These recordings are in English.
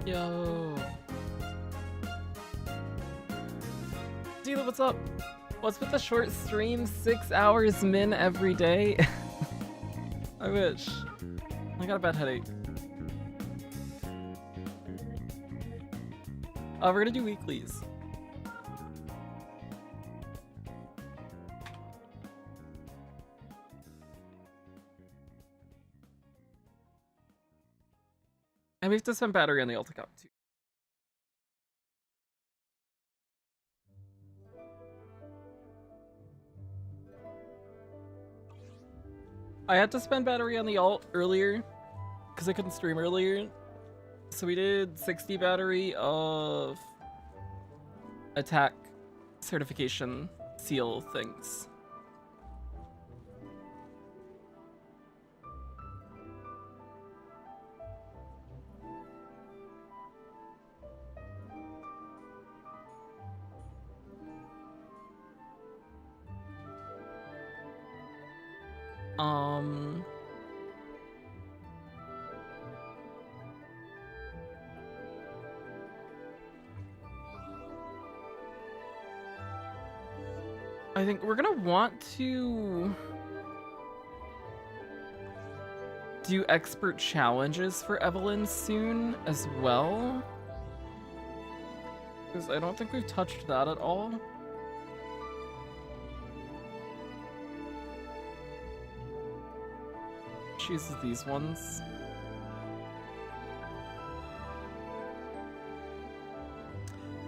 Yo. Dude, what's up? What's with the short stream? 6 hours min every day? I wish. I got a bad headache. We're gonna do weeklies. And we have to spend battery on the ult account too. I had to spend battery on the ult earlier because I couldn't stream earlier. So we did 60 battery of attack certification seal things. I think we're gonna want to do expert challenges for Evelyn soon as well, because I don't think we've touched that at all. She uses these ones.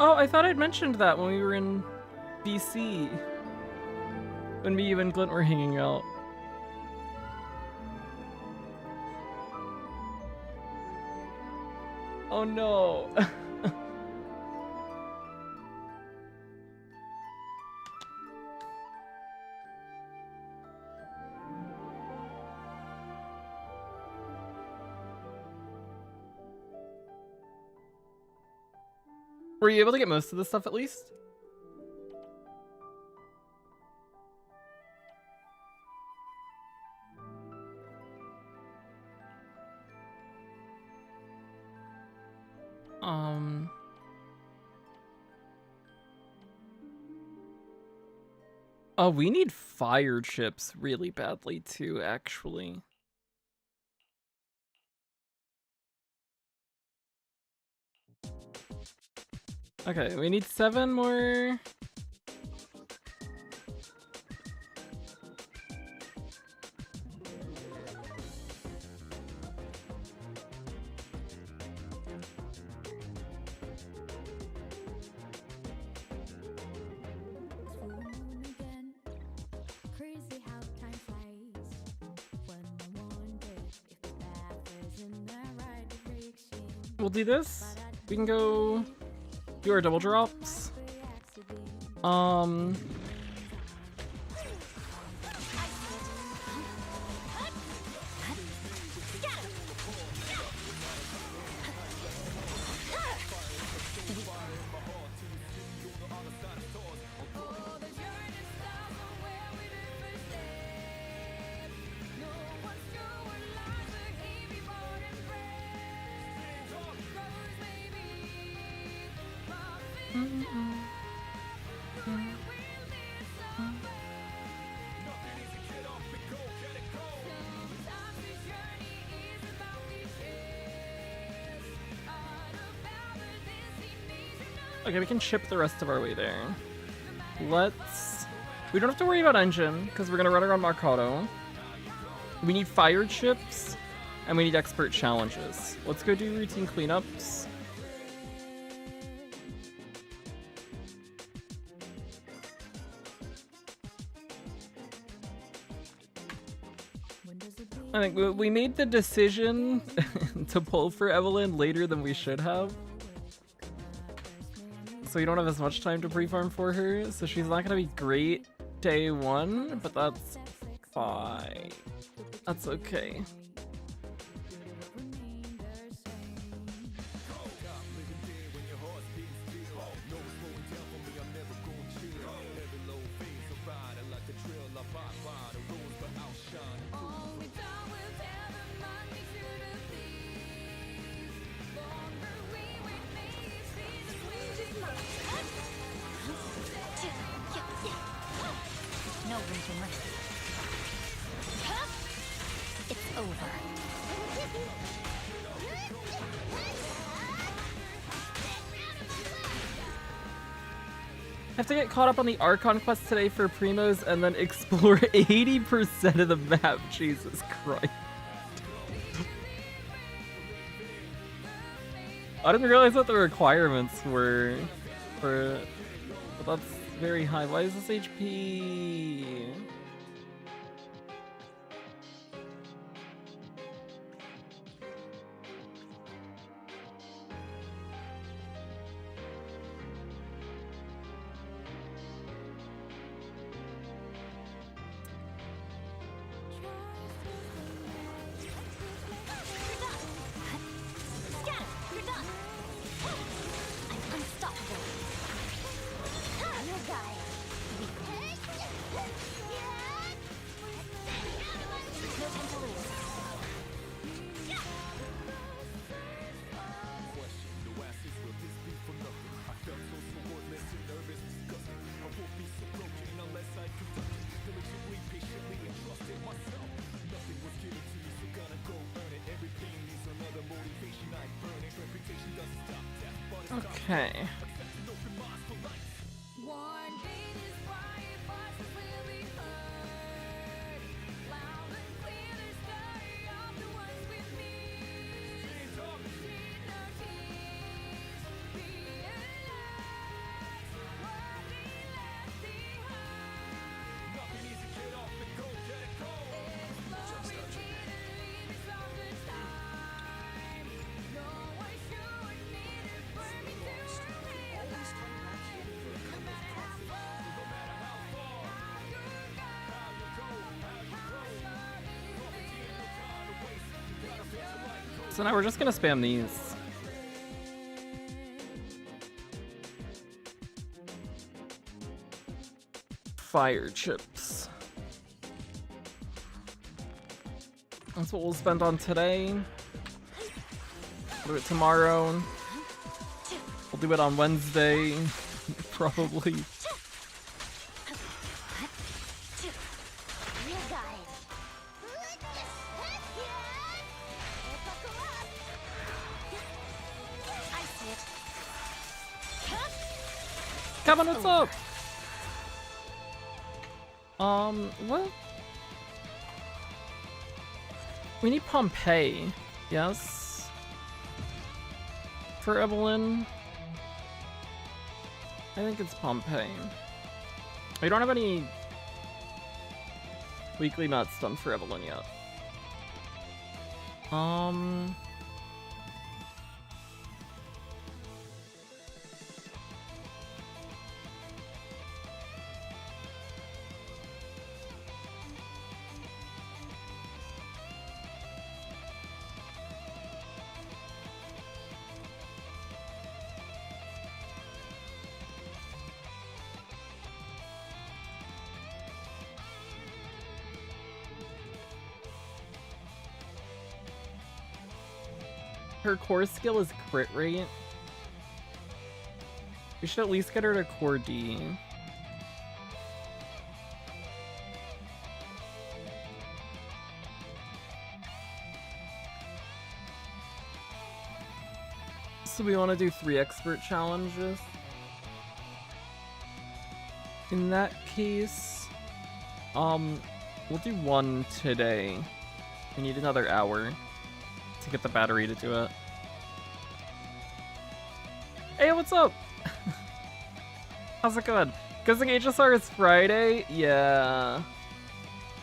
Oh, I thought I'd mentioned that when we were in BC. When me, you, and Glint were hanging out. Oh no. Were you able to get most of the stuff at least? Oh, we need fire chips really badly too, actually. Okay, we need 7 more. We'll do this. We can go do our double drops. Okay, we can chip the rest of our way there. We don't have to worry about engine, because we're going to run around Mercado. We need fire chips, and we need expert challenges. Let's go do routine cleanups. I think we made the decision to pull for Evelyn later than we should have. So we don't have as much time to pre-farm for her, so she's not gonna be great day 1, but that's fine. That's okay. Have to get caught up on the Archon quest today for Primos and then explore 80% of the map. Jesus Christ. I didn't realize what the requirements were for, but that's very high. Why is this HP? Okay. So now we're just gonna spam these. Fire chips. That's what we'll spend on today. We'll do it tomorrow. We'll do it on Wednesday, probably. Kevin, what's up? What? We need Pompeii, yes? For Evelyn? I think it's Pompeii. We don't have any weekly nuts done for Evelyn yet. Her core skill is crit rate. We should at least get her to core D. So we want to do 3 expert challenges. In that case, we'll do 1 today. We need another hour to get the battery to do it. Hey, what's up? How's it going? Because the HSR is Friday? Yeah.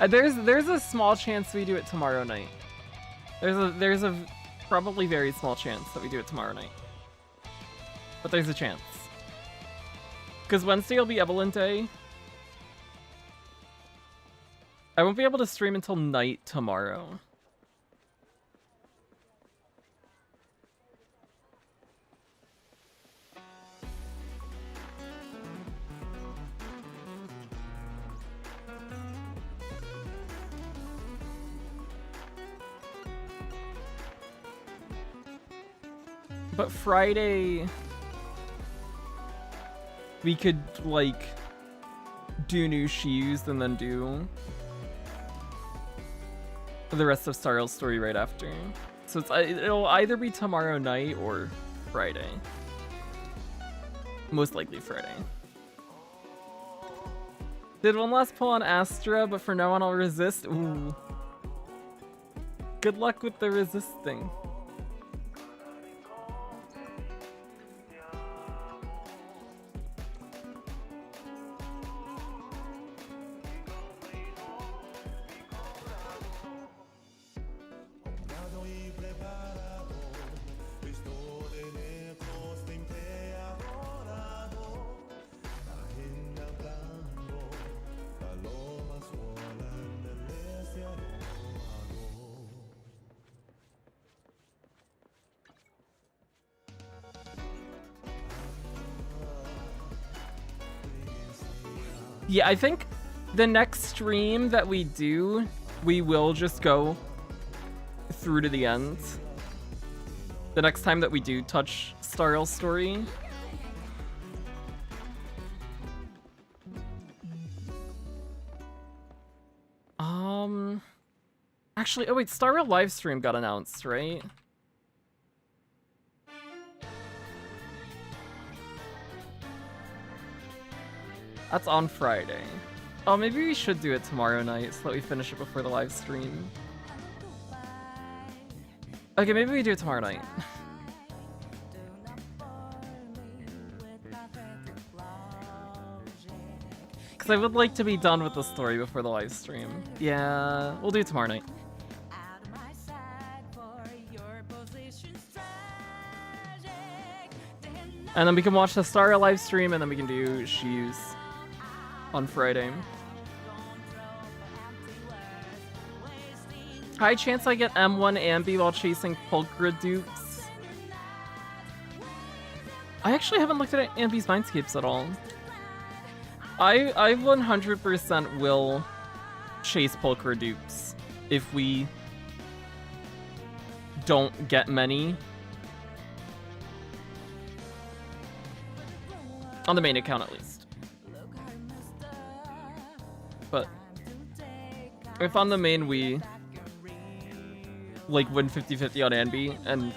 There's a small chance we do it tomorrow night. There's a probably very small chance that we do it tomorrow night. But there's a chance. Because Wednesday will be Evelyn Day. I won't be able to stream until night tomorrow. But Friday, we could, like, do new shoes and then do the rest of Starl's story right after. So it'll either be tomorrow night or Friday. Most likely Friday. Did one last pull on Astra, but for now on I'll resist. Ooh. Good luck with the resisting. Yeah, I think the next stream that we do, we will just go through to the end. The next time that we do touch Starl's story. Actually, oh wait, Starl livestream got announced, right? That's on Friday. Oh, maybe we should do it tomorrow night so that we finish it before the live stream. Okay, maybe we do it tomorrow night. Because I would like to be done with the story before the live stream. Yeah, we'll do it tomorrow night. And then we can watch the Star live stream and then we can do shoes on Friday. High chance I get M1 Ambi while chasing Pulchra dupes. I actually haven't looked at Ambi's Mindscapes at all. I 100% will chase Pulchra dupes if we don't get many. On the main account, at least. But if on the main we like win 50-50 on Anby and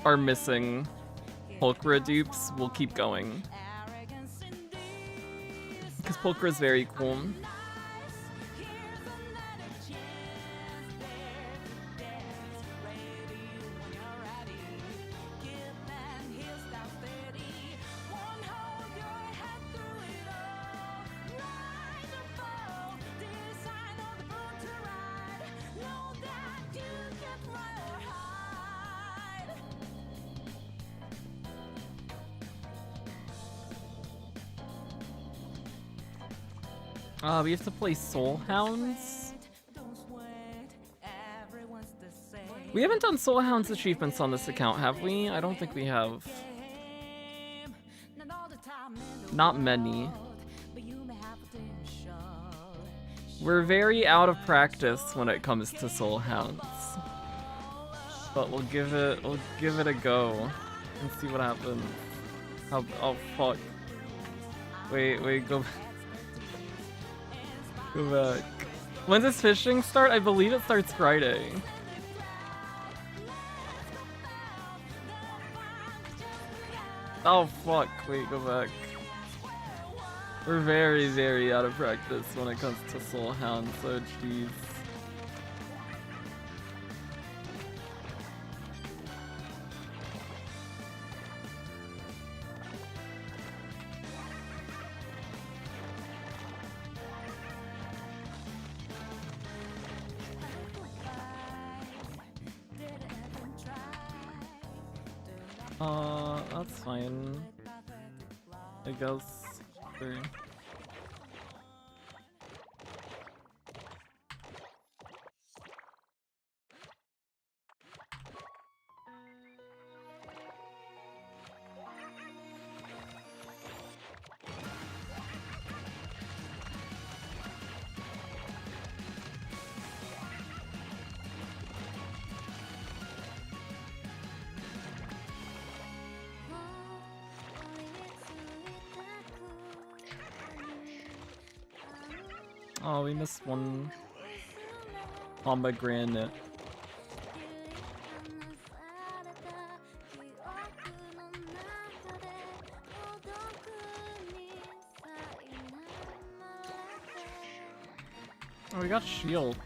are missing Pulchra dupes, we'll keep going. Because Pulchra is very cool. We have to play Soul Hounds. We haven't done Soul Hounds achievements on this account, have we? I don't think we have. Not many. We're very out of practice when it comes to Soul Hounds. But we'll give it a go and see what happens. Oh fuck. Wait, go back. Go back. When does fishing start? I believe it starts Friday. Oh fuck, wait, go back. We're very, very out of practice when it comes to Soul Hound, so jeez. That's fine. I guess. Sure. Oh, we missed one pomegranate. Oh, we got shield.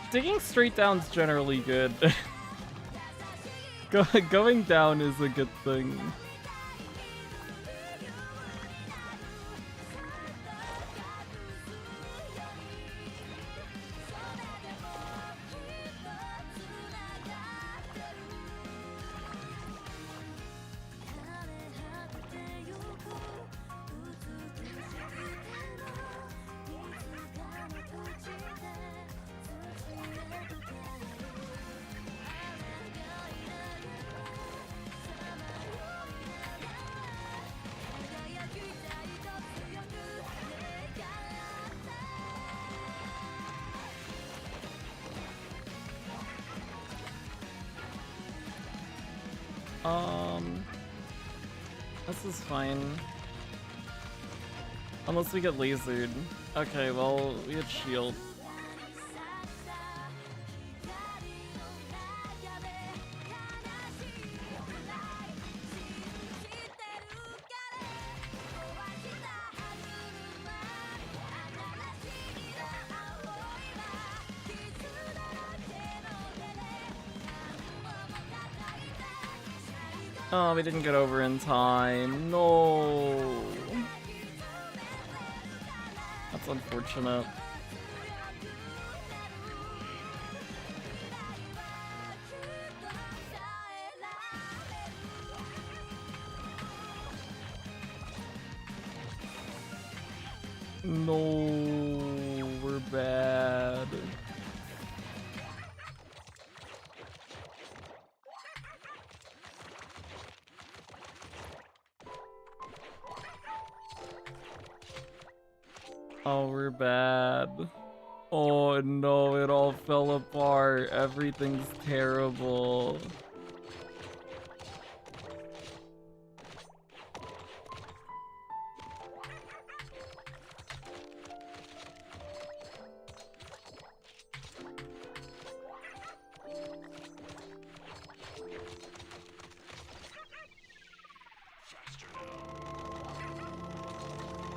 Digging straight down's generally good. Going down is a good thing. This is fine. Unless we get lasered. Okay, well, we had shield. Oh, we didn't get over in time. No. That's unfortunate. No, we're bad. Oh, we're bad. Oh no, it all fell apart. Everything's terrible.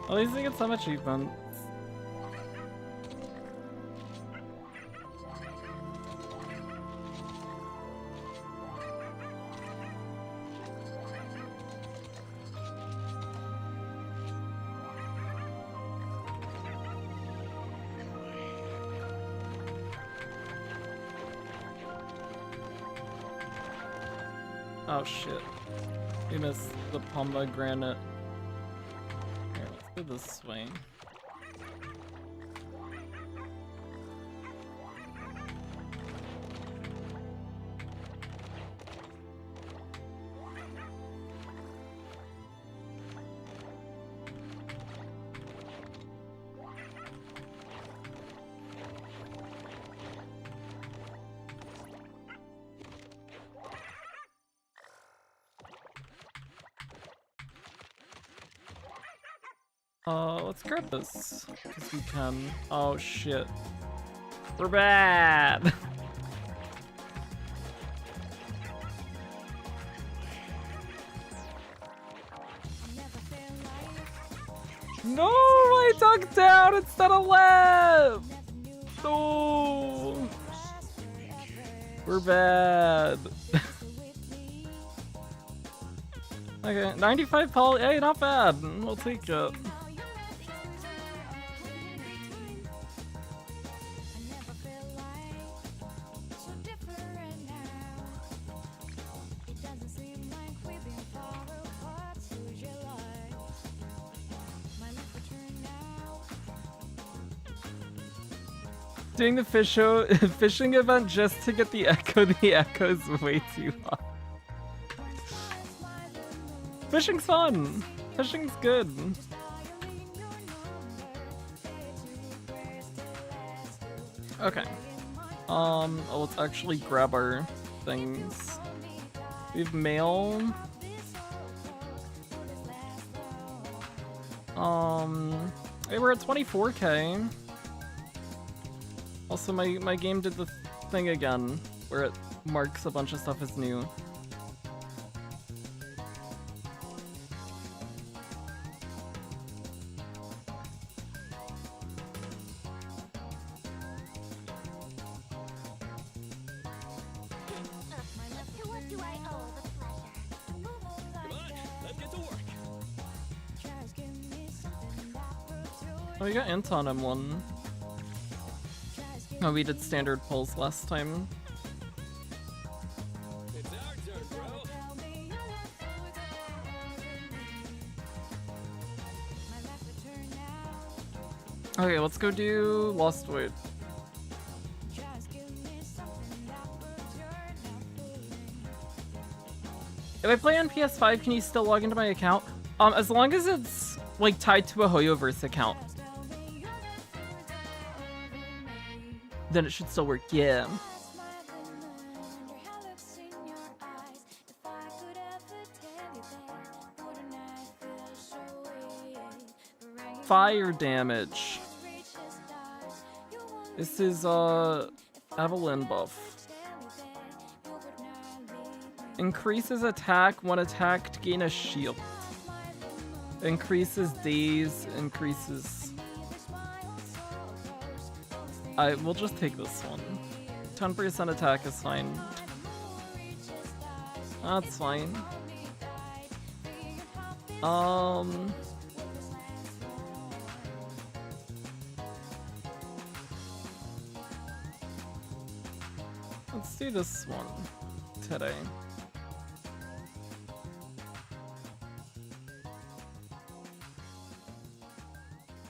At least we get some achievements. Oh shit. We missed the pomegranate. Here, let's go this way. Let's grab this, because we can. Oh shit. We're bad! No, I ducked down instead of left! No! We're bad. Okay, 95 poly, hey, not bad. We'll take it. Doing the fishing event just to get the echo is way too hard. Fishing's fun. Fishing's good. Okay. Let's actually grab our things. We have mail. Hey, we're at 24K. Also, my game did the thing again, where it marks a bunch of stuff as new. Oh, we got Anton M1. Oh, we did standard pulls last time. Okay, let's go do Lost Void. If I play on PS5, can you still log into my account? As long as it's like tied to a Hoyoverse account, then it should still work. Yeah. fire damage. This is Evelyn buff. Increases attack when attacked, gain a shield. Increases days, increases... we'll just take this one. 10% attack is fine. That's fine. Let's do this one today.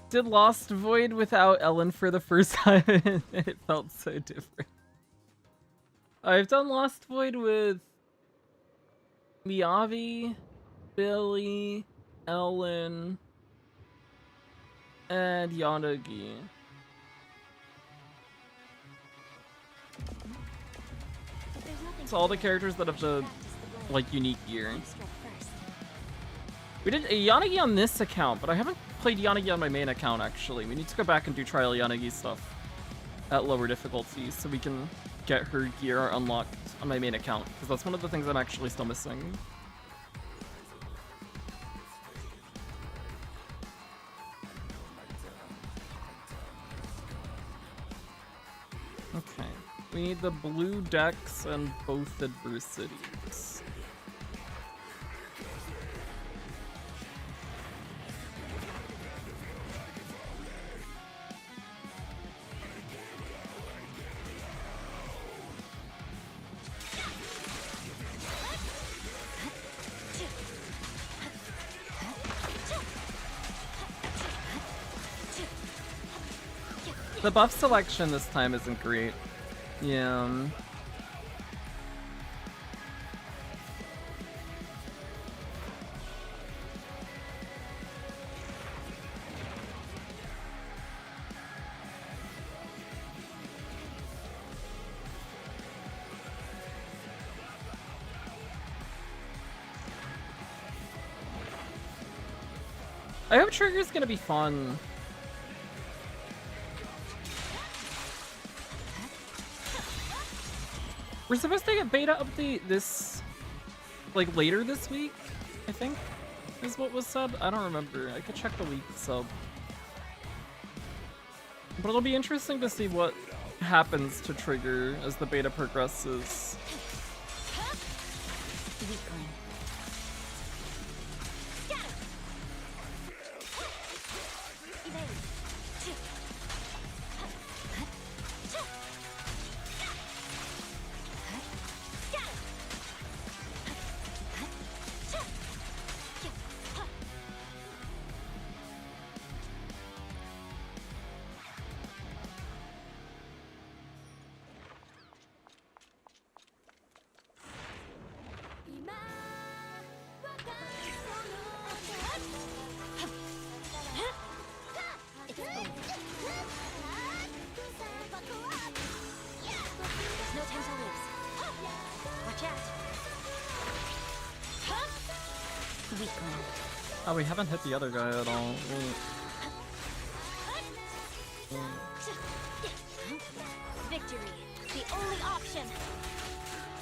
Did Lost Void without Ellen for the first time and it felt so different. I've done Lost Void with Miyavi, Billy, Ellen, and Yanagi. It's all the characters that have the like unique gear. We did Yanagi on this account, but I haven't played Yanagi on my main account actually. We need to go back and do trial Yanagi stuff at lower difficulty so we can get her gear unlocked on my main account, because that's one of the things I'm actually still missing. Okay, we need the blue decks and both adversities. The buff selection this time isn't great. Yeah. I hope Trigger's gonna be fun. We're supposed to get beta update this, like, later this week, I think, is what was said. I don't remember. I could check the week sub. But it'll be interesting to see what happens to Trigger as the beta progresses. Oh, we haven't hit the other guy at all. Victory, the only option.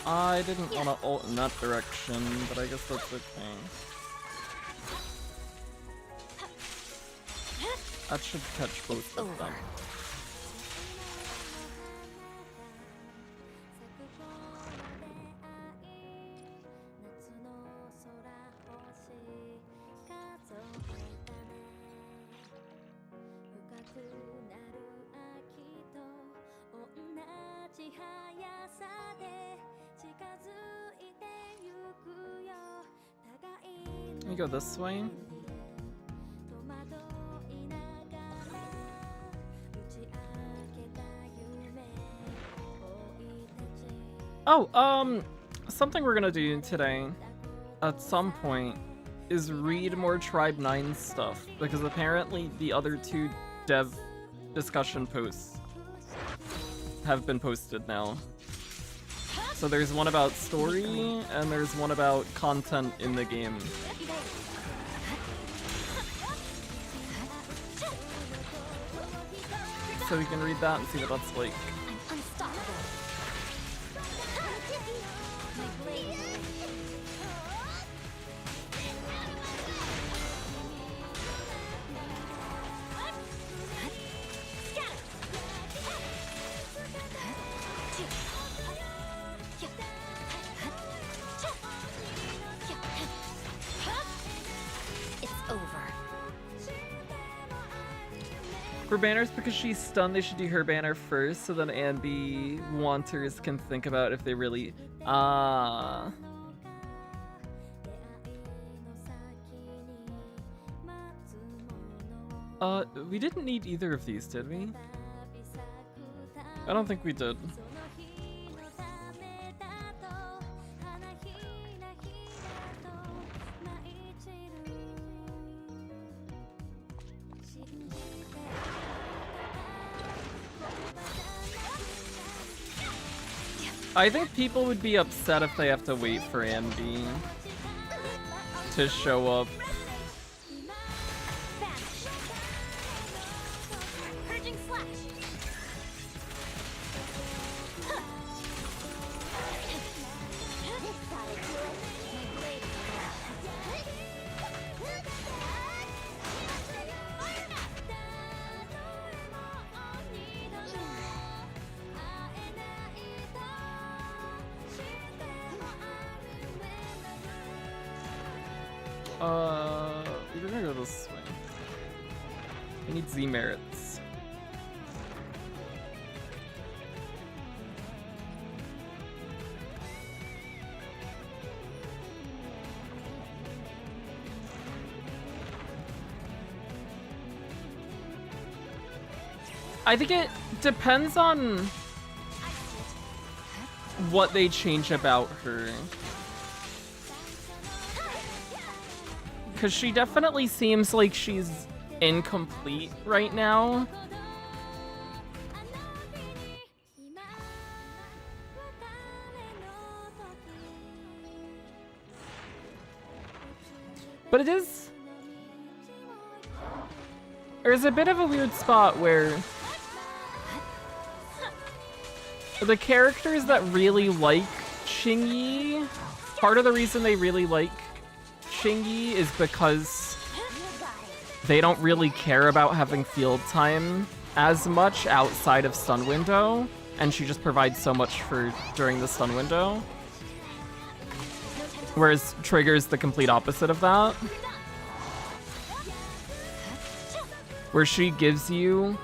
I didn't want to ult in that direction, but I guess that's okay. That should catch both of them. Let me go this way. Oh, something we're gonna do today at some point is read more Tribe 9 stuff, because apparently the other two dev discussion posts have been posted now. So there's one about story, and there's one about content in the game. so we can read that and see what that's like. I'm unstoppable. My blade. It's over. For banners, because she's stunned, they should do her banner first, so then Anby wanters can think about if they really... we didn't need either of these, did we? I don't think we did. I think people would be upset if they have to wait for Anby to show up. Purging slash. We're gonna go this way. We need Z merits. I think it depends on what they change about her. Because she definitely seems like she's incomplete right now. But it is... There's a bit of a weird spot where the characters that really like Qingyi, part of the reason they really like Qingyi is because they don't really care about having field time as much outside of stun window, and she just provides so much for during the stun window. Whereas Trigger's the complete opposite of that, where she gives you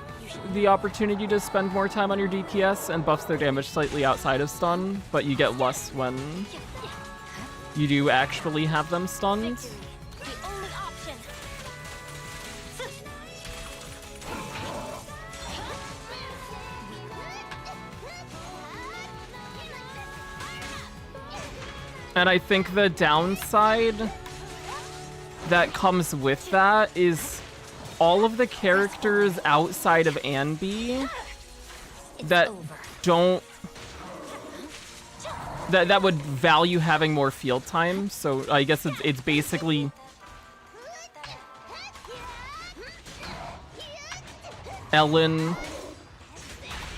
the opportunity to spend more time on your DPS and buffs their damage slightly outside of stun, but you get less when you do actually have them stunned. The only option. And I think the downside that comes with that is all of the characters outside of Anby that don't that would value having more field time. So I guess it's basically Ellen,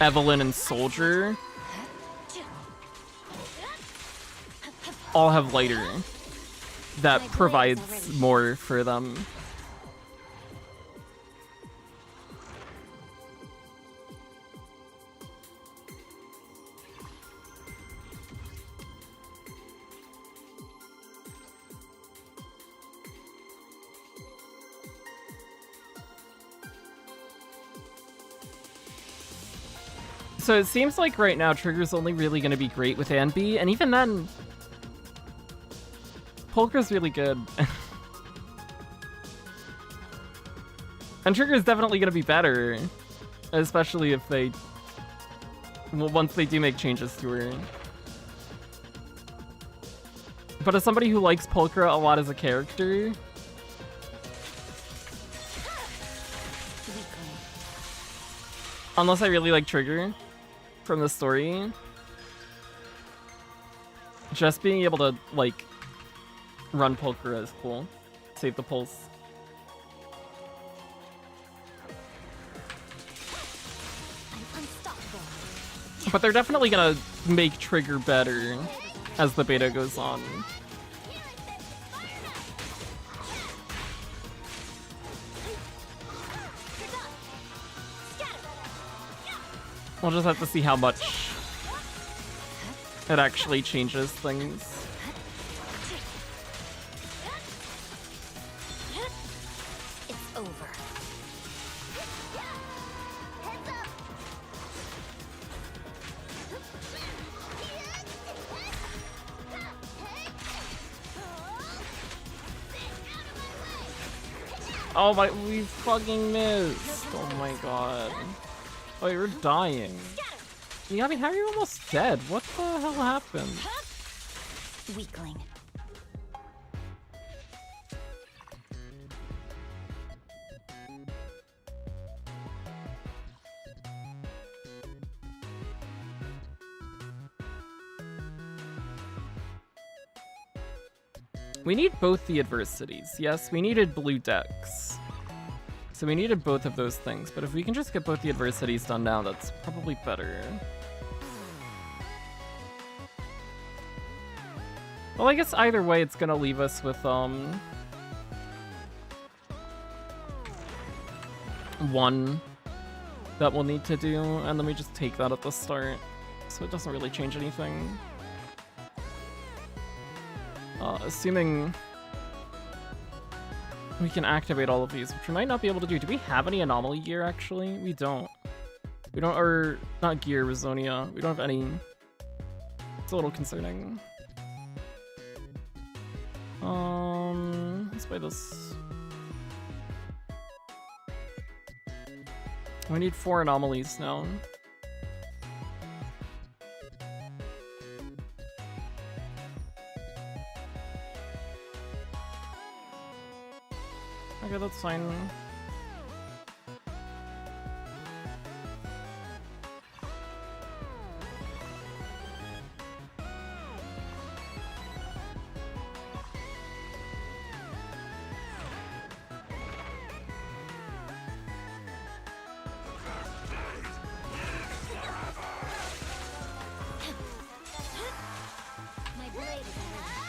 Evelyn, and Soldier all have lighter that provides more for them. So it seems like right now Trigger's only really going to be great with Anby, and even then, Polka's really good. And Trigger's definitely going to be better, especially if they, well, once they do make changes to her. But as somebody who likes Polka a lot as a character, unless I really like Trigger from the story, just being able to, like, run Polka is cool. Save the pulse. But they're definitely gonna make trigger better as the beta goes on. We'll just have to see how much it actually changes things. It's over. Oh my, we fucking missed. Oh my god. Oh, you're dying. Yeah, I mean, how are you almost dead? What the hell happened? Weakling. We need both the adversities. Yes, we needed blue decks. So we needed both of those things, but if we can just get both the adversities done now, that's probably better. Well, I guess either way, it's gonna leave us with, one that we'll need to do, and then we just take that at the start, so it doesn't really change anything. Assuming we can activate all of these, which we might not be able to do. Do we have any anomaly gear, actually? We don't. We don't, or not gear, Rizonia. We don't have any. It's a little concerning. Let's buy this. We need 4 anomalies now. Okay, that's fine. My blade is ready.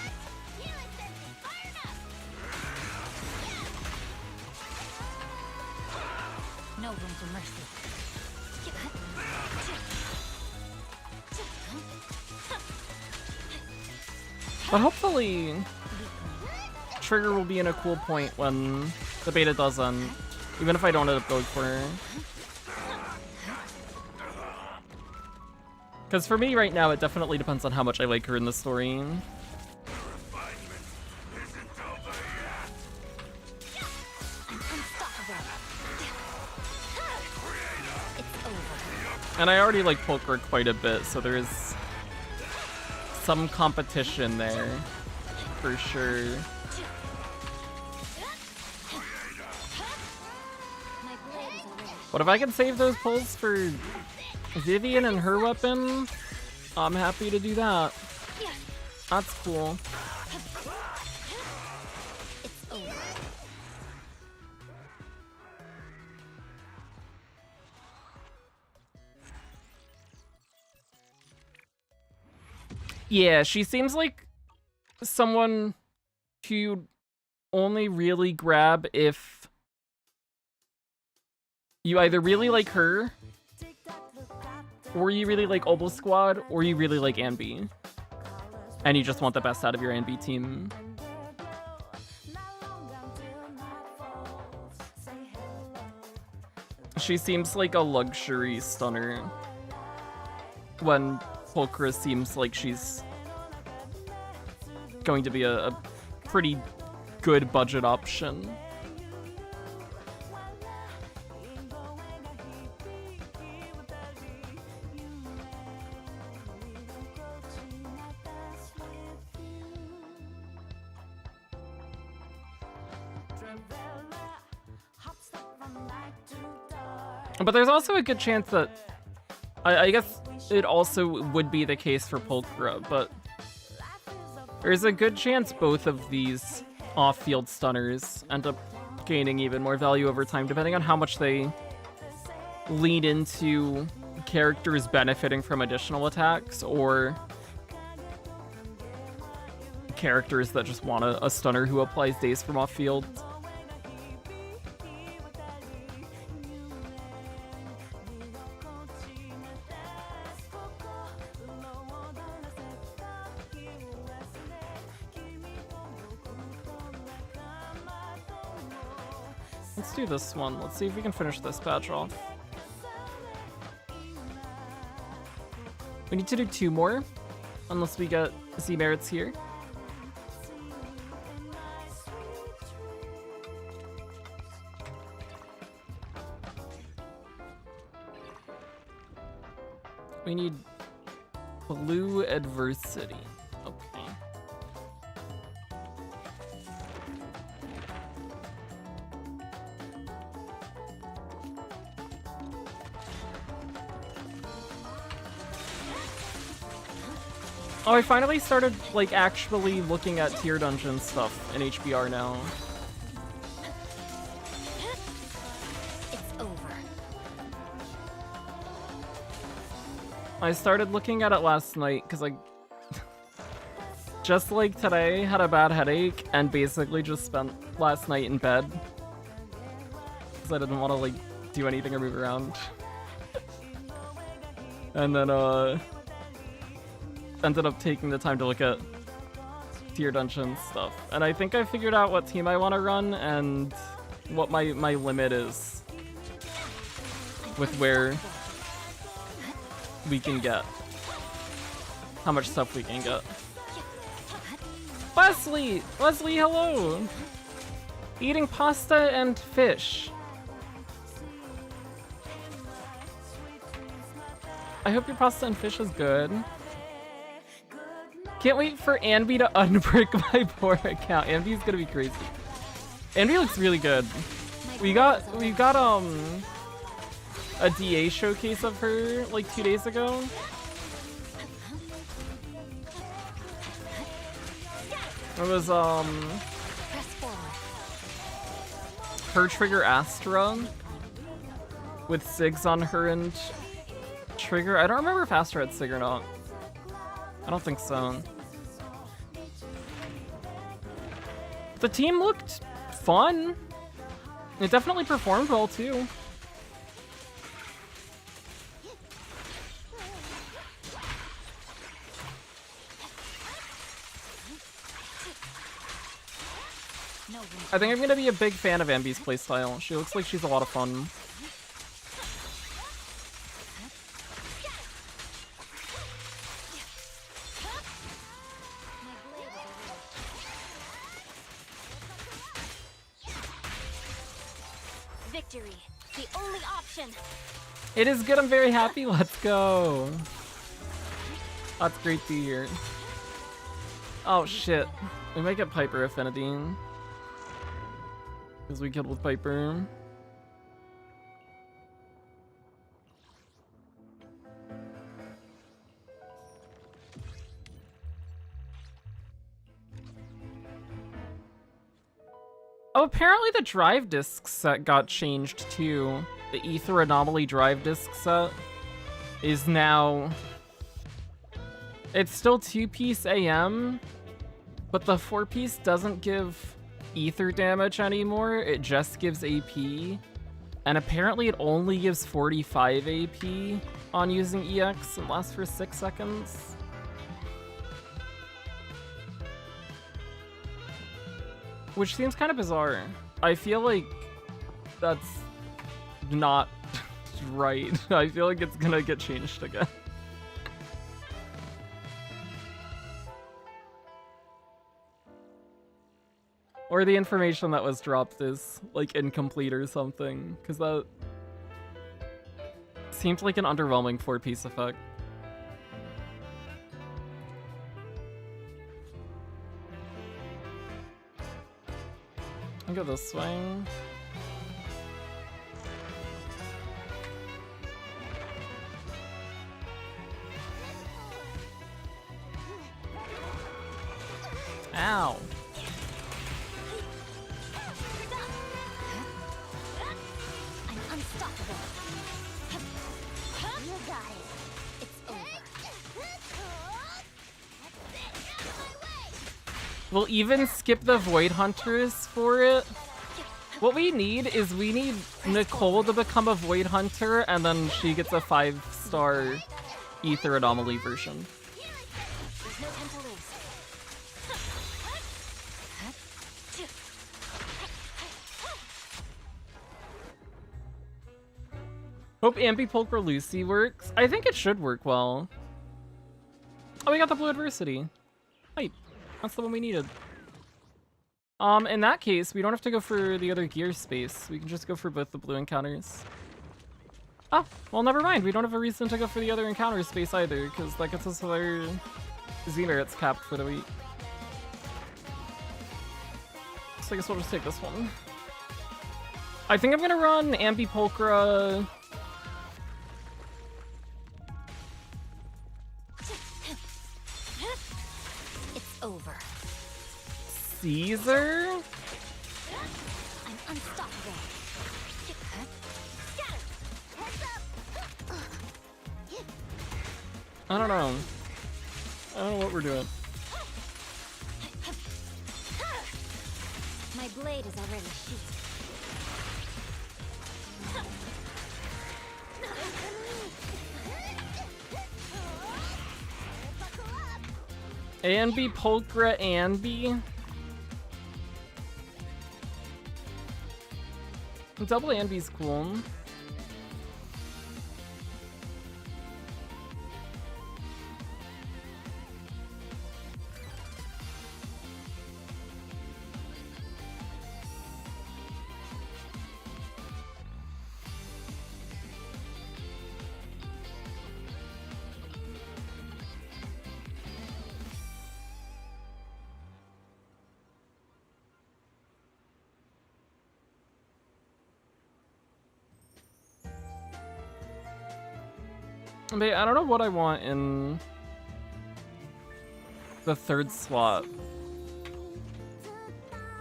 No room for mercy. But hopefully, Trigger will be in a cool point when the beta doesn't, even if I don't end up going for her. Because for me right now, it definitely depends on how much I like her in the story. And I already like Pulchra quite a bit, so there is some competition there, for sure. But if I can save those pulls for Vivian and her weapon, I'm happy to do that. That's cool. Yeah, she seems like someone to only really grab if you either really like her, or you really like Obel Squad, or you really like Anby. And you just want the best out of your Anby team. She seems like a luxury stunner, when Pulchra seems like she's going to be a pretty good budget option. But there's also a good chance that I guess it also would be the case for Pulchra, but there's a good chance both of these off-field stunners end up gaining even more value over time, depending on how much they lean into characters benefiting from additional attacks or characters that just want a stunner who applies daze from off field. Let's do this one. Let's see if we can finish this badge off. We need to do 2 more, unless we get Z merits here. We need blue adversity. Okay. Oh, I finally started, like, actually looking at tier dungeon stuff in HBR now. It's over. I started looking at it last night because I just like today had a bad headache and basically just spent last night in bed because I didn't want to like do anything or move around. And then ended up taking the time to look at tier dungeon stuff. And I think I figured out what team I want to run and what my limit is with where we can get. How much stuff we can get. Wesley! Wesley, hello! Eating pasta and fish. I hope your pasta and fish is good. Can't wait for Anby to unbrick my poor account. Anby's gonna be crazy. Anby looks really good. We got a DA showcase of her like 2 days ago. It was her trigger Astra with Sigs on her and trigger. I don't remember if Astra had Sig or not. I don't think so. The team looked fun. It definitely performed well too. I think I'm gonna be a big fan of Ambi's playstyle. She looks like she's a lot of fun. Victory, the only option. It is good, I'm very happy, let's go. That's great to hear. Oh shit. We might get Piper Affinity. Because we killed with Piper. Oh, apparently the drive disc set got changed too. The Ether Anomaly drive disc set is now... It's still 2-piece AM, but the 4-piece doesn't give ether damage anymore, it just gives AP. And apparently it only gives 45 AP on using EX and lasts for 6 seconds. Which seems kind of bizarre. I feel like that's not right. I feel like it's gonna get changed again. Or the information that was dropped is, like, incomplete or something. Because that seems like an underwhelming 4-piece effect. I'll go this way. Ow. I'm unstoppable. We'll even skip the Void Hunters for it. What we need is we need Nicole to become a Void Hunter, and then she gets a 5-star Ether Anomaly version. There's no time to lose. Hope Ambipulcra Lucy works. I think it should work well. Oh, we got the Blue Adversity. Hype. That's the one we needed. In that case, we don't have to go for the other gear space. We can just go for both the blue encounters. Oh, well, never mind. We don't have a reason to go for the other encounter space either, because that gets us our Z-merits capped for the week. So I guess we'll just take this one. I think I'm gonna run Ambipulcra. It's over. Caesar? I'm unstoppable. Scatter. Heads up. I don't know. I don't know what we're doing. My blade is already sheathed. Ambipulcra Ambi. Double Ambi's cool. But I don't know what I want in the third slot.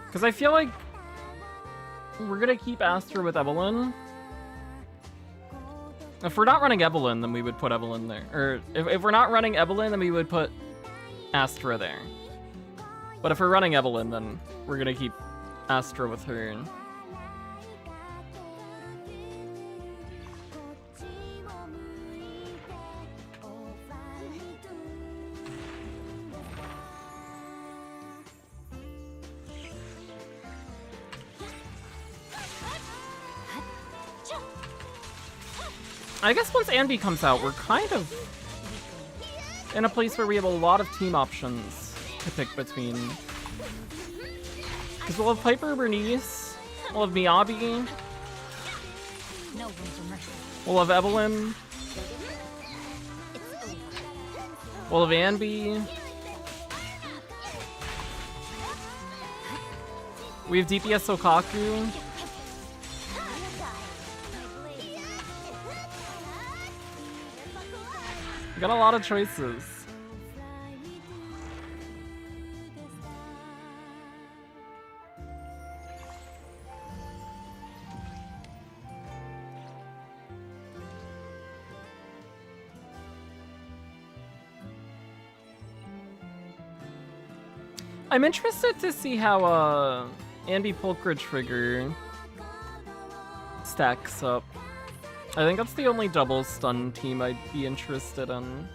Because I feel like we're going to keep Astra with Evelyn. If we're not running Evelyn, then we would put Evelyn there. Or if we're not running Evelyn, then we would put Astra there. But if we're running Evelyn, then we're going to keep Astra with her. I guess once Ambi comes out, we're kind of in a place where we have a lot of team options to pick between. Because we'll have Piper Bernice, we'll have Miyabi, No room for mercy. we'll have Evelyn, we'll have Ambi, we have DPS Okaku. We got a lot of choices. I'm interested to see how Ambipulcra Trigger stacks up. I think that's the only double stun team I'd be interested in.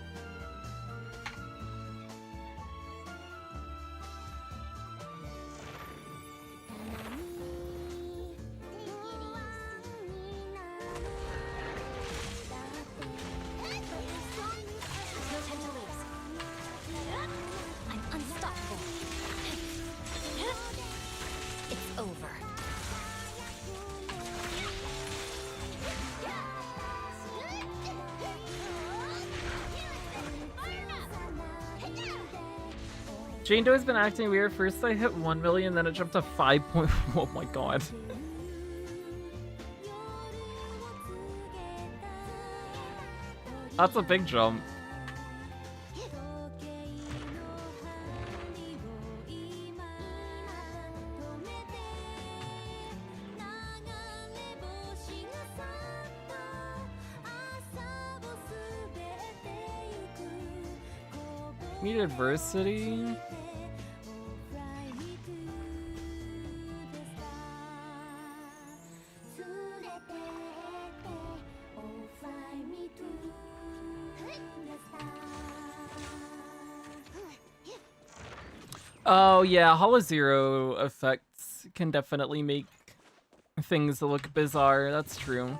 Jane Doe's been acting weird. First I hit 1 million, then it jumped to 5. Oh my god. That's a big jump. Need adversity. Oh yeah, Hollow Zero effects can definitely make things look bizarre. That's true.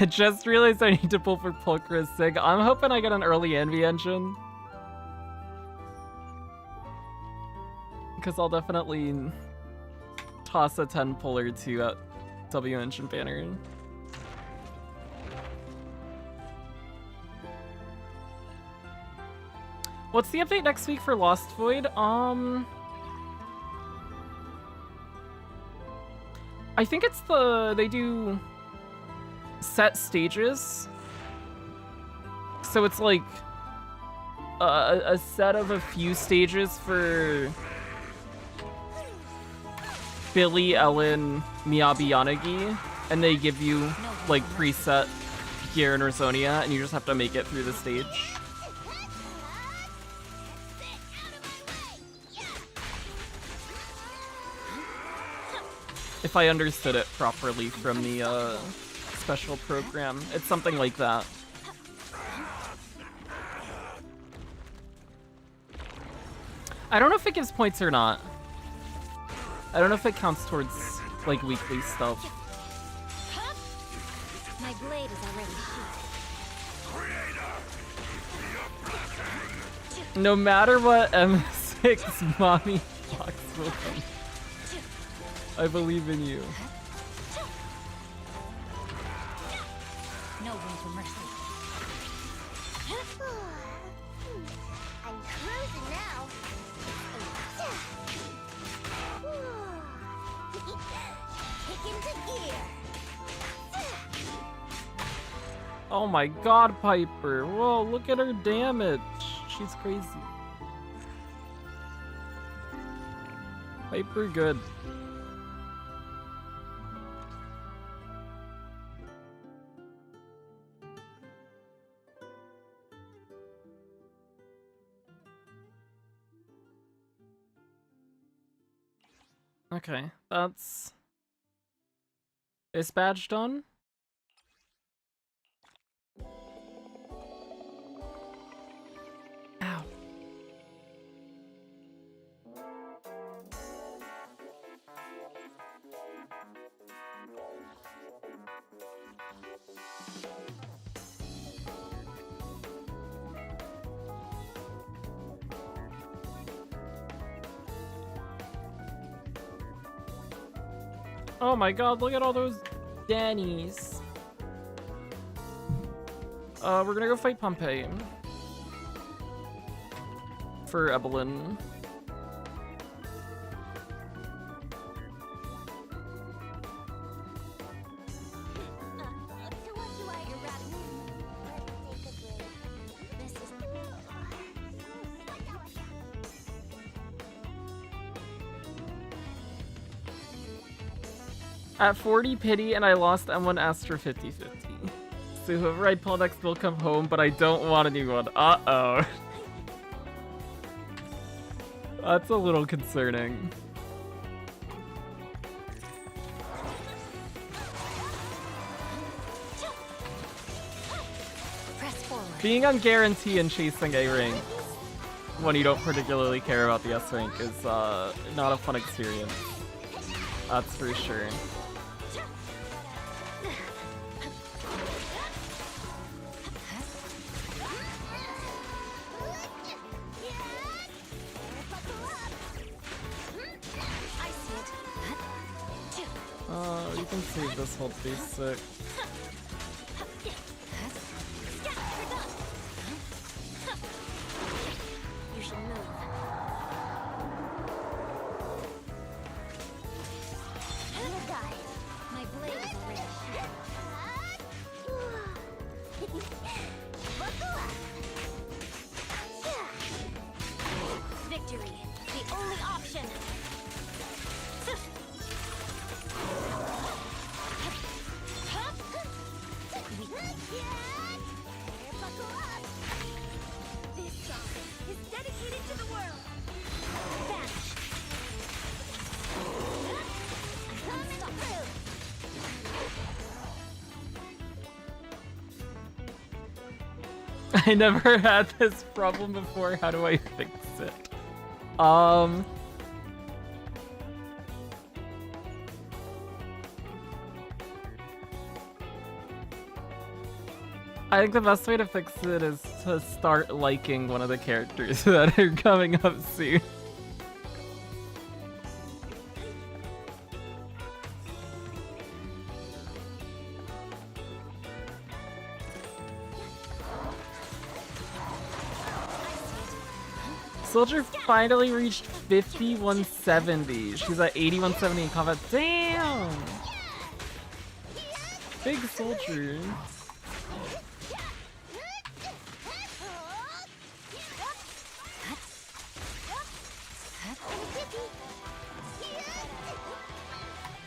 I just realized I need to pull for Pulchris Sig. I'm hoping I get an early Envy engine. Because I'll definitely toss a 10 puller to at W engine banner. What's the update next week for Lost Void? I think it's they do set stages. So it's like a set of a few stages for Billy, Ellen, Miyabi, Yanagi, and they give you like preset gear in Ursonia, and you just have to make it through the stage. If I understood it properly from the special program, it's something like that. I don't know if it gives points or not. I don't know if it counts towards like weekly stuff. My blade is already sheathed. No matter what M6 mommy box will come. I believe in you. No room for mercy. I'm cruising now. Kick into gear. Oh my god, Piper. Whoa, look at her damage. She's crazy. Piper good. Okay, that's... Is badge done? Ow. Oh my god, look at all those Dannies. We're gonna go fight Pompeii. For Evelyn. At 40 pity and I lost M1 Astra 50-50. So whoever I pull next will come home, but I don't want a new one. Uh-oh. That's a little concerning. Being on guarantee and chasing A rank when you don't particularly care about the S rank is not a fun experience. That's for sure. You can save this whole basic. You should move. You got it. My blade is already sheathed. Victory, the only option. I never had this problem before. How do I fix it? I think the best way to fix it is to start liking one of the characters that are coming up soon. Soldier finally reached 5170. She's at 8170 in combat. Damn! Big Soldier.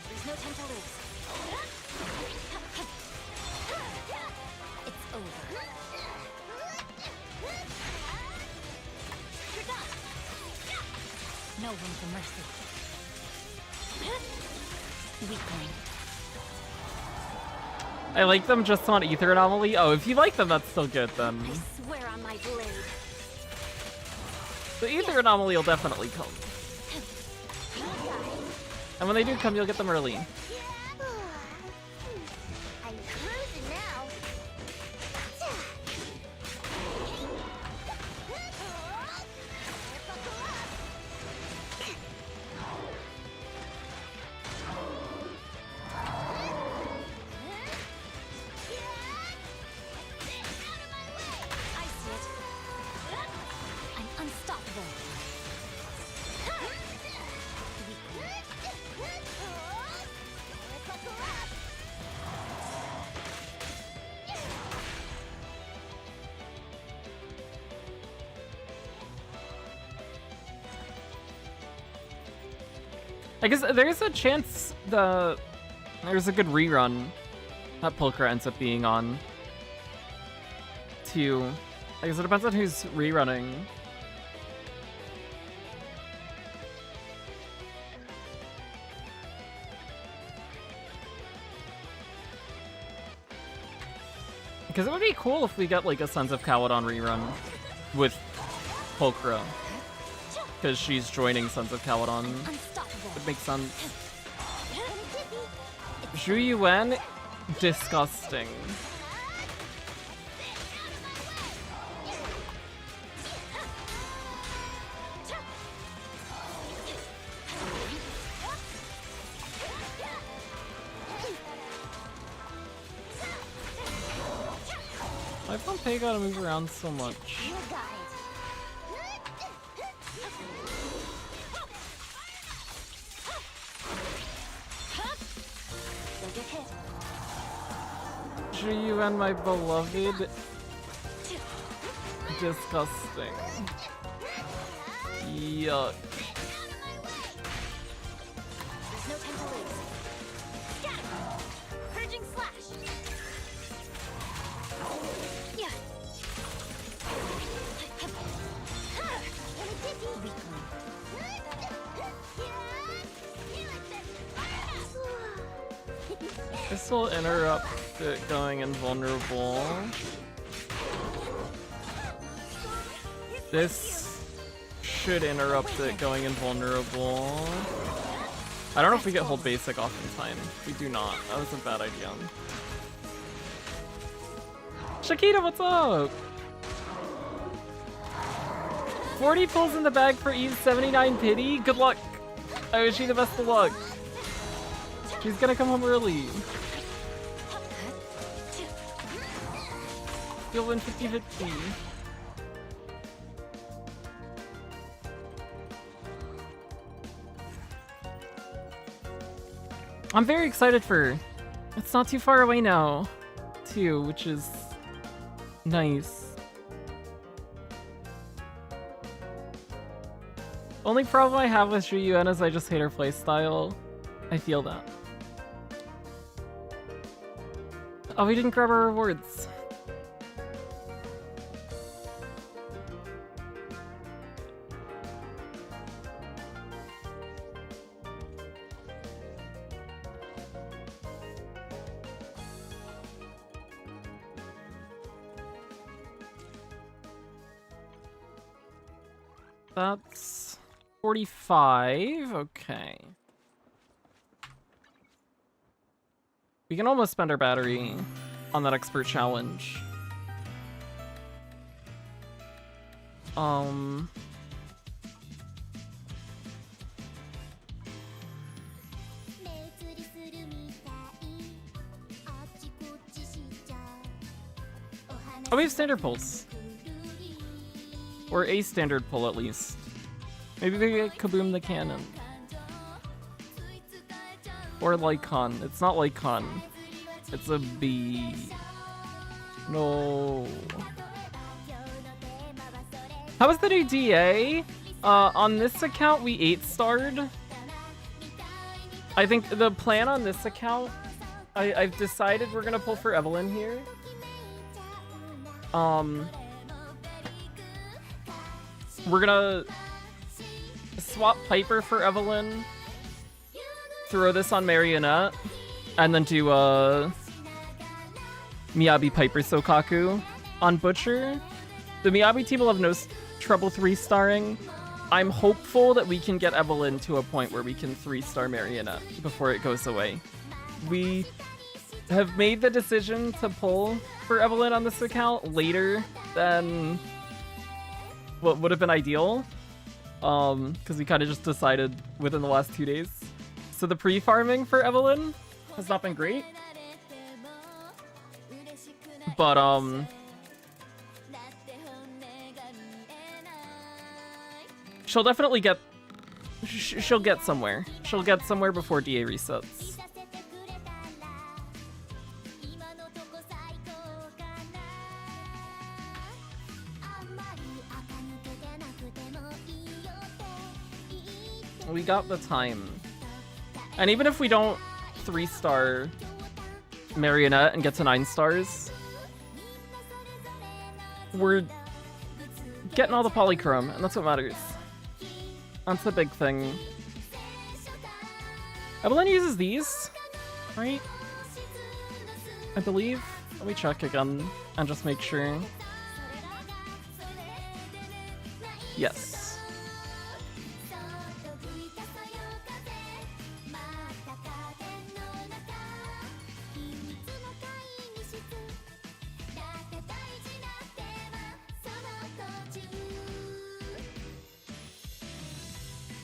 There's no time to lose. It's over. You're done. No room for mercy. Weakling. I like them just on Ether Anomaly. Oh, if you like them, that's still good then. I swear on my blade. The Ether Anomaly will definitely come. And when they do come, you'll get them early. I'm cruising now. I see it. I'm unstoppable. I guess there's a chance there's a good rerun that Pulchra ends up being on. Too. I guess it depends on who's rerunning. Because it would be cool if we get like a Sons of Caledon rerun with Pulchra. Because she's joining Sons of Caledon. It makes sense. Zhu Yuan, disgusting. My Pompeii gotta move around so much. You got it. Don't get hit. Zhu Yuan, my beloved. Disgusting. Yuck. There's no time to lose. Scatter! Purging slash! Yeah. This will interrupt it going invulnerable. This should interrupt it going invulnerable. I don't know if we get hold basic off in time. We do not. That was a bad idea. Shakita, what's up? 40 pulls in the bag for Eve's 79 pity. Good luck. I wish you the best of luck. She's gonna come home early. You'll win 50-50. I'm very excited for... It's not too far away now, too, which is nice. Only problem I have with Zhu Yuan is I just hate her playstyle. I feel that. Oh, we didn't grab our rewards. That's 45. Okay. We can almost spend our battery on that expert challenge. Oh, we have standard pulls. Or a standard pull, at least. Maybe we get Kaboom the Cannon. Or Lycon. It's not Lycon. It's a B. No. How was the new DA? On this account, we 8-starred. I think the plan on this account, I've decided we're gonna pull for Evelyn here. We're gonna swap Piper for Evelyn, throw this on Marionette, and then do Miyabi Piper Sokaku on Butcher. The Miyabi team will have no trouble 3-starring. I'm hopeful that we can get Evelyn to a point where we can 3-star Marionette before it goes away. We have made the decision to pull for Evelyn on this account later than what would have been ideal, because we kind of just decided within the last 2 days. So the pre-farming for Evelyn has not been great, but she'll definitely get she'll get somewhere. She'll get somewhere before DA resets. We got the time. And even if we don't 3-star Marionette and get to 9 stars, we're getting all the polychrome, and that's what matters. That's the big thing. Evelyn uses these, right? I believe. Let me check again and just make sure. Yes.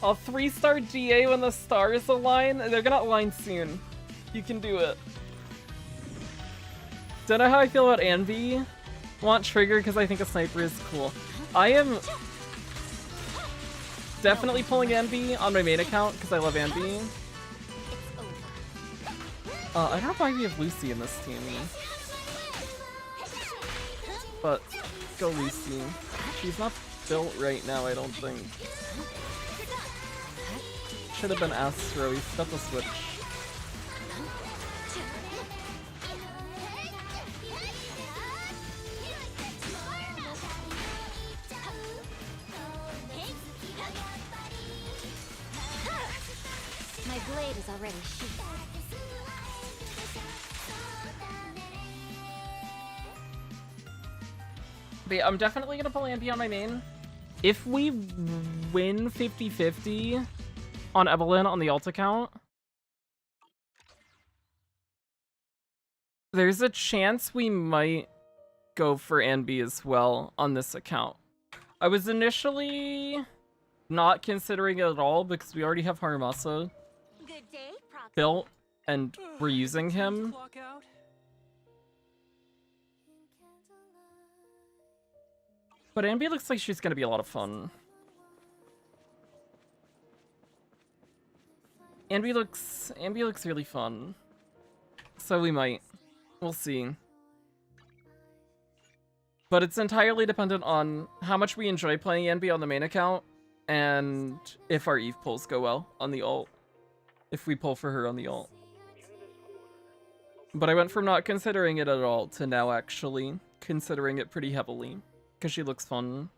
I'll 3-star GA when the stars align. They're gonna align soon. You can do it. Don't know how I feel about Anvi. Want Trigger because I think a sniper is cool. I am definitely pulling Anvi on my main account because I love Anvi. I don't know why we have Lucy in this team. But go Lucy. She's not built right now, I don't think. Should have been Astro, he got the switch. My blade is already sheathed. But yeah, I'm definitely gonna pull Ambi on my main. If we win 50-50 on Evelyn on the alt account, there's a chance we might go for Anbi as well on this account. I was initially not considering it at all because we already have Haramasa Good day, Proxy. built and we're using him. But Anbi looks like she's gonna be a lot of fun. Anbi looks really fun. So we might. We'll see. But it's entirely dependent on how much we enjoy playing Anbi on the main account and if our Eve pulls go well on the alt. If we pull for her on the alt. But I went from not considering it at all to now actually considering it pretty heavily. Because she looks fun.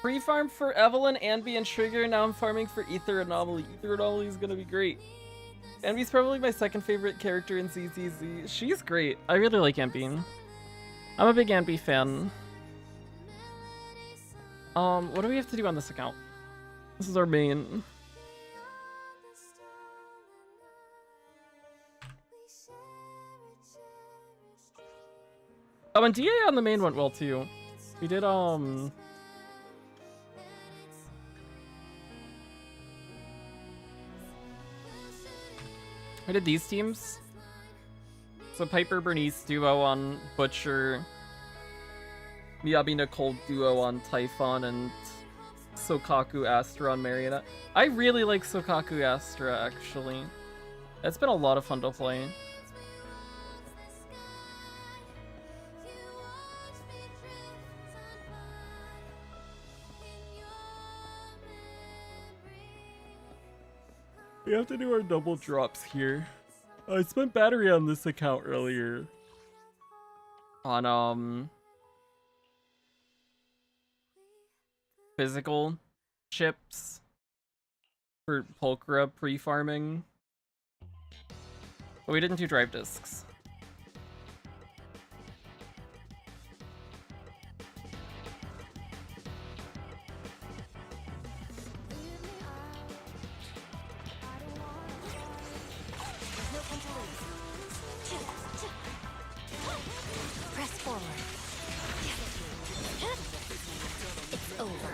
Pre-farm for Evelyn, Anby, and Trigger. Now I'm farming for Ether Anomaly. Ether Anomaly is gonna be great. Anby's probably my second favorite character in ZZZ. She's great. I really like Anby. I'm a big Anby fan. What do we have to do on this account? This is our main. Oh, and DA on the main went well too. We did, we did these teams. So Piper Bernice duo on Butcher, Miyabi Nicole duo on Typhon, and Sokaku Astra on Marionette. I really like Sokaku Astra, actually. It's been a lot of fun to play. We have to do our double drops here. I spent battery on this account earlier. On, physical chips for Pulchra pre-farming. But we didn't do drive discs. Press forward. It's over.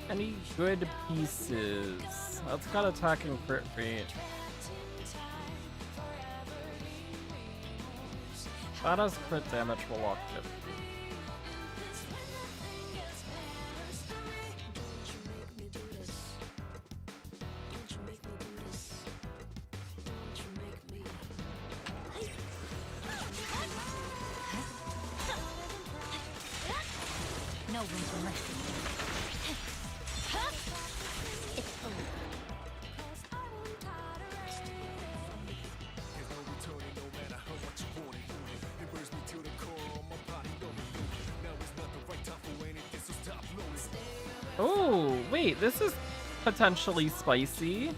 Any good pieces? That's got attack and crit rate. That has crit damage for lock tip. No room for mercy. It's over. Oh, wait, this is potentially spicy.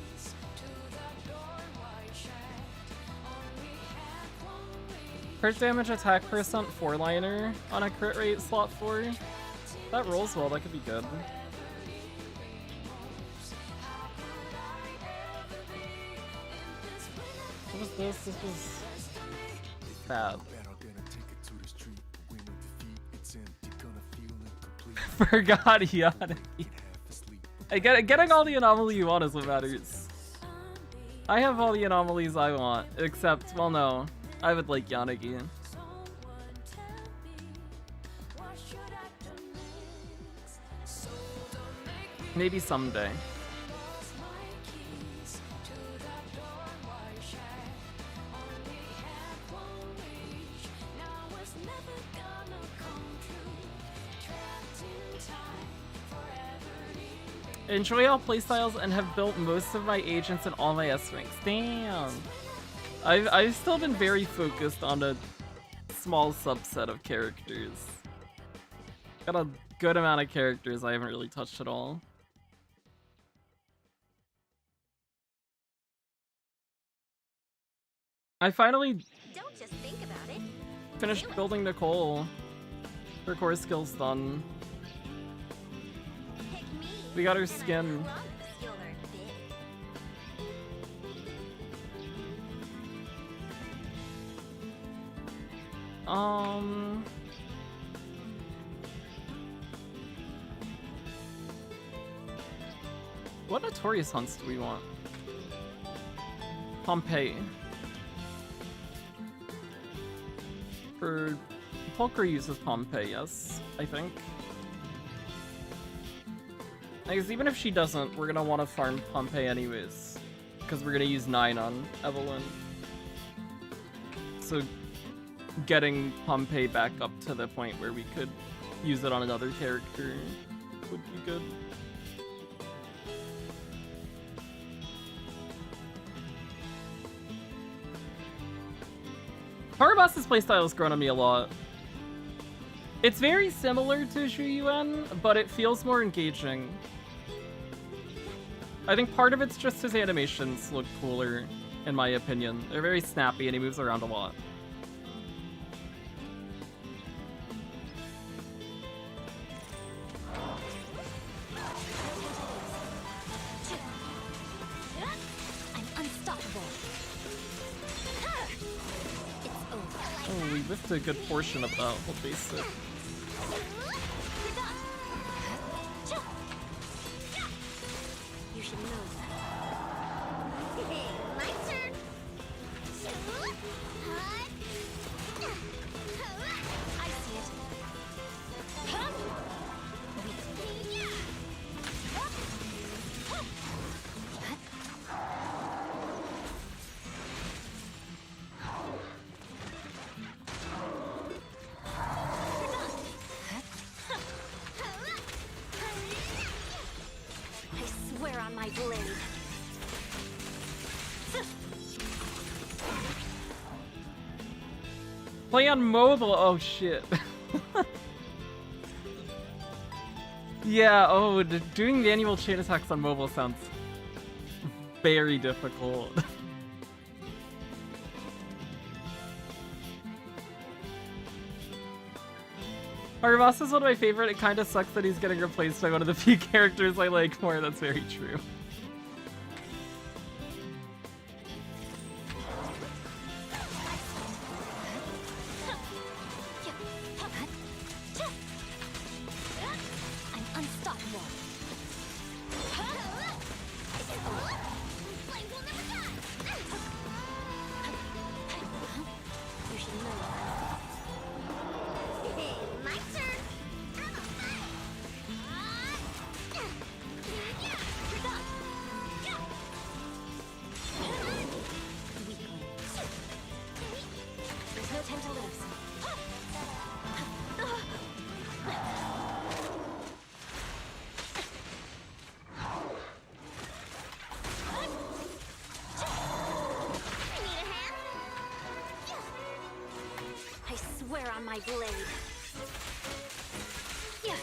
Crit damage attack percent 4-liner on a crit rate slot 4. That rolls well, that could be good. What was this? This was bad. Forgot Yanni. Getting all the anomaly you want is what matters. I have all the anomalies I want, except, well, no. I would like Yanagi. Maybe someday. Enjoy all playstyles and have built most of my agents and all my S ranks. Damn. I've still been very focused on a small subset of characters. Got a good amount of characters I haven't really touched at all. I finally Don't just think about it. finished building Nicole. Her core skill's done. Pick me. We got her and I skin. promise you'll learn big. What notorious hunts do we want? Pompeii. For Pulchra uses Pompeii, yes, I think. I guess even if she doesn't, we're gonna want to farm Pompeii anyways, because we're gonna use 9 on Evelyn. So getting Pompeii back up to the point where we could use it on another character would be good. Harabasa's playstyle has grown on me a lot. It's very similar to Zhu Yuan, but it feels more engaging. I think part of it's just his animations look cooler, in my opinion. They're very snappy and he moves around a lot. I'm unstoppable. It's over. Oh, we whiffed a good portion of that whole basic. You should know that. My turn. I see it. I swear on my blade. Play on mobile. Oh shit. Yeah. Oh, doing manual chain attacks on mobile sounds very difficult. Harabasa's one of my favorite. It kind of sucks that he's getting replaced by one of the few characters I like more. That's very true. I'm unstoppable. Flames will never die. You should know that. My turn. There's no time to lose. I swear on my blade. Yeah.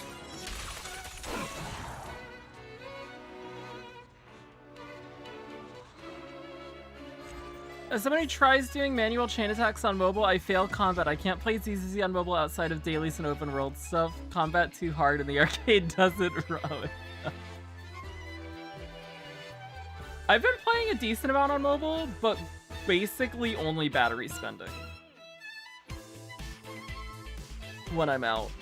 As somebody tries doing manual chain attacks on mobile, I fail combat. I can't play ZZZ on mobile outside of dailies and open world stuff. Combat too hard and the arcade doesn't run. I've been playing a decent amount on mobile, but basically only battery spending when I'm out.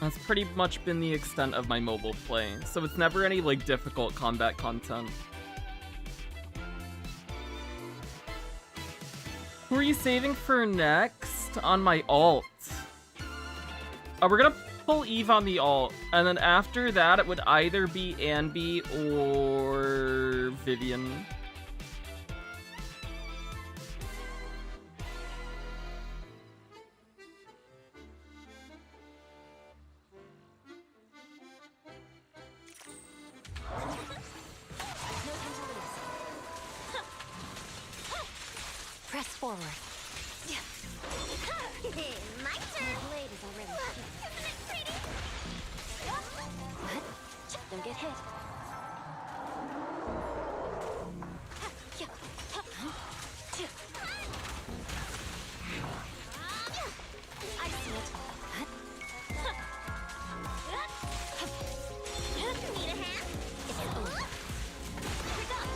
That's pretty much been the extent of my mobile play, so it's never any like difficult combat content. Who are you saving for next on my alt? We're gonna pull Eve on the alt, and then after that it would either be Anby or Vivian. Press forward. My turn. Blade is already. Isn't it pretty? What? Don't get hit. I see it. Need a hand? It's over. We're done.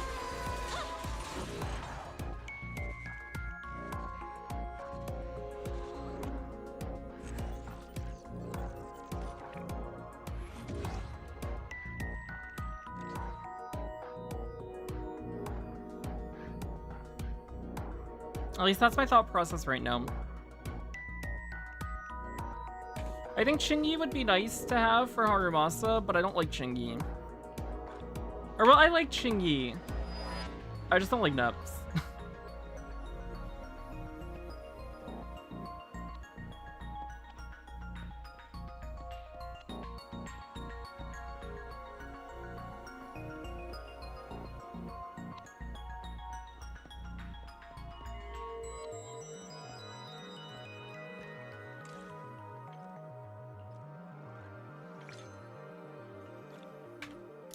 At least that's my thought process right now. I think Chingy would be nice to have for Harumasa, but I don't like Chingy. Or, well, I like Chingy. I just don't like Neps.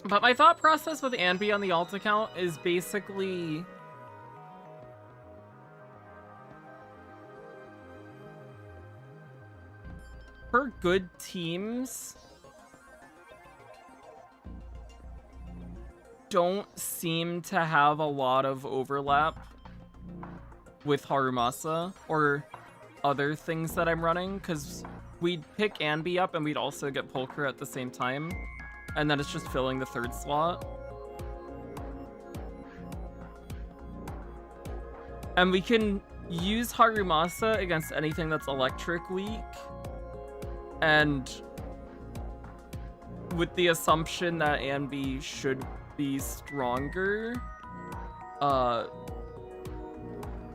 But my thought process with Anby on the alt account is basically... her good teams don't seem to have a lot of overlap with Harumasa or other things that I'm running, because we'd pick Anby up and we'd also get Pulcher at the same time, and then it's just filling the third slot. And we can use Harumasa against anything that's electric weak, and with the assumption that Anby should be stronger,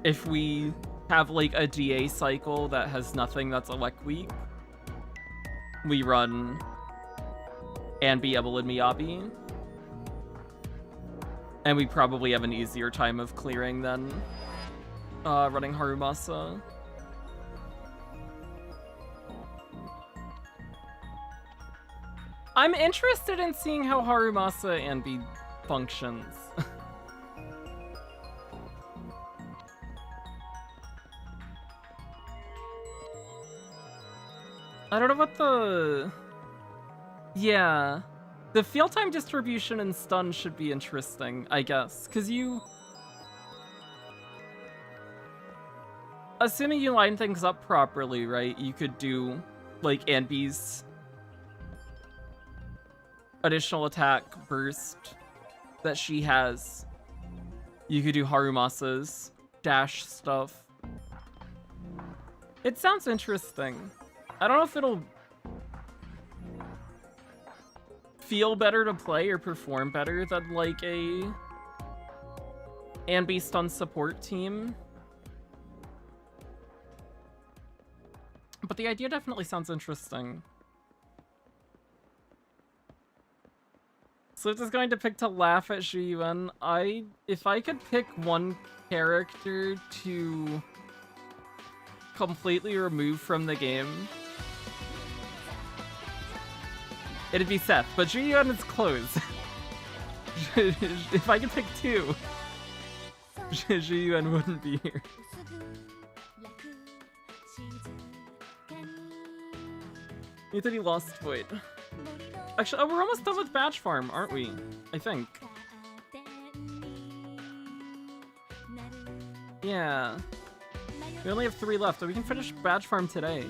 if we have like a DA cycle that has nothing that's elect weak, we run Anby, Evelyn, Miyabi, and we probably have an easier time of clearing than running Harumasa. I'm interested in seeing how Harumasa Anby functions. I don't know what the... Yeah. The field time distribution and stun should be interesting, I guess. Because you... Assuming you line things up properly, right? You could do, like, Anby's additional attack burst that she has. You could do Harumasa's dash stuff. It sounds interesting. I don't know if it'll feel better to play or perform better than like a Anby stun support team. But the idea definitely sounds interesting. Swift is going to pick to laugh at Shiyuan. If I could pick one character to completely remove from the game, it'd be Seth, but Shiyuan is close. If I could pick two, Shiyuan wouldn't be here. He said he lost Void. Actually, oh, we're almost done with Badge Farm, aren't we? I think. Yeah. We only have 3 left, but we can finish Badge Farm today.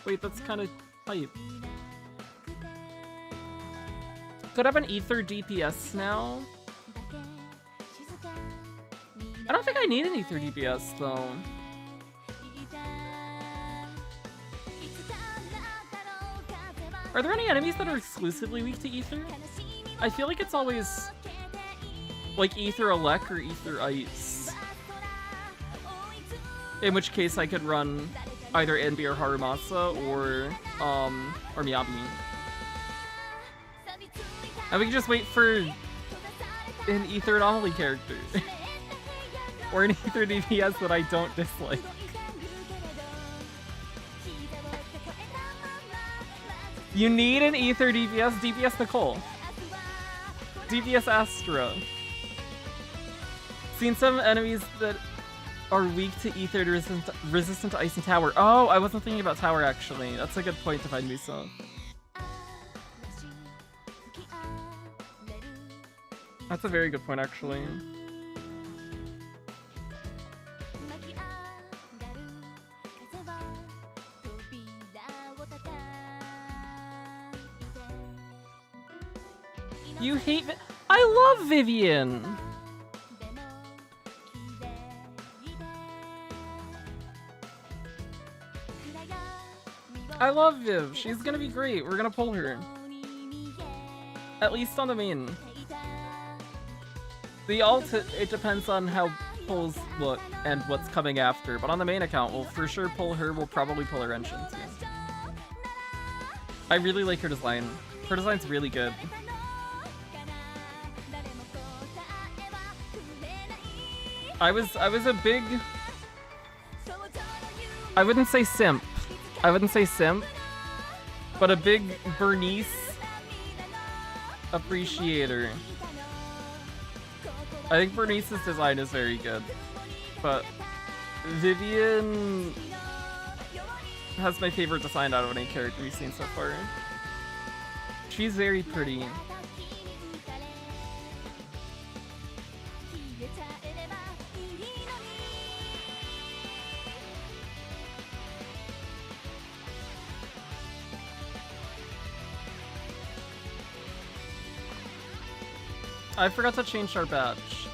Wait, that's kind of tight. Could have an Ether DPS now. I don't think I need an Ether DPS, though. Are there any enemies that are exclusively weak to Ether? I feel like it's always like Ether Elec or Ether Ice. In which case I could run either Anby or Harumasa or Miyabi. And we can just wait for an Ether Anomaly character. Or an Ether DPS that I don't dislike. You need an Ether DPS? DPS Nicole. DPS Astra. Seen some enemies that are weak to Ether resistant to Ice and Tower. Oh, I wasn't thinking about Tower actually. That's a good point to find Misa. That's a very good point actually. You hate I love Vivian! I love Viv. She's gonna be great. We're gonna pull her. At least on the main. The alt, it depends on how pulls look and what's coming after. But on the main account, we'll for sure pull her. We'll probably pull her engine too. I really like her design. Her design's really good. I was a big... I wouldn't say simp. I wouldn't say simp. But a big Bernice appreciator. I think Bernice's design is very good, but Vivian has my favorite design out of any character we've seen so far. She's very pretty. I forgot to change our badge.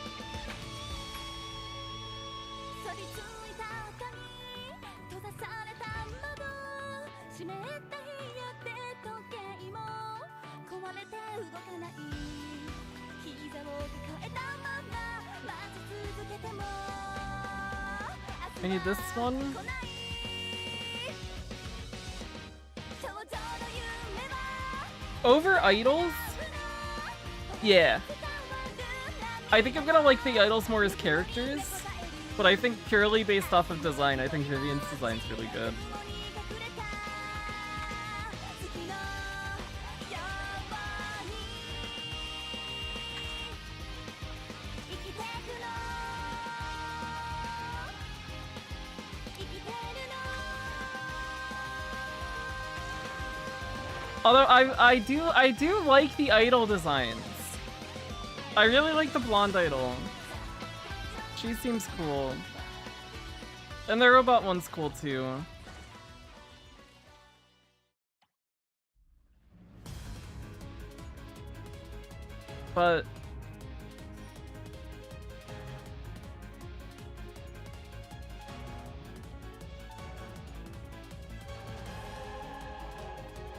I need this one. Over idols? Yeah. I think I'm gonna like the idols more as characters, but I think purely based off of design, I think Vivian's design's really good. Although I do like the idol designs. I really like the blonde idol. She seems cool. And the robot one's cool too. But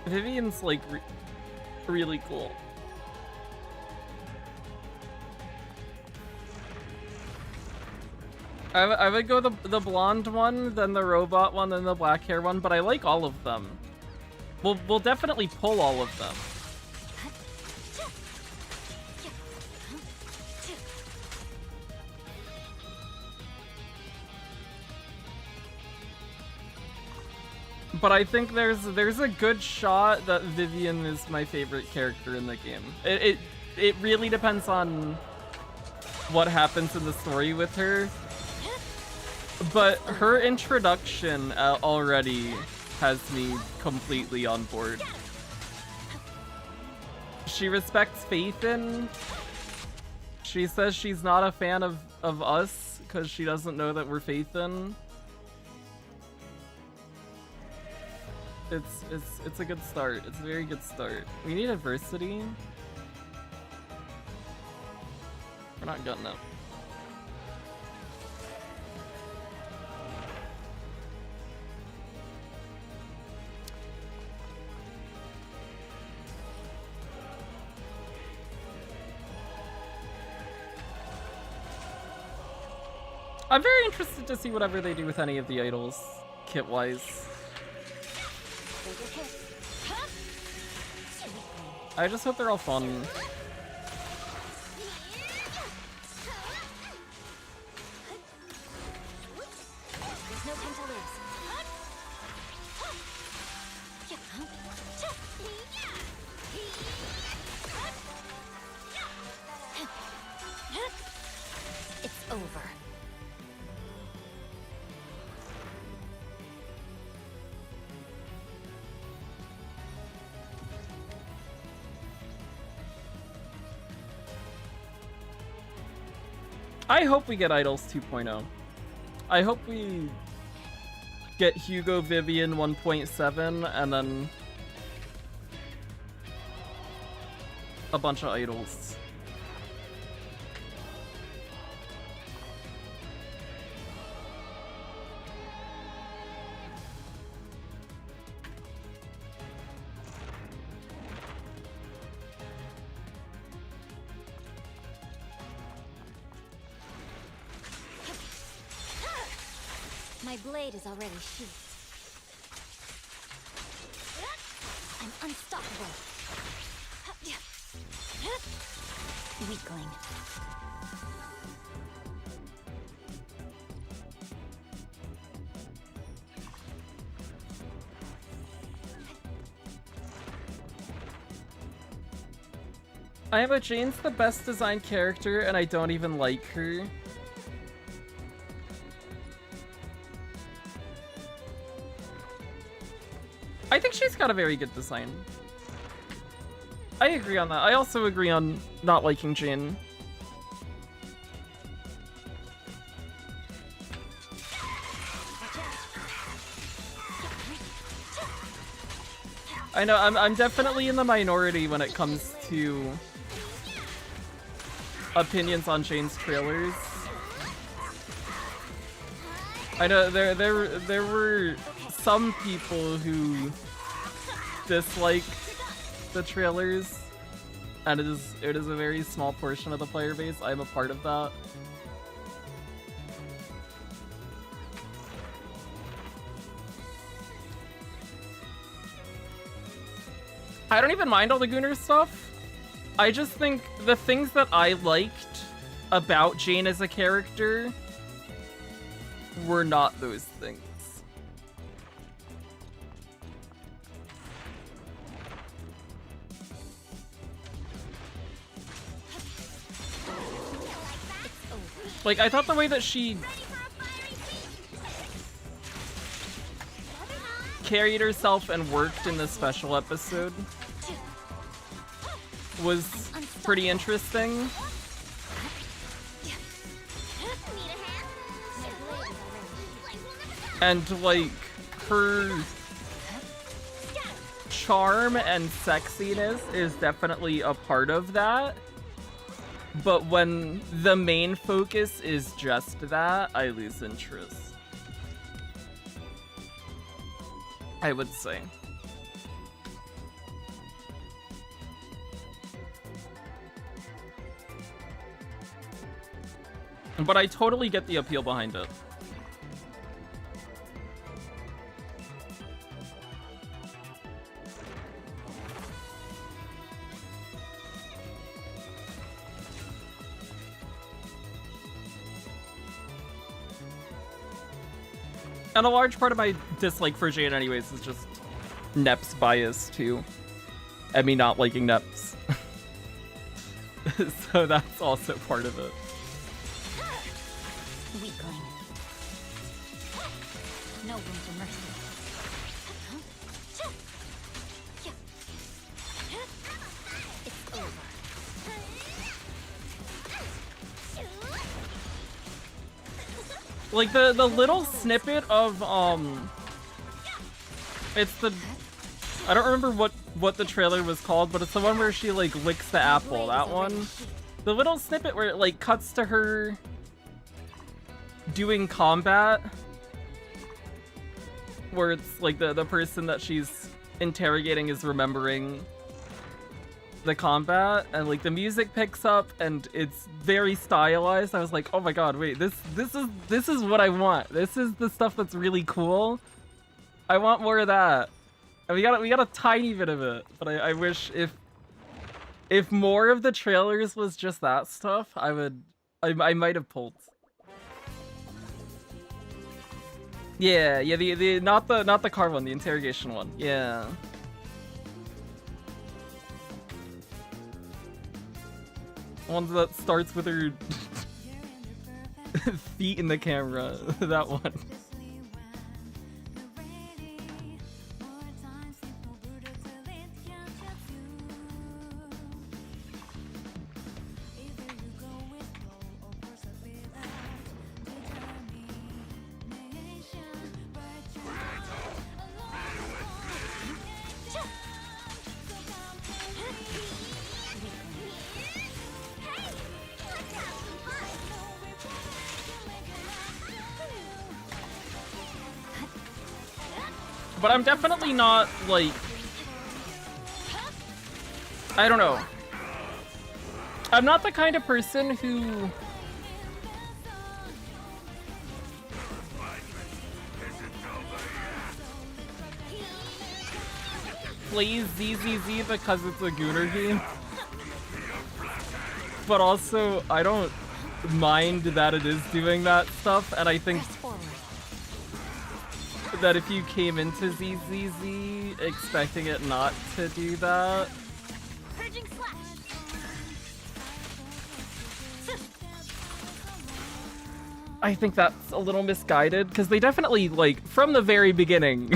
Vivian's like really cool. I would go the blonde one, then the robot one, then the black hair one, but I like all of them. We'll definitely pull all of them. But I think there's a good shot that Vivian is my favorite character in the game. It really depends on what happens in the story with her. But her introduction already has me completely on board. She respects Faithin. She says she's not a fan of us because she doesn't know that we're Faithin. It's a good start. It's a very good start. We need adversity. We're not getting it. I'm very interested to see whatever they do with any of the idols, kit-wise. I just hope they're all fun. There's no time to lose. It's over. I hope we get Idols 2.0. I hope we get Hugo Vivian 1.7 and then a bunch of idols. My blade is already sheathed. I'm unstoppable. Weakling. I have a Jane's the best designed character and I don't even like her. I think she's got a very good design. I agree on that. I also agree on not liking Jane. I know, I'm definitely in the minority when it comes to opinions on Jane's trailers. I know there were some people who disliked the trailers, and it is a very small portion of the player base. I'm a part of that. I don't even mind all the Gooner stuff. I just think the things that I liked about Jane as a character were not those things. Like, I thought the way that she carried herself and worked in this special episode was pretty interesting. And, like, her charm and sexiness is definitely a part of that. But when the main focus is just that, I lose interest. I would say. But I totally get the appeal behind it. And a large part of my dislike for Jane anyways is just Nep's bias too. And me not liking Neps. So that's also part of it. Weakling. No room for mercy. It's over. Like the little snippet of it's the, I don't remember what the trailer was called, but it's the one where she like licks the apple. That one. The little snippet where it like cuts to her doing combat, where it's like the person that she's interrogating is remembering the combat, and like the music picks up and it's very stylized. I was like, oh my god, wait, this is what I want. This is the stuff that's really cool. I want more of that. And we got a tiny bit of it, but I wish if more of the trailers was just that stuff, I might have pulled. Yeah, the not the car one, the interrogation one. Yeah. One that starts with her feet in the camera. That one. But I'm definitely not, like, I don't know. I'm not the kind of person who plays ZZZ because it's a Gooner game. But also, I don't mind that it is doing that stuff, and I think that if you came into ZZZ expecting it not to do that, I think that's a little misguided, because they definitely, like, from the very beginning,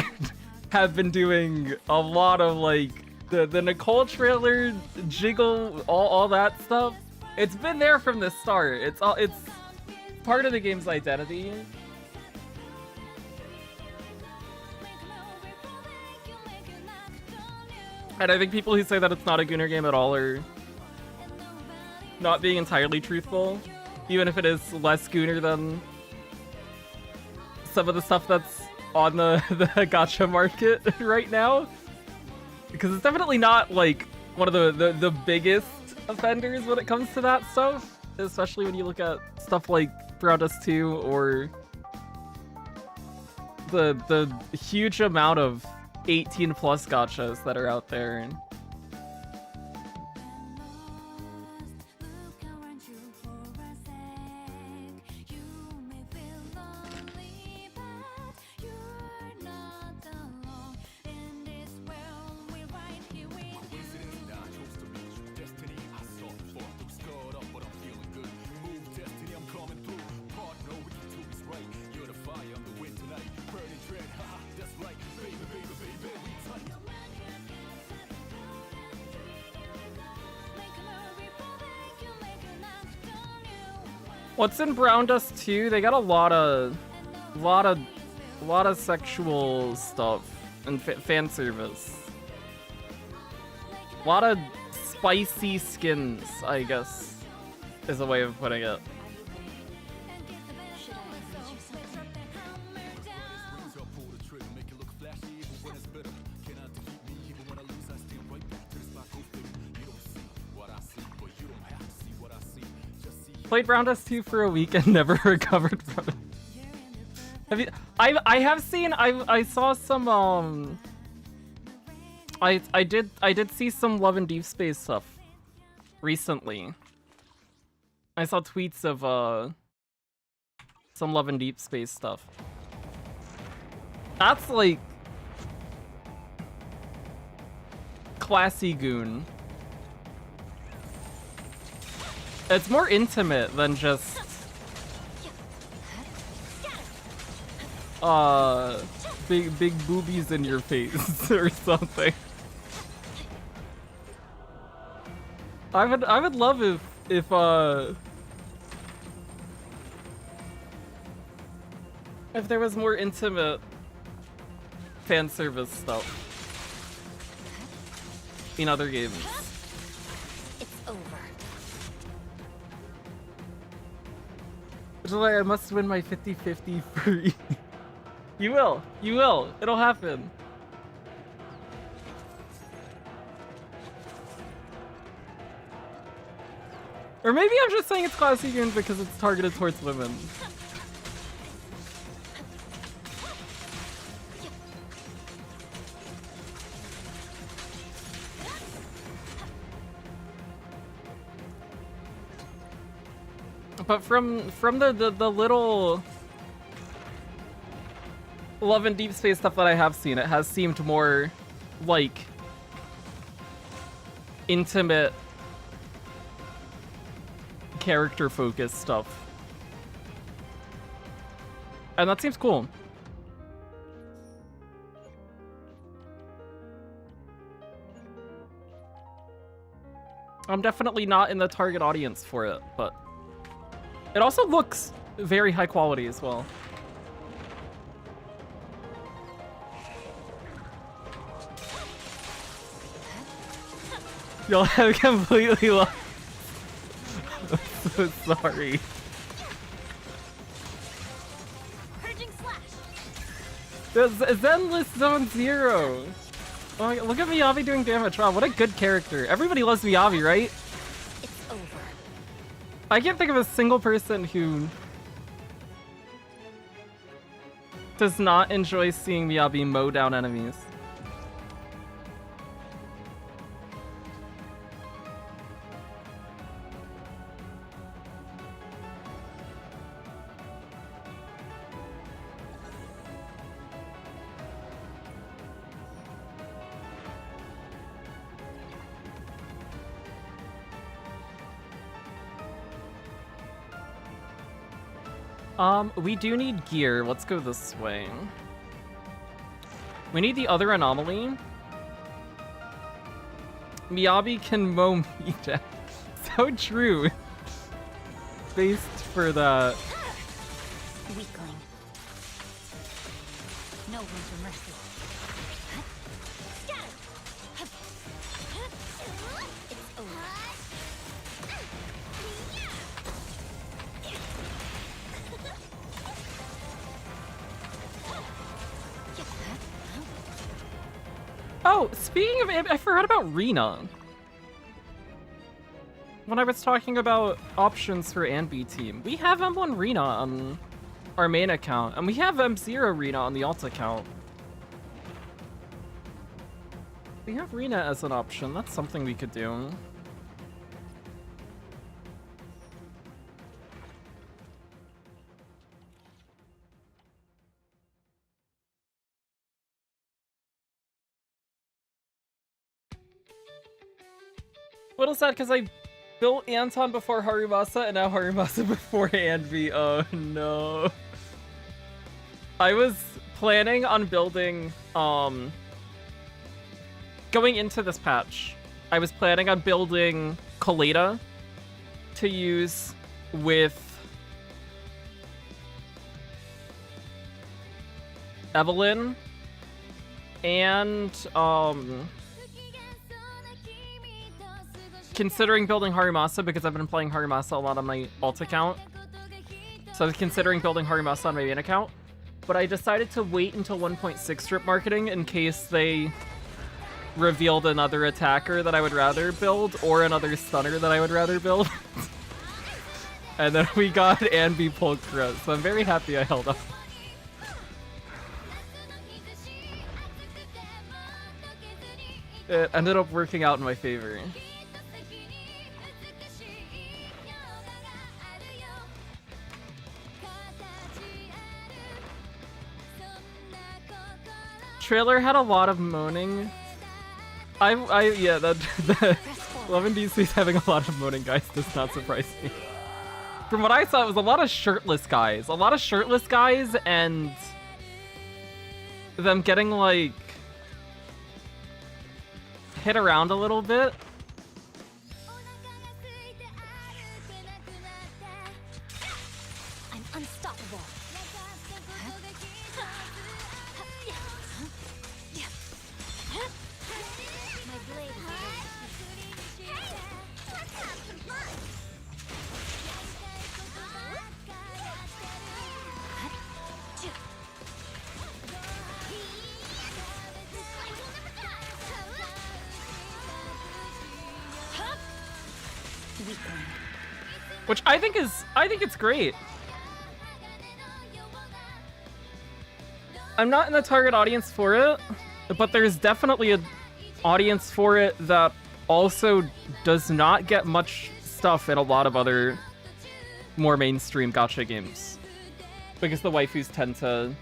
have been doing a lot of, like, the Nicole trailer, jiggle, all that stuff. It's been there from the start. It's part of the game's identity. And I think people who say that it's not a Gunner game at all are not being entirely truthful, even if it is less Gunner than some of the stuff that's on the gacha market right now. Because it's definitely not, like, one of the biggest offenders when it comes to that stuff, especially when you look at stuff like Brown Dust 2 or the huge amount of 18 plus gachas that are out there. What's in Brown Dust 2? They got a lot of sexual stuff and fan service. A lot of spicy skins, I guess, is a way of putting it. Played Brown Dust 2 for a week and never recovered from it. Have you? I saw some I did see some Love and Deep Space stuff recently. I saw tweets of some Love and Deep Space stuff. That's like classy goon. It's more intimate than just big boobies in your face or something. I would love if there was more intimate fan service stuff in other games. Which is why I must win my 50-50 free. You will. It'll happen. Or maybe I'm just saying it's classy goon because it's targeted towards women. But from the little Love and Deep Space stuff that I have seen, it has seemed more like intimate, character-focused stuff. And that seems cool. I'm definitely not in the target audience for it, but it also looks very high quality as well. Y'all have completely lost. I'm so sorry. Zenless Zone 0. Oh, look at Miyavi doing damage. Wow, what a good character. Everybody loves Miyavi, right? It's over. I can't think of a single person who does not enjoy seeing Miyabi mow down enemies. We do need gear. Let's go this way. We need the other anomaly. Miyabi can mow me down. So true. Based for the... Weakling. No room for mercy. Scatter! It's over. Oh, speaking of, I forgot about Rena. When I was talking about options for Anby team, we have M1 Rena on our main account, and we have M0 Rena on the alt account. We have Rena as an option. That's something we could do. Little sad because I built Anton before Harumasa and now Harumasa before Anby. Oh no. I was planning on building, going into this patch, I was planning on building Kaleda to use with Evelyn and, considering building Harumasa because I've been playing Harumasa a lot on my alt account. So I was considering building Harumasa on my main account. But I decided to wait until 1.6 strip marketing in case they revealed another attacker that I would rather build or another stunner that I would rather build. And then we got Anby Pulchra, so I'm very happy I held up. It ended up working out in my favor. Trailer had a lot of moaning. Yeah, the Love and DC's having a lot of moaning guys does not surprise me. From what I saw, it was a lot of shirtless guys. A lot of shirtless guys and them getting, like, hit around a little bit. I'm unstoppable. My blade is ready. Let's have some fun. Which I think it's great. I'm not in the target audience for it, but there's definitely an audience for it that also does not get much stuff in a lot of other more mainstream gacha games. Because the waifus tend to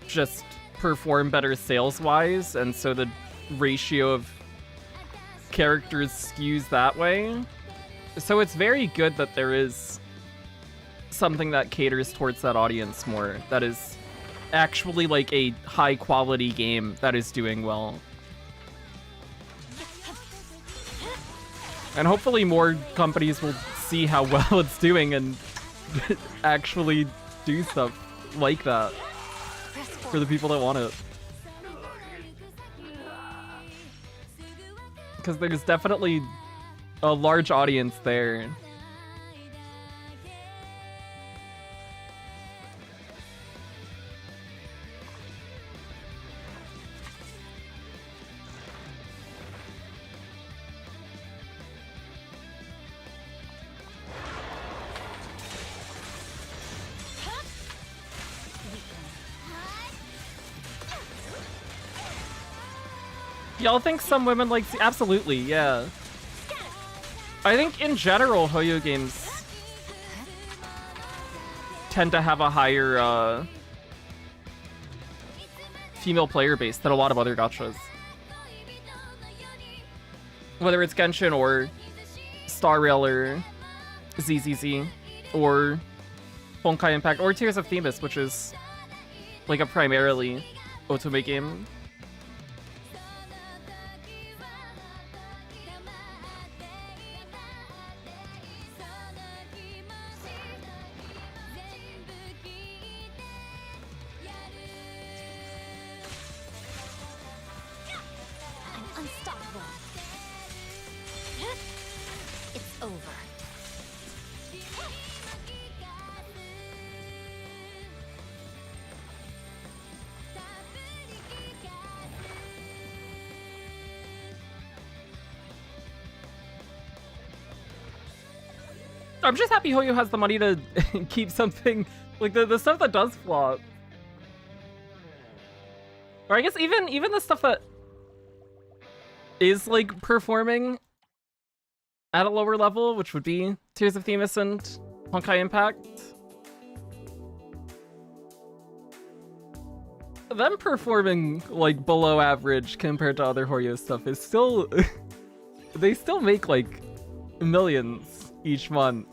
just perform better sales-wise, and so the ratio of characters skews that way. So it's very good that there is something that caters towards that audience more, that is actually like a high-quality game that is doing well. And hopefully more companies will see how well it's doing and actually do stuff like that for the people that want it. Because there's definitely a large audience there. Y'all think some women like... Absolutely, yeah. I think in general, Hoyo games tend to have a higher female player base than a lot of other gachas. Whether it's Genshin or Star Rail or ZZZ or Honkai Impact, or Tears of Themis, which is like a primarily otome game. I'm unstoppable. It's over. I'm just happy Hoyo has the money to keep something like the stuff that does flop. Or I guess even the stuff that is like performing at a lower level, which would be Tears of Themis and Honkai Impact. Them performing like below average compared to other Hoyo stuff is still they still make like millions each month.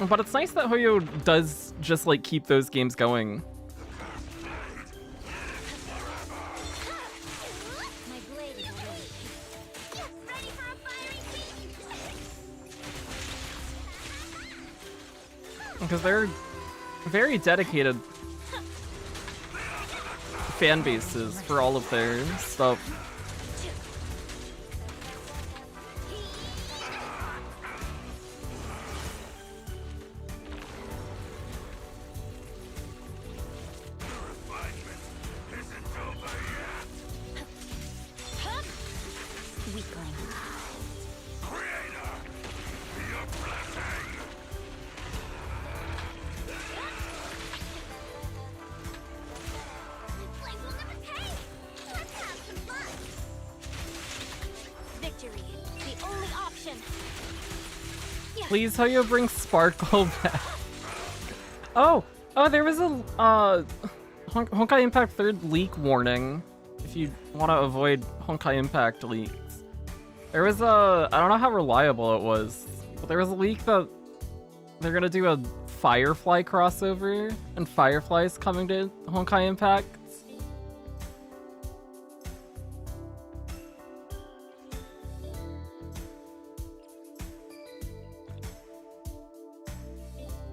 But it's nice that Hoyo does just like keep those games going. My blade is ready. Ready for a fiery feast. Because they're very dedicated fan bases for all of their stuff. Weakling. Flames will never pay. Let's have some fun. Victory, the only option. Please, Hoyo, bring Sparkle back. Oh, there was a Honkai Impact 3rd leak warning. If you want to avoid Honkai Impact leaks, there was I don't know how reliable it was, but there was a leak that they're gonna do a Firefly crossover, and Firefly's coming to Honkai Impact.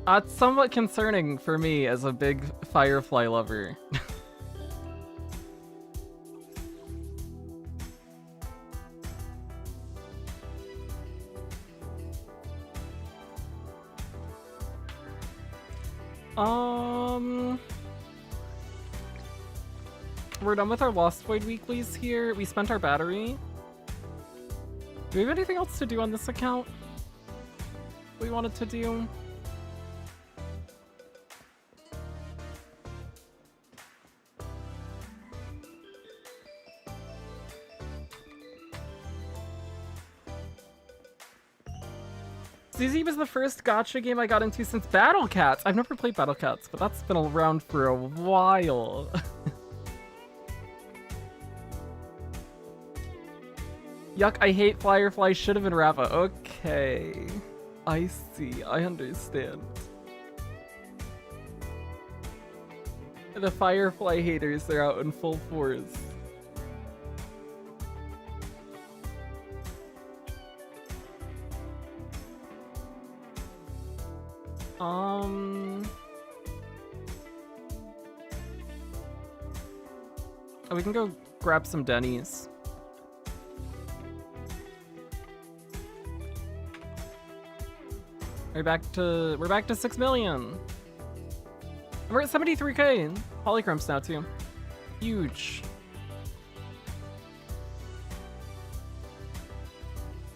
It's somewhat concerning for me as a big Firefly lover. We're done with our Lost Void weeklies here. We spent our battery. Do we have anything else to do on this account we wanted to do? ZZ was the first gacha game I got into since Battle Cats. I've never played Battle Cats, but that's been around for a while. Yuck, I hate Firefly, should have been Rappa. Okay. I see, I understand. The Firefly haters are out in full force. We can go grab some Denny's. We're back to 6 million. And we're at 73k. Polychromes now too. Huge.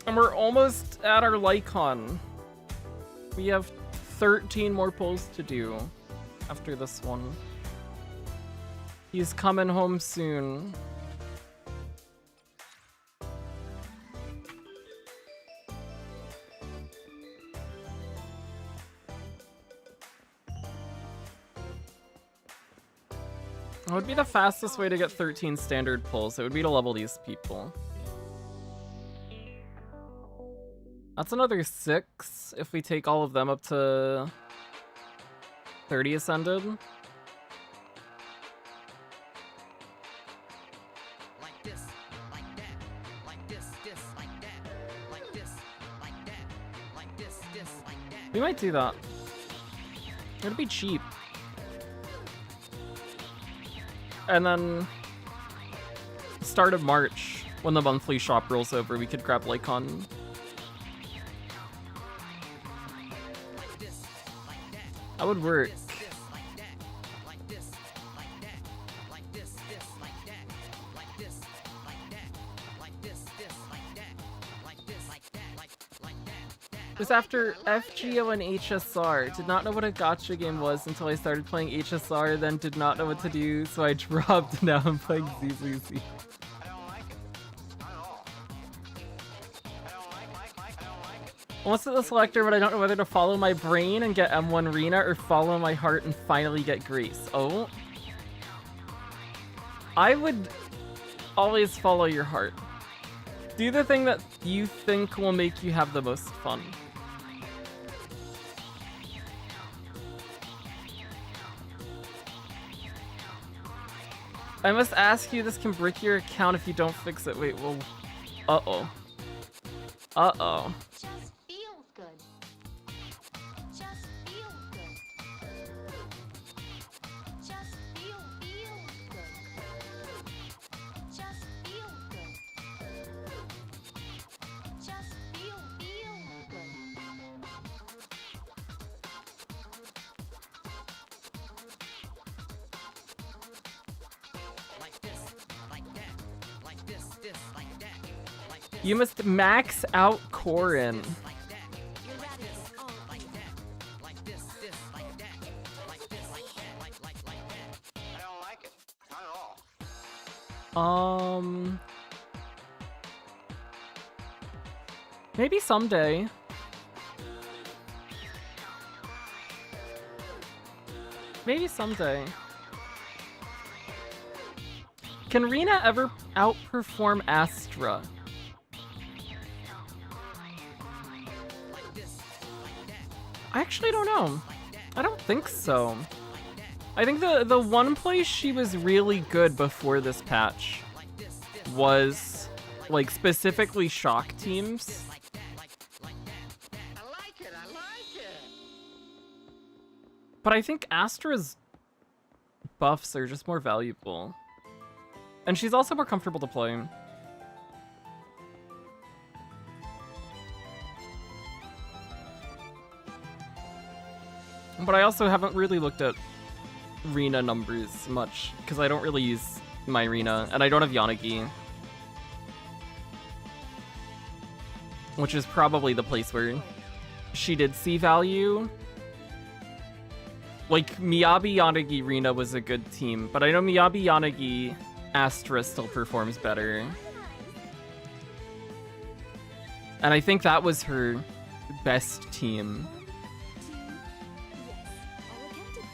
And we're almost at our Lycon. We have 13 more pulls to do after this one. He's coming home soon. What would be the fastest way to get 13 standard pulls? It would be to level these people. That's another 6 if we take all of them up to 30 ascended. Like this, like that, like this, like that, like this, like that, like this, like that. We might do that. It'd be cheap. And then start of March, when the monthly shop rolls over, we could grab Lycon. That would work. It was after FGO and HSR. Did not know what a gacha game was until I started playing HSR, then did not know what to do, so I dropped. Now I'm playing ZZZ. Almost at the selector, but I don't know whether to follow my brain and get M1 Rina or follow my heart and finally get Grace. Oh. I would always follow your heart. Do the thing that you think will make you have the most fun. I must ask you, this can brick your account if you don't fix it. Wait, well... Uh-oh. Uh-oh. Just feels good. Just feels good. Just feels good. Just feels good. Just feels good. Like this, like that, like this, like that, like this. You must max out Corin. Your rabbit is all Like that, like this, like that, like this, like that, like that. I don't like it, not at all. Maybe someday. Maybe someday. Can Rina ever outperform Astra? I actually don't know. I don't think so. I think the one place she was really good before this patch was like specifically shock teams. I like it, I like it. But I think Astra's buffs are just more valuable. And she's also more comfortable to play. But I also haven't really looked at Rina numbers much, because I don't really use my Rina, and I don't have Yanagi. Which is probably the place where she did see value. Like, Miyabi, Yanagi, Rina was a good team, but I know Miyabi, Yanagi, Astra still performs better. And I think that was her best team. all accounted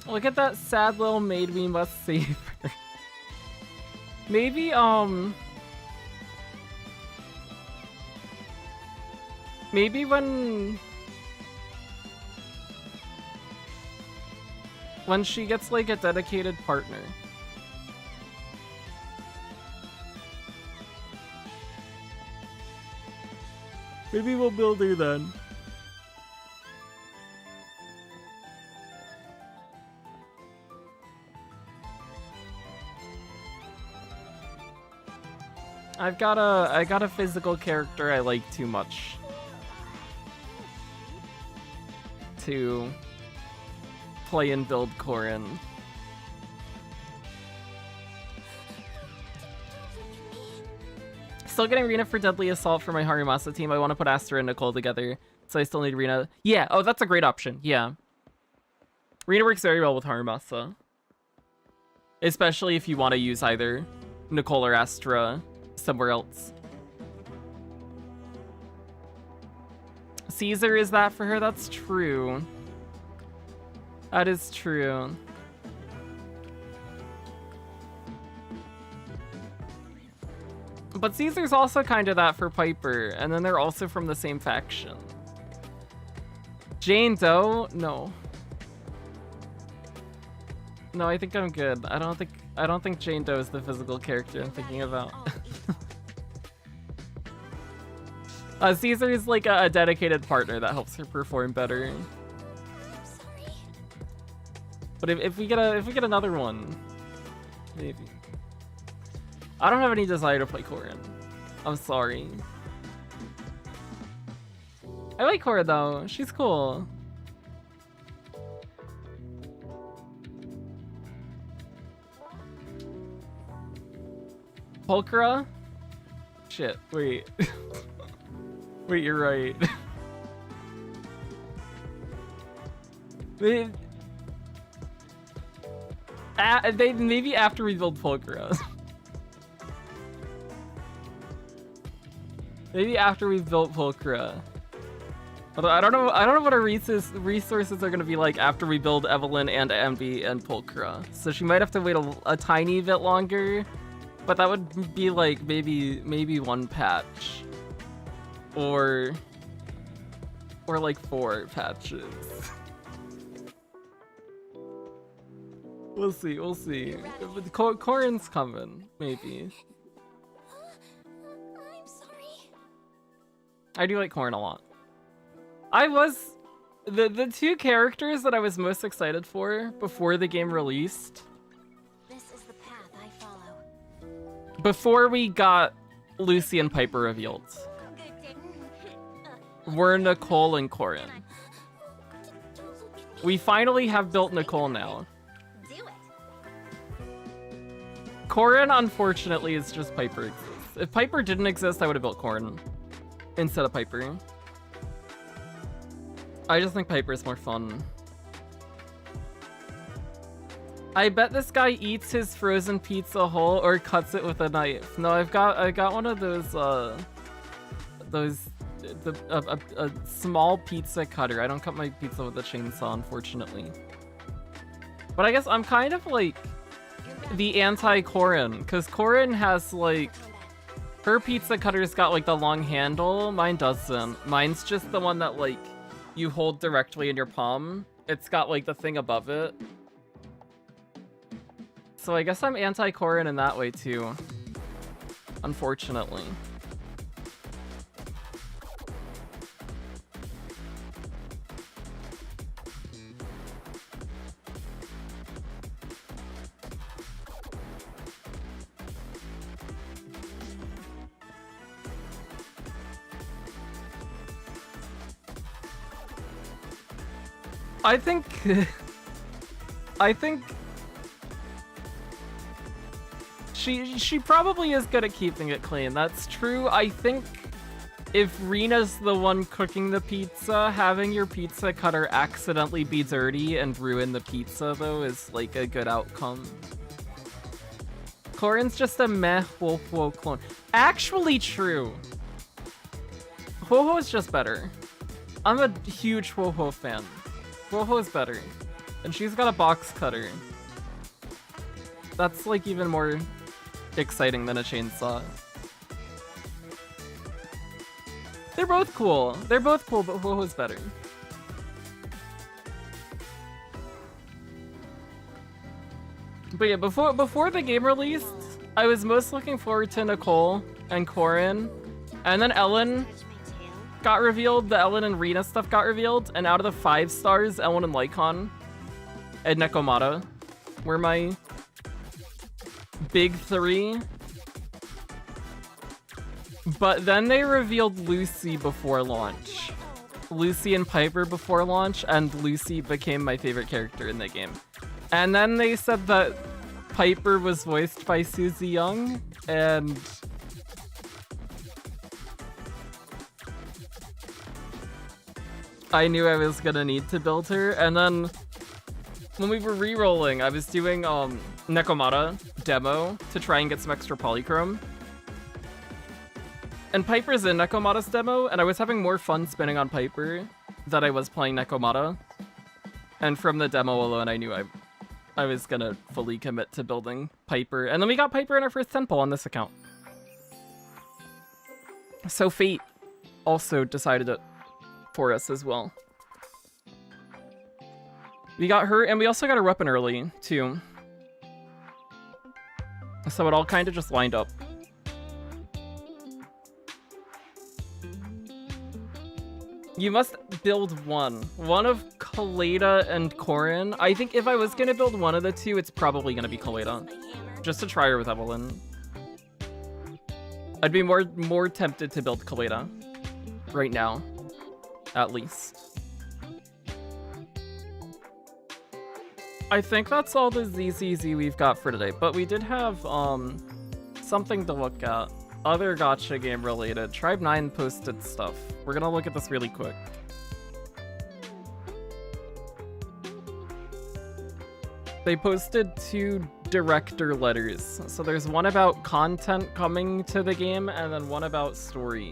for. Look at that sad little maid, we must save her. Maybe, maybe when she gets, like, a dedicated partner. Maybe we'll build her then. I got a physical character I like too much to play and build Corin. Still getting Rina for Deadly Assault for my Harimasa team. I want to put Astra and Nicole together, so I still need Rina. Yeah, oh, that's a great option. Yeah. Rina works very well with Harimasa. Especially if you want to use either Nicole or Astra somewhere else. Caesar is that for her? That's true. That is true. But Caesar's also kind of that for Piper, and then they're also from the same faction. Jane Doe? No. No, I think I'm good. I don't think Jane Doe is the physical character I'm thinking about. Caesar is like a dedicated partner that helps her perform better. Sorry. But if we get another one, maybe. I don't have any desire to play Corrin. I'm sorry. I like Cora though. She's cool. Pulchra? Shit, wait. Wait, you're right. Maybe after we build Pulchra. Maybe after we've built Pulchra. Although I don't know what our resources are gonna be like after we build Evelyn and Ambi and Pulchra. So she might have to wait a tiny bit longer, but that would be like maybe one patch, or like 4 patches. We'll see. Corrin's coming, maybe. I'm sorry. I do like Corrin a lot. I was the 2 characters that I was most excited for before the game released. This is the path I follow. Before we got Lucy and Piper revealed, Good day. were Nicole and Corrin. We finally have built Nicole now. Do it. Corrin, unfortunately, is just Piper exists. If Piper didn't exist, I would have built Corrin instead of Piper. I just think Piper is more fun. I bet this guy eats his frozen pizza whole or cuts it with a knife. No, I got one of those a small pizza cutter. I don't cut my pizza with a chainsaw, unfortunately. But I guess I'm kind of like the anti-Corrin, because Corrin has like, her pizza cutter's got like the long handle. Mine doesn't. Mine's just the one that like you hold directly in your palm. It's got like the thing above it. So I guess I'm anti-Corrin in that way too, unfortunately. I think she probably is good at keeping it clean. That's true. I think if Rena's the one cooking the pizza, having your pizza cutter accidentally be dirty and ruin the pizza though is like a good outcome. Corrin's just a meh Ho-Ho clone. Actually true. Ho-Ho is just better. I'm a huge Ho-Ho fan. Ho-Ho is better. And she's got a box cutter. That's like even more exciting than a chainsaw. They're both cool. They're both cool, but Ho-Ho's better. But yeah, before the game released, I was most looking forward to Nicole and Corrin. And then Ellen got revealed, the Ellen and Rena stuff got revealed, and out of the 5 stars, Ellen and Lycon and Nekomata were my big 3. But then they revealed Lucy before launch. Lucy and Piper before launch, and Lucy became my favorite character in the game. And then they said that Piper was voiced by Susie Young, and I knew I was gonna need to build her. And then when we were re-rolling, I was doing Nekomata demo to try and get some extra polychrome. And Piper's in Nekomata's demo, and I was having more fun spinning on Piper than I was playing Nekomata. And from the demo alone, I knew I was gonna fully commit to building Piper. And then we got Piper in our first temple on this account. So Fate also decided it for us as well. We got her, and we also got a weapon early, too. So it all kind of just lined up. You must build one. One of Kaleda and Korin. I think if I was gonna build one of the two, it's probably gonna be Kaleda. Just to try her with Evelyn. I'd be more tempted to build Kaleda. Right now. At least. I think that's all the ZZZ we've got for today, but we did have something to look at. Other gacha game related. Tribe 9 posted stuff. We're gonna look at this really quick. They posted 2 director letters. So there's one about content coming to the game and then one about story.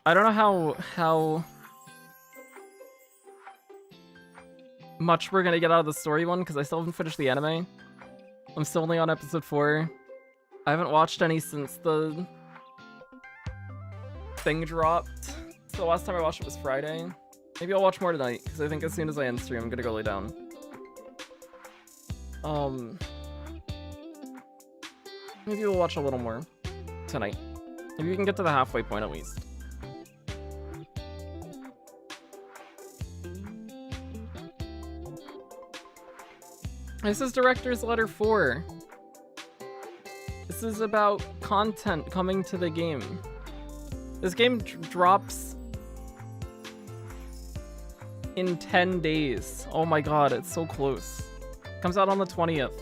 I don't know how much we're gonna get out of the story one because I still haven't finished the anime. I'm still only on episode 4. I haven't watched any since the thing dropped. So the last time I watched it was Friday. Maybe I'll watch more tonight because I think as soon as I end stream, I'm gonna go lay down. Maybe we'll watch a little more tonight. Maybe we can get to the halfway point at least. This is Director's Letter 4. This is about content coming to the game. This game drops in 10 days. Oh my god, it's so close. Comes out on the 20th.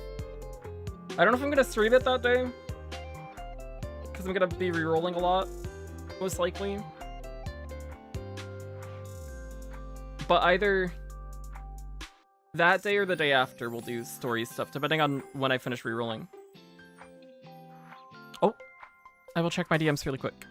I don't know if I'm gonna stream it that day, because I'm gonna be re-rolling a lot, most likely. But either that day or the day after we'll do story stuff, depending on when I finish re-rolling. Oh, I will check my DMs really quick.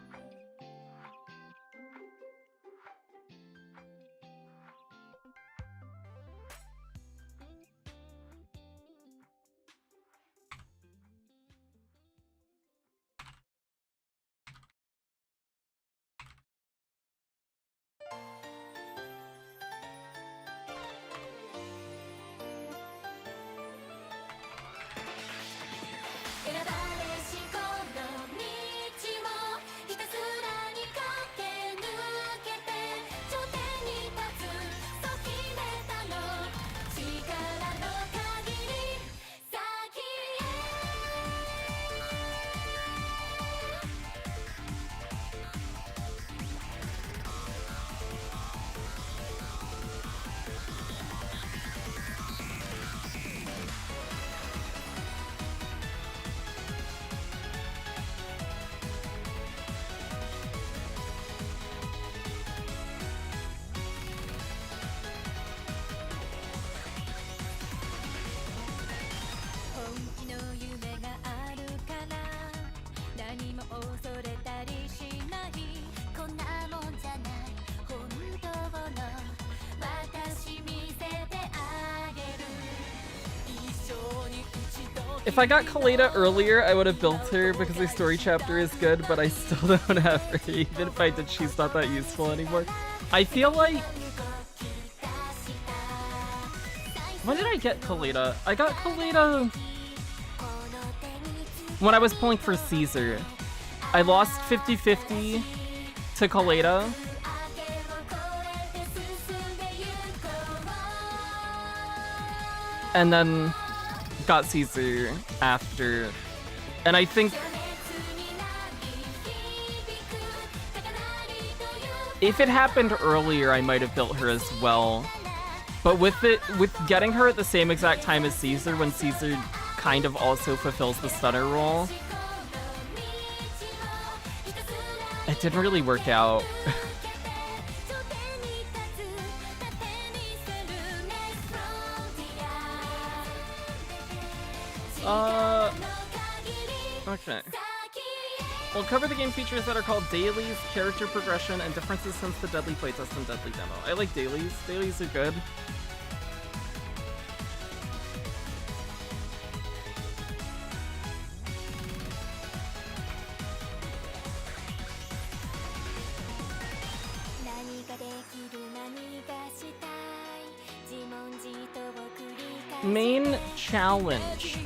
If I got Kaleda earlier, I would have built her because the story chapter is good, but I still don't have her. Even if I did, she's not that useful anymore. I feel like... When did I get Kaleda? I got Kaleda when I was pulling for Caesar. I lost 50-50 to Kaleda. And then got Caesar after. And I think if it happened earlier, I might have built her as well. But with getting her at the same exact time as Caesar, when Caesar kind of also fulfills the stunner role, it didn't really work out. Okay. We'll cover the game features that are called dailies, character progression, and differences since the Deadly playtest and Deadly demo. I like dailies. Dailies are good. Main challenge.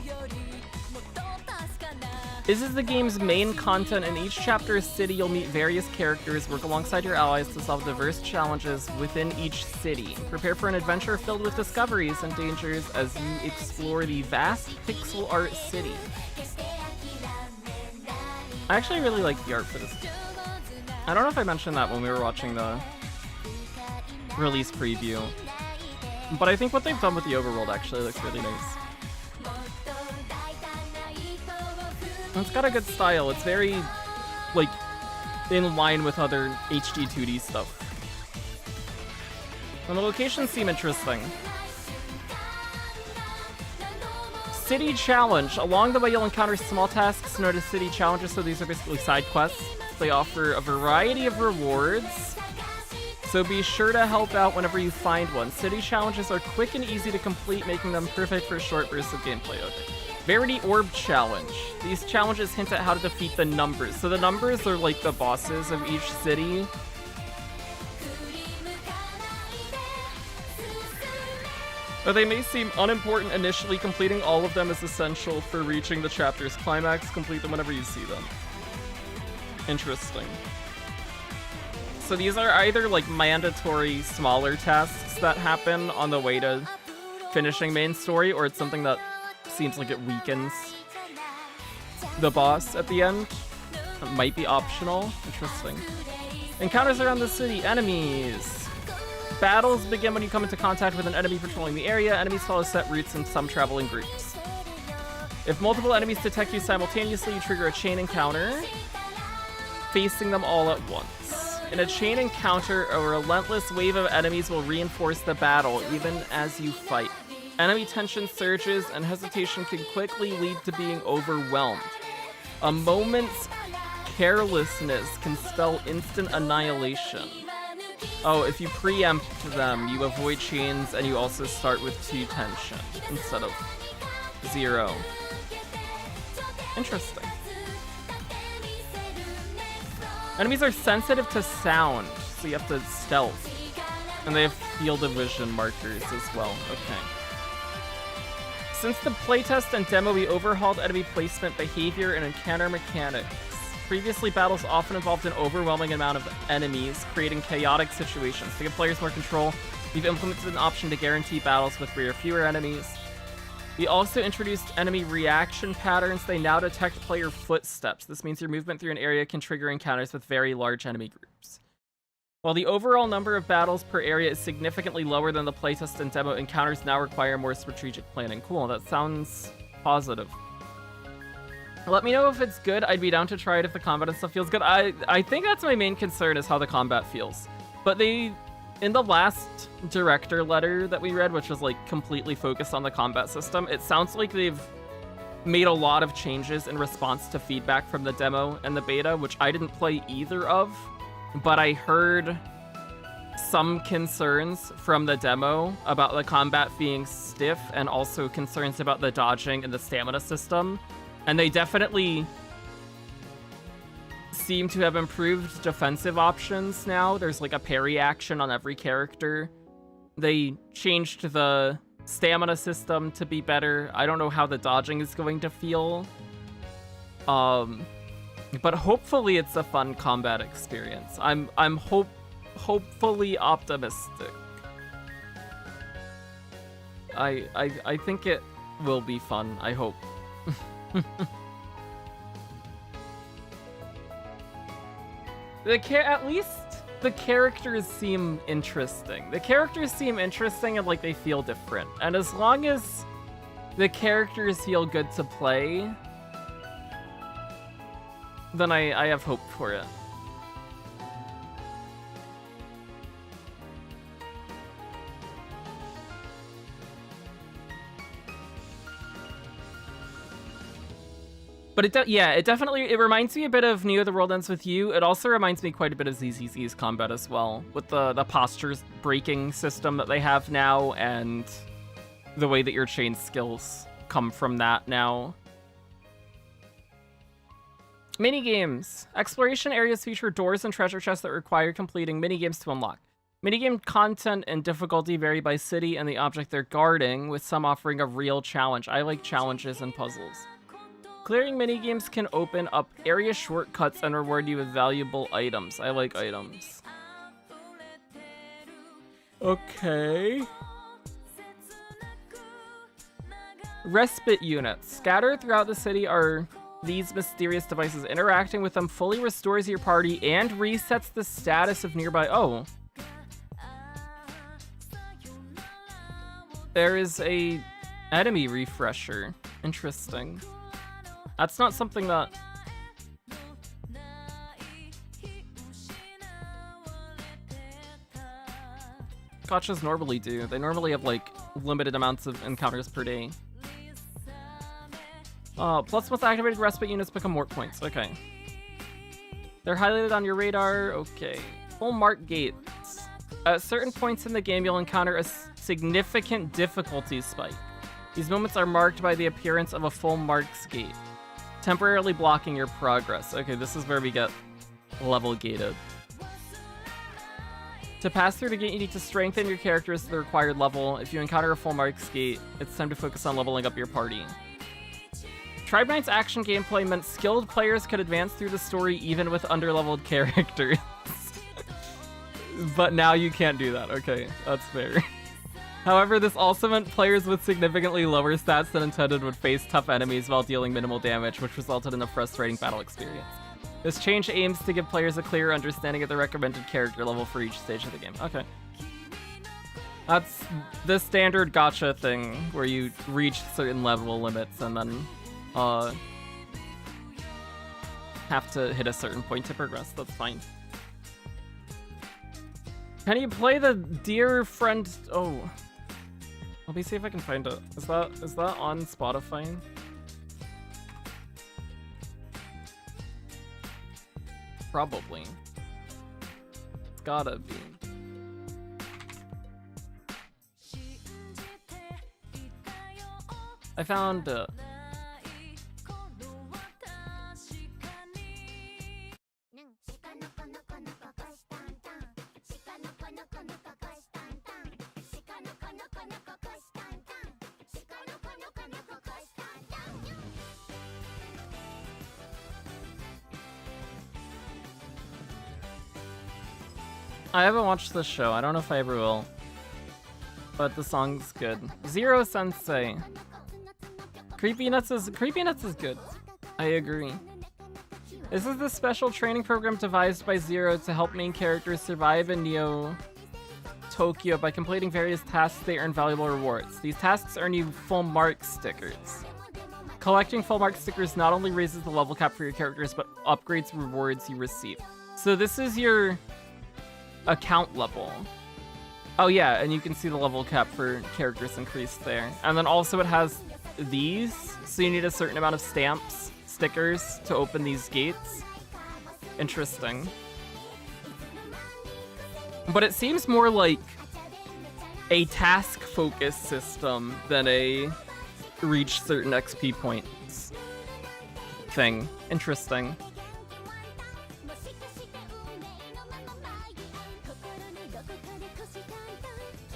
This is the game's main content. In each chapter or city, you'll meet various characters, work alongside your allies to solve diverse challenges within each city. Prepare for an adventure filled with discoveries and dangers as you explore the vast pixel art city. I actually really like the art for this. I don't know if I mentioned that when we were watching the release preview, but I think what they've done with the overworld actually looks really nice. It's got a good style. It's very, like, in line with other HD 2D stuff. And the locations seem interesting. City Challenge. Along the way, you'll encounter small tasks known as city challenges, so these are basically side quests. They offer a variety of rewards, so be sure to help out whenever you find one. City challenges are quick and easy to complete, making them perfect for short bursts of gameplay. Okay. Verity Orb Challenge. These challenges hint at how to defeat the numbers. So the numbers are like the bosses of each city. Though they may seem unimportant initially, completing all of them is essential for reaching the chapter's climax. Complete them whenever you see them. Interesting. So these are either like mandatory smaller tasks that happen on the way to finishing main story, or it's something that seems like it weakens the boss at the end. It might be optional. Interesting. Encounters around the city. Enemies. Battles begin when you come into contact with an enemy patrolling the area. Enemies follow set routes and some travel in groups. If multiple enemies detect you simultaneously, you trigger a chain encounter, facing them all at once. In a chain encounter, a relentless wave of enemies will reinforce the battle, even as you fight. Enemy tension surges, and hesitation can quickly lead to being overwhelmed. A moment's carelessness can spell instant annihilation. Oh, if you preempt them, you avoid chains, and you also start with 2 tension instead of 0. Interesting. Enemies are sensitive to sound, so you have to stealth. And they have field of vision markers as well. Okay. Since the playtest and demo, we overhauled enemy placement, behavior, and encounter mechanics. Previously, battles often involved an overwhelming amount of enemies, creating chaotic situations. To give players more control, we've implemented an option to guarantee battles with fewer enemies. We also introduced enemy reaction patterns. They now detect player footsteps. This means your movement through an area can trigger encounters with very large enemy groups. While the overall number of battles per area is significantly lower than the playtest and demo, encounters now require more strategic planning. Cool, that sounds positive. Let me know if it's good. I'd be down to try it if the combat and stuff feels good. I think that's my main concern, is how the combat feels. But they, in the last director letter that we read, which was like completely focused on the combat system, it sounds like they've made a lot of changes in response to feedback from the demo and the beta, which I didn't play either of. But I heard some concerns from the demo about the combat being stiff, and also concerns about the dodging and the stamina system. And they definitely seem to have improved defensive options now. There's like a parry action on every character. They changed the stamina system to be better. I don't know how the dodging is going to feel. But hopefully it's a fun combat experience. I'm hopefully optimistic. I think it will be fun, I hope. At least the characters seem interesting. The characters seem interesting and like they feel different. And as long as the characters feel good to play, then I have hope for it. But it definitely, it reminds me a bit of Neo: The World Ends With You. It also reminds me quite a bit of ZZZ's combat as well, with the postures breaking system that they have now, and the way that your chain skills come from that now. Minigames. Exploration areas feature doors and treasure chests that require completing minigames to unlock. Minigame content and difficulty vary by city and the object they're guarding, with some offering a real challenge. I like challenges and puzzles. Clearing minigames can open up area shortcuts and reward you with valuable items. I like items. Okay. Respite units. Scattered throughout the city are these mysterious devices. Interacting with them fully restores your party and resets the status of nearby... Oh. There is a enemy refresher. Interesting. That's not something that... Gachas normally do. They normally have, like, limited amounts of encounters per day. Plus with activated respite units become more points. Okay. They're highlighted on your radar. Okay. Full mark gates. At certain points in the game, you'll encounter a significant difficulty spike. These moments are marked by the appearance of a full marks gate, temporarily blocking your progress. Okay, this is where we get level gated. To pass through the gate, you need to strengthen your characters to the required level. If you encounter a full marks gate, it's time to focus on leveling up your party. Tribe Knight's action gameplay meant skilled players could advance through the story even with underleveled characters. But now you can't do that. Okay, that's fair. However, this also meant players with significantly lower stats than intended would face tough enemies while dealing minimal damage, which resulted in a frustrating battle experience. This change aims to give players a clearer understanding of the recommended character level for each stage of the game. Okay. That's the standard gacha thing, where you reach certain level limits and then have to hit a certain point to progress. That's fine. Can you play the Dear Friend... Oh. Let me see if I can find it. Is that on Spotify? Probably. It's gotta be. I found it. I haven't watched this show. I don't know if I ever will. But the song's good. Zero Sensei. Creepy Nuts is good. I agree. This is the special training program devised by Zero to help main characters survive in Neo Tokyo by completing various tasks. They earn valuable rewards. These tasks earn you full mark stickers. Collecting full mark stickers not only raises the level cap for your characters, but upgrades rewards you receive. So this is your account level. Oh yeah, and you can see the level cap for characters increased there. And then also it has these, so you need a certain amount of stickers to open these gates. Interesting. But it seems more like a task-focused system than a reach certain XP points thing. Interesting.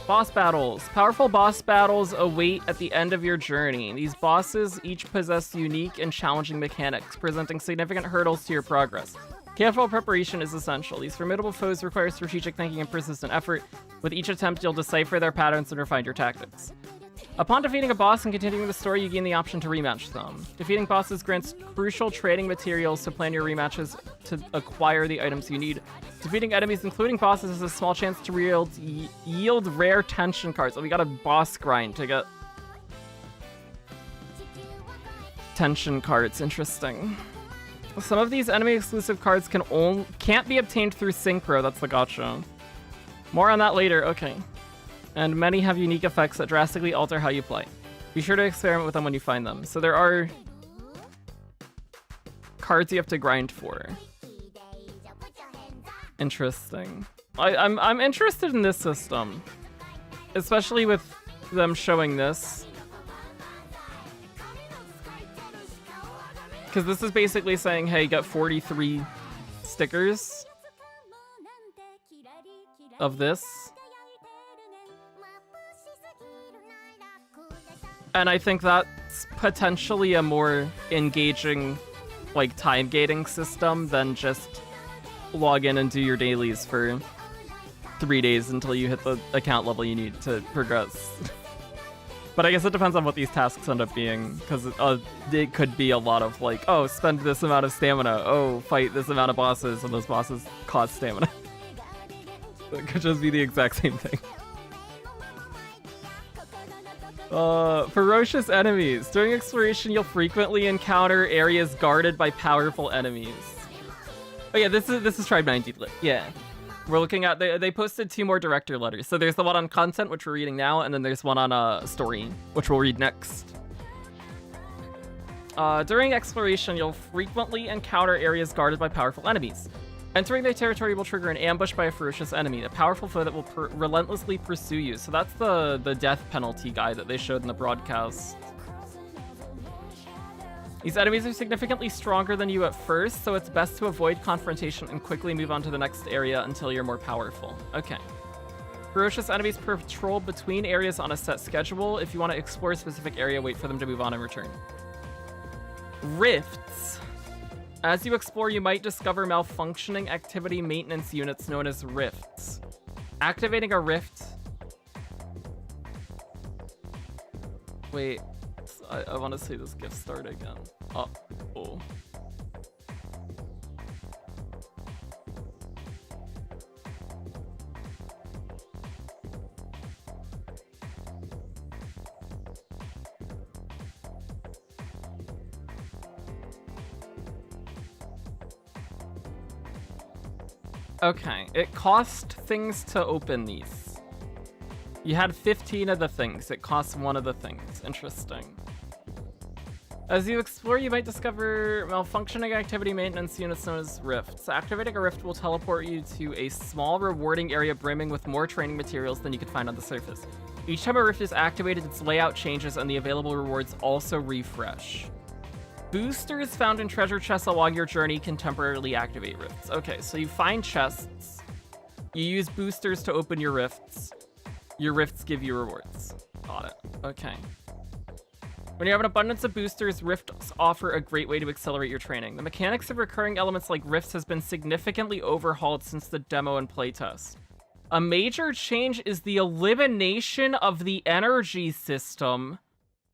Boss battles. Powerful boss battles await at the end of your journey. These bosses each possess unique and challenging mechanics, presenting significant hurdles to your progress. Careful preparation is essential. These formidable foes require strategic thinking and persistent effort. With each attempt, you'll decipher their patterns and refine your tactics. Upon defeating a boss and continuing the story, you gain the option to rematch them. Defeating bosses grants crucial training materials to plan your rematches to acquire the items you need. Defeating enemies, including bosses, has a small chance to yield rare tension cards. Oh, we got a boss grind to get tension cards. Interesting. Some of these enemy-exclusive cards can't be obtained through Synchro. That's the gacha. More on that later. Okay. And many have unique effects that drastically alter how you play. Be sure to experiment with them when you find them. So there are cards you have to grind for. Interesting. I'm interested in this system, especially with them showing this, because this is basically saying, hey, get 43 stickers of this. And I think that's potentially a more engaging, like, time gating system than just log in and do your dailies for 3 days until you hit the account level you need to progress. But I guess it depends on what these tasks end up being, because it could be a lot of, like, oh, spend this amount of stamina, oh, fight this amount of bosses, and those bosses cost stamina. It could just be the exact same thing. Ferocious enemies. During exploration, you'll frequently encounter areas guarded by powerful enemies. Oh yeah, this is Tribe 90. Yeah. We're looking at, they posted 2 more director letters. So there's the one on content, which we're reading now, and then there's one on story, which we'll read next. During exploration, you'll frequently encounter areas guarded by powerful enemies. Entering their territory will trigger an ambush by a ferocious enemy, a powerful foe that will relentlessly pursue you. So that's the death penalty guy that they showed in the broadcast. These enemies are significantly stronger than you at first, so it's best to avoid confrontation and quickly move on to the next area until you're more powerful. Okay. Ferocious enemies patrol between areas on a set schedule. If you want to explore a specific area, wait for them to move on and return. Rifts. As you explore, you might discover malfunctioning activity maintenance units known as rifts. Activating a rift... Wait, I want to see this gift start again. Oh. Okay, it cost things to open these. You had 15 of the things. It costs 1 of the things. Interesting. As you explore, you might discover malfunctioning activity maintenance units known as rifts. Activating a rift will teleport you to a small, rewarding area brimming with more training materials than you could find on the surface. Each time a rift is activated, its layout changes and the available rewards also refresh. Boosters found in treasure chests along your journey can temporarily activate rifts. Okay, so you find chests. You use boosters to open your rifts. Your rifts give you rewards. Got it. Okay. When you have an abundance of boosters, rifts offer a great way to accelerate your training. The mechanics of recurring elements like rifts has been significantly overhauled since the demo and playtest. A major change is the elimination of the energy system,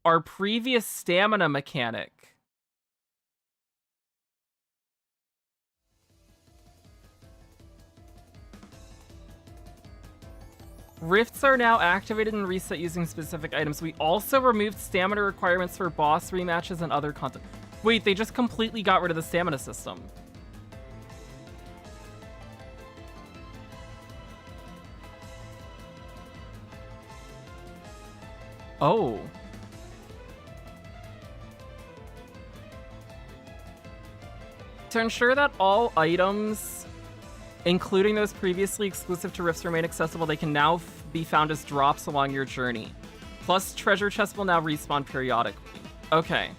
our previous stamina mechanic. Rifts are now activated and reset using specific items. We also removed stamina requirements for boss rematches and other content. Wait, they just completely got rid of the stamina system. Oh. To ensure that all items, including those previously exclusive to rifts, remain accessible, they can now be found as drops along your journey. Plus, treasure chests will now respawn periodically. Okay.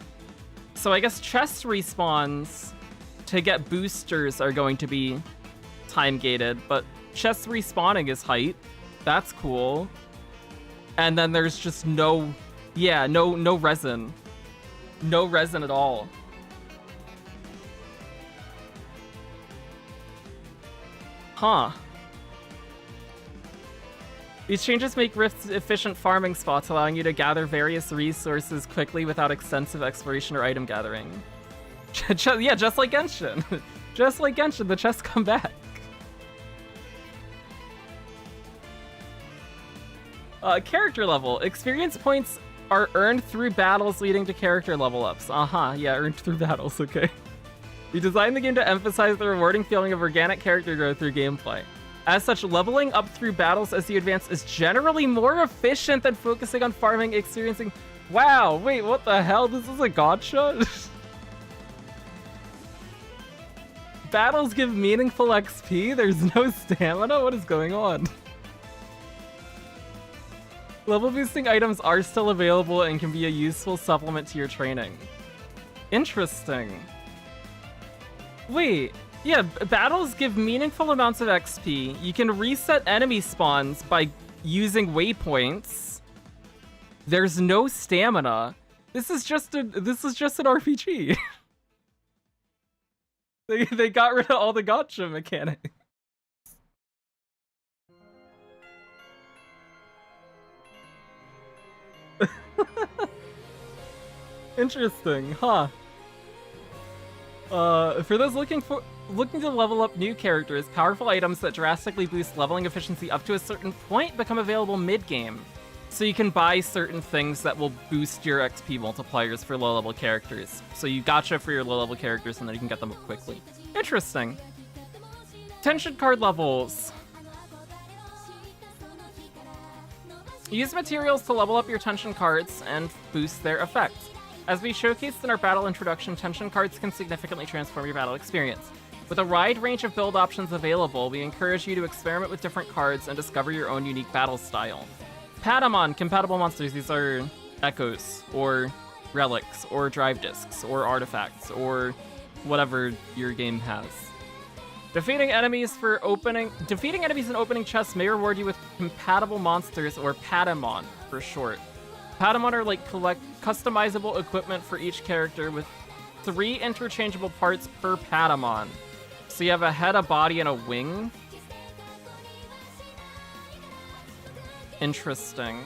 So I guess chest respawns to get boosters are going to be time-gated, but chest respawning is height. That's cool. And then there's just no resin. No resin at all. Huh. These changes make rifts efficient farming spots, allowing you to gather various resources quickly without extensive exploration or item gathering. Yeah, just like Genshin. Just like Genshin, the chests come back. Character level. Experience points are earned through battles, leading to character level ups. Yeah, earned through battles, okay. We designed the game to emphasize the rewarding feeling of organic character growth through gameplay. As such, leveling up through battles as you advance is generally more efficient than focusing on farming, experiencing... Wow, wait, what the hell? This is a gacha? Battles give meaningful XP? There's no stamina? What is going on? Level boosting items are still available and can be a useful supplement to your training. Interesting. Wait, yeah, battles give meaningful amounts of XP. You can reset enemy spawns by using waypoints. There's no stamina. This is just an RPG. They got rid of all the gacha mechanics. Interesting, huh? For those looking to level up new characters, powerful items that drastically boost leveling efficiency up to a certain point become available mid-game. So you can buy certain things that will boost your XP multipliers for low-level characters. So you gacha for your low-level characters and then you can get them up quickly. Interesting. Tension card levels. Use materials to level up your tension cards and boost their effects. As we showcased in our battle introduction, tension cards can significantly transform your battle experience. With a wide range of build options available, we encourage you to experiment with different cards and discover your own unique battle style. Patamon compatible monsters, these are echoes, or relics, or drive discs, or artifacts, or whatever your game has. Defeating enemies in opening chests may reward you with compatible monsters, or Patamon for short. Patamon are like customizable equipment for each character with 3 interchangeable parts per Patamon. So you have a head, a body, and a wing. Interesting.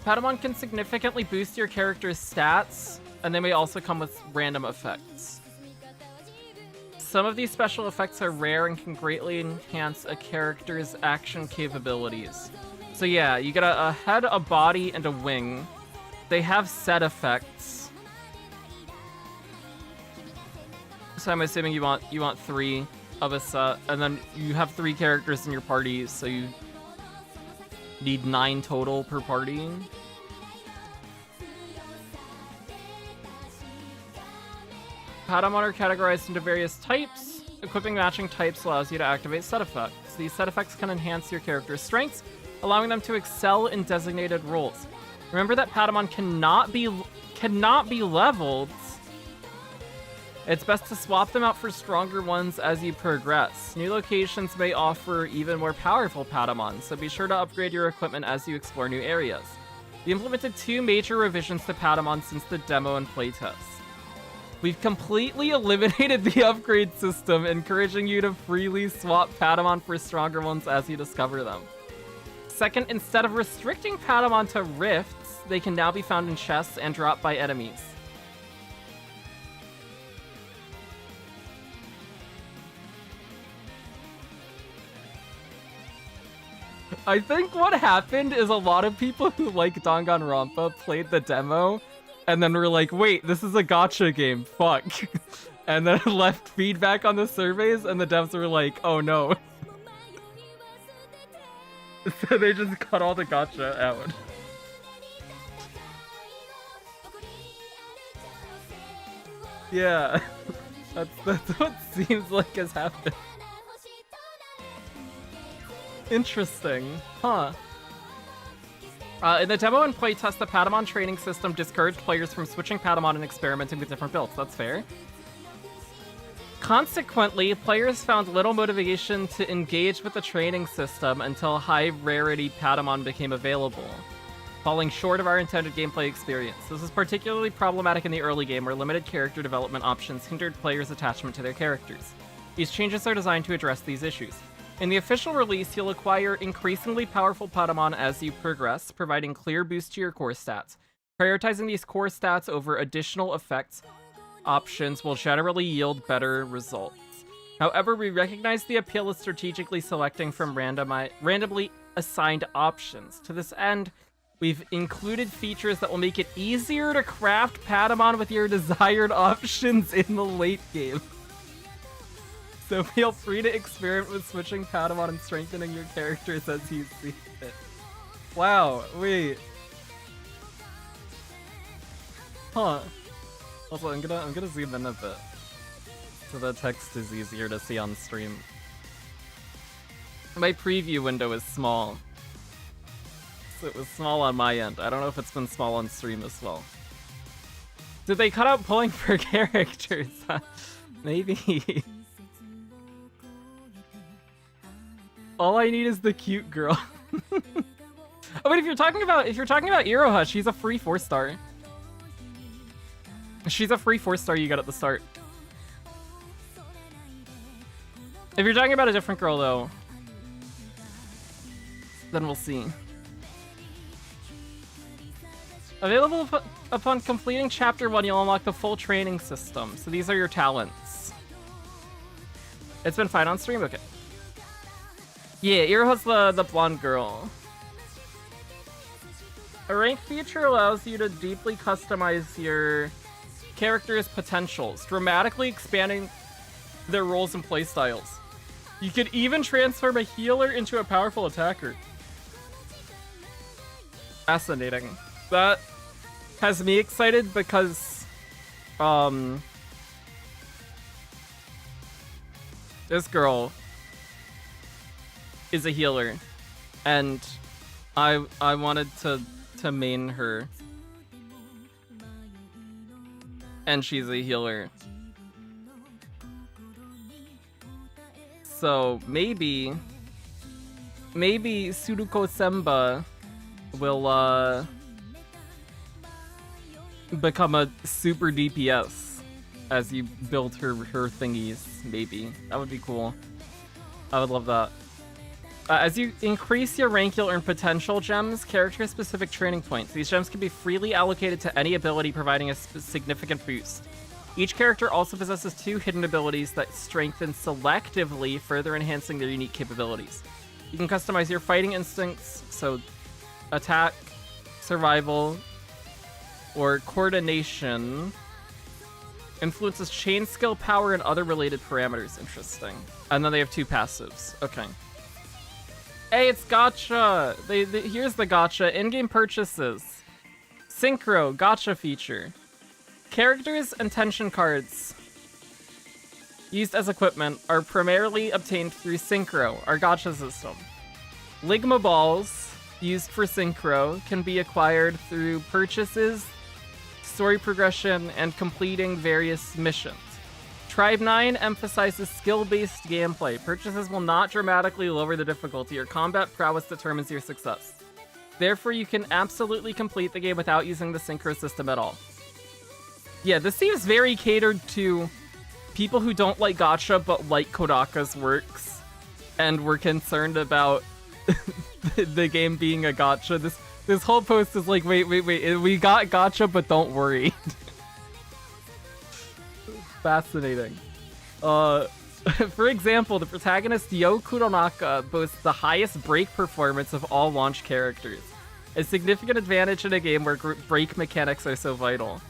Patamon can significantly boost your character's stats, and they may also come with random effects. Some of these special effects are rare and can greatly enhance a character's action capabilities. So yeah, you get a head, a body, and a wing. They have set effects. So I'm assuming you want 3 of a set, and then you have 3 characters in your party, so you need 9 total per party. Patamon are categorized into various types. Equipping matching types allows you to activate set effects. These set effects can enhance your character's strengths, allowing them to excel in designated roles. Remember that Patamon cannot be leveled. It's best to swap them out for stronger ones as you progress. New locations may offer even more powerful Patamon, so be sure to upgrade your equipment as you explore new areas. We implemented 2 major revisions to Patamon since the demo and playtest. We've completely eliminated the upgrade system, encouraging you to freely swap Patamon for stronger ones as you discover them. Second, instead of restricting Patamon to rifts, they can now be found in chests and dropped by enemies. I think what happened is a lot of people who like Danganronpa played the demo and then were like, wait, this is a gacha game, fuck. And then left feedback on the surveys and the devs were like, oh no. So they just cut all the gacha out. Yeah, that's what seems like has happened. Interesting, huh? In the demo and playtest, the Patamon training system discouraged players from switching Patamon and experimenting with different builds. That's fair. Consequently, players found little motivation to engage with the training system until high-rarity Patamon became available, falling short of our intended gameplay experience. This is particularly problematic in the early game, where limited character development options hindered players' attachment to their characters. These changes are designed to address these issues. In the official release, you'll acquire increasingly powerful Patamon as you progress, providing clear boosts to your core stats. Prioritizing these core stats over additional effects options will generally yield better results. However, we recognize the appeal of strategically selecting from randomly assigned options. To this end, we've included features that will make it easier to craft Patamon with your desired options in the late game. So feel free to experiment with switching Padawan and strengthening your characters as you see fit. Wow, wait. Huh. Also, I'm gonna zoom in a bit, so the text is easier to see on stream. My preview window is small, so it was small on my end. I don't know if it's been small on stream as well. Did they cut out pulling for characters? Maybe. All I need is the cute girl. Oh wait, if you're talking about Iroha, she's a free 4-star. She's a free 4-star you get at the start. If you're talking about a different girl though, then we'll see. Available upon completing chapter 1, you'll unlock the full training system. So these are your talents. It's been fine on stream? Okay. Yeah, Iroha's the blonde girl. A rank feature allows you to deeply customize your character's potentials, dramatically expanding their roles and playstyles. You could even transform a healer into a powerful attacker. Fascinating. That has me excited because this girl is a healer, and I wanted to main her, and she's a healer. So maybe Suruko Semba will become a super DPS as you build her thingies. Maybe that would be cool. I would love that. As you increase your rank, you'll earn potential gems, character-specific training points. These gems can be freely allocated to any ability, providing a significant boost. Each character also possesses 2 hidden abilities that strengthen selectively, further enhancing their unique capabilities. You can customize your fighting instincts, so attack, survival, or coordination. Influences chain skill, power, and other related parameters. Interesting. And then they have 2 passives. Okay. Hey, it's Gacha! Here's the Gacha. In-game purchases. Synchro, Gacha feature. Characters and tension cards used as equipment are primarily obtained through Synchro, our Gacha system. Ligma balls, used for Synchro, can be acquired through purchases, story progression, and completing various missions. Tribe 9 emphasizes skill-based gameplay. Purchases will not dramatically lower the difficulty. Your combat prowess determines your success. Therefore, you can absolutely complete the game without using the Synchro system at all. Yeah, this seems very catered to people who don't like Gacha but like Kodaka's works, and were concerned about the game being a Gacha. This whole post is like, wait, we got Gacha, but don't worry. Fascinating. For example, the protagonist Yo Kuronaka boasts the highest break performance of all launch characters, a significant advantage in a game where break mechanics are so vital.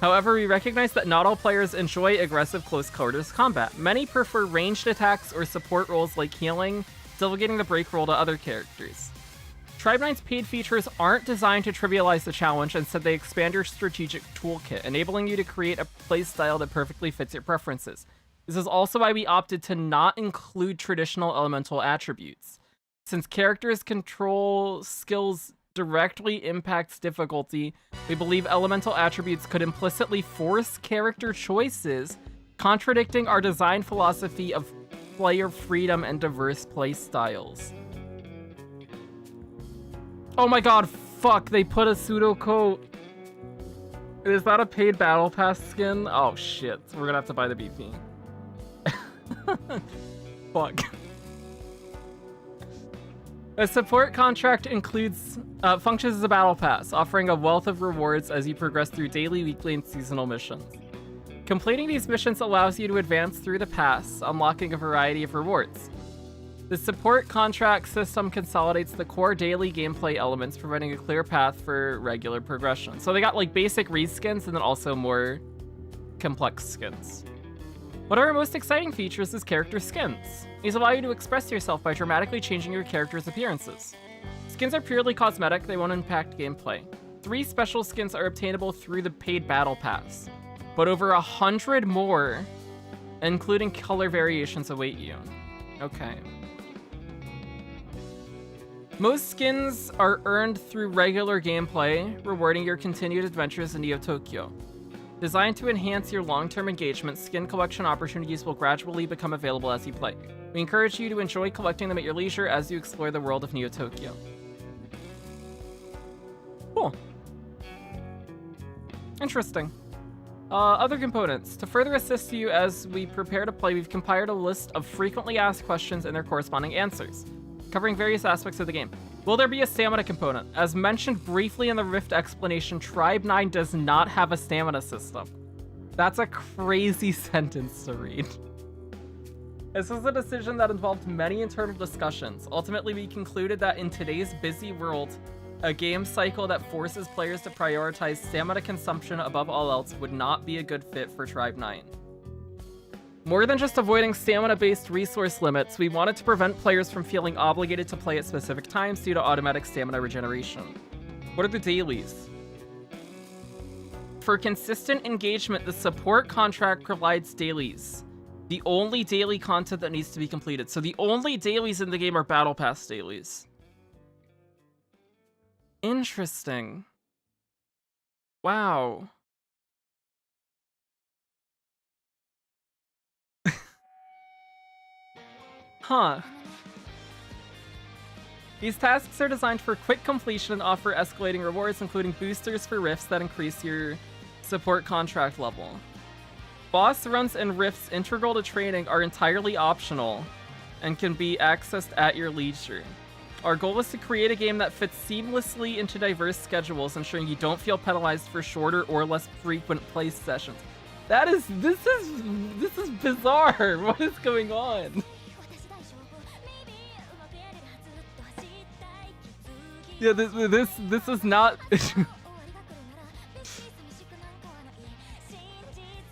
However, we recognize that not all players enjoy aggressive close quarters combat. Many prefer ranged attacks or support roles like healing, delegating the break role to other characters. Tribe 9's paid features aren't designed to trivialize the challenge, instead they expand your strategic toolkit, enabling you to create a playstyle that perfectly fits your preferences. This is also why we opted to not include traditional elemental attributes. Since characters' control skills directly impacts difficulty, we believe elemental attributes could implicitly force character choices, contradicting our design philosophy of player freedom and diverse playstyles. Oh my god, fuck, they put a pseudo coat. Is that a paid battle pass skin? Oh shit, we're gonna have to buy the BP. Fuck. A support contract includes functions as a battle pass, offering a wealth of rewards as you progress through daily, weekly, and seasonal missions. Completing these missions allows you to advance through the pass, unlocking a variety of rewards. The support contract system consolidates the core daily gameplay elements, providing a clear path for regular progression. So they got like basic reskins and then also more complex skins. One of our most exciting features is character skins. These allow you to express yourself by dramatically changing your character's appearances. Skins are purely cosmetic, they won't impact gameplay. 3 special skins are obtainable through the paid battle pass, but over 100 more, including color variations, await you. Okay. Most skins are earned through regular gameplay, rewarding your continued adventures in Neo Tokyo. Designed to enhance your long-term engagement, skin collection opportunities will gradually become available as you play. We encourage you to enjoy collecting them at your leisure as you explore the world of Neo Tokyo. Cool. Interesting. Other components. To further assist you as we prepare to play, we've compiled a list of frequently asked questions and their corresponding answers, covering various aspects of the game. Will there be a stamina component? As mentioned briefly in the Rift explanation, Tribe 9 does not have a stamina system. That's a crazy sentence to read. This was a decision that involved many internal discussions. Ultimately, we concluded that in today's busy world, a game cycle that forces players to prioritize stamina consumption above all else would not be a good fit for Tribe 9. More than just avoiding stamina-based resource limits, we wanted to prevent players from feeling obligated to play at specific times due to automatic stamina regeneration. What are the dailies? For consistent engagement, the support contract provides dailies. The only daily content that needs to be completed. So the only dailies in the game are Battle Pass dailies. Interesting. Wow. Huh. These tasks are designed for quick completion and offer escalating rewards, including boosters for rifts that increase your support contract level. Boss runs and rifts integral to training are entirely optional and can be accessed at your leisure. Our goal is to create a game that fits seamlessly into diverse schedules, ensuring you don't feel penalized for shorter or less frequent play sessions. This is bizarre. What is going on? Yeah, this is not.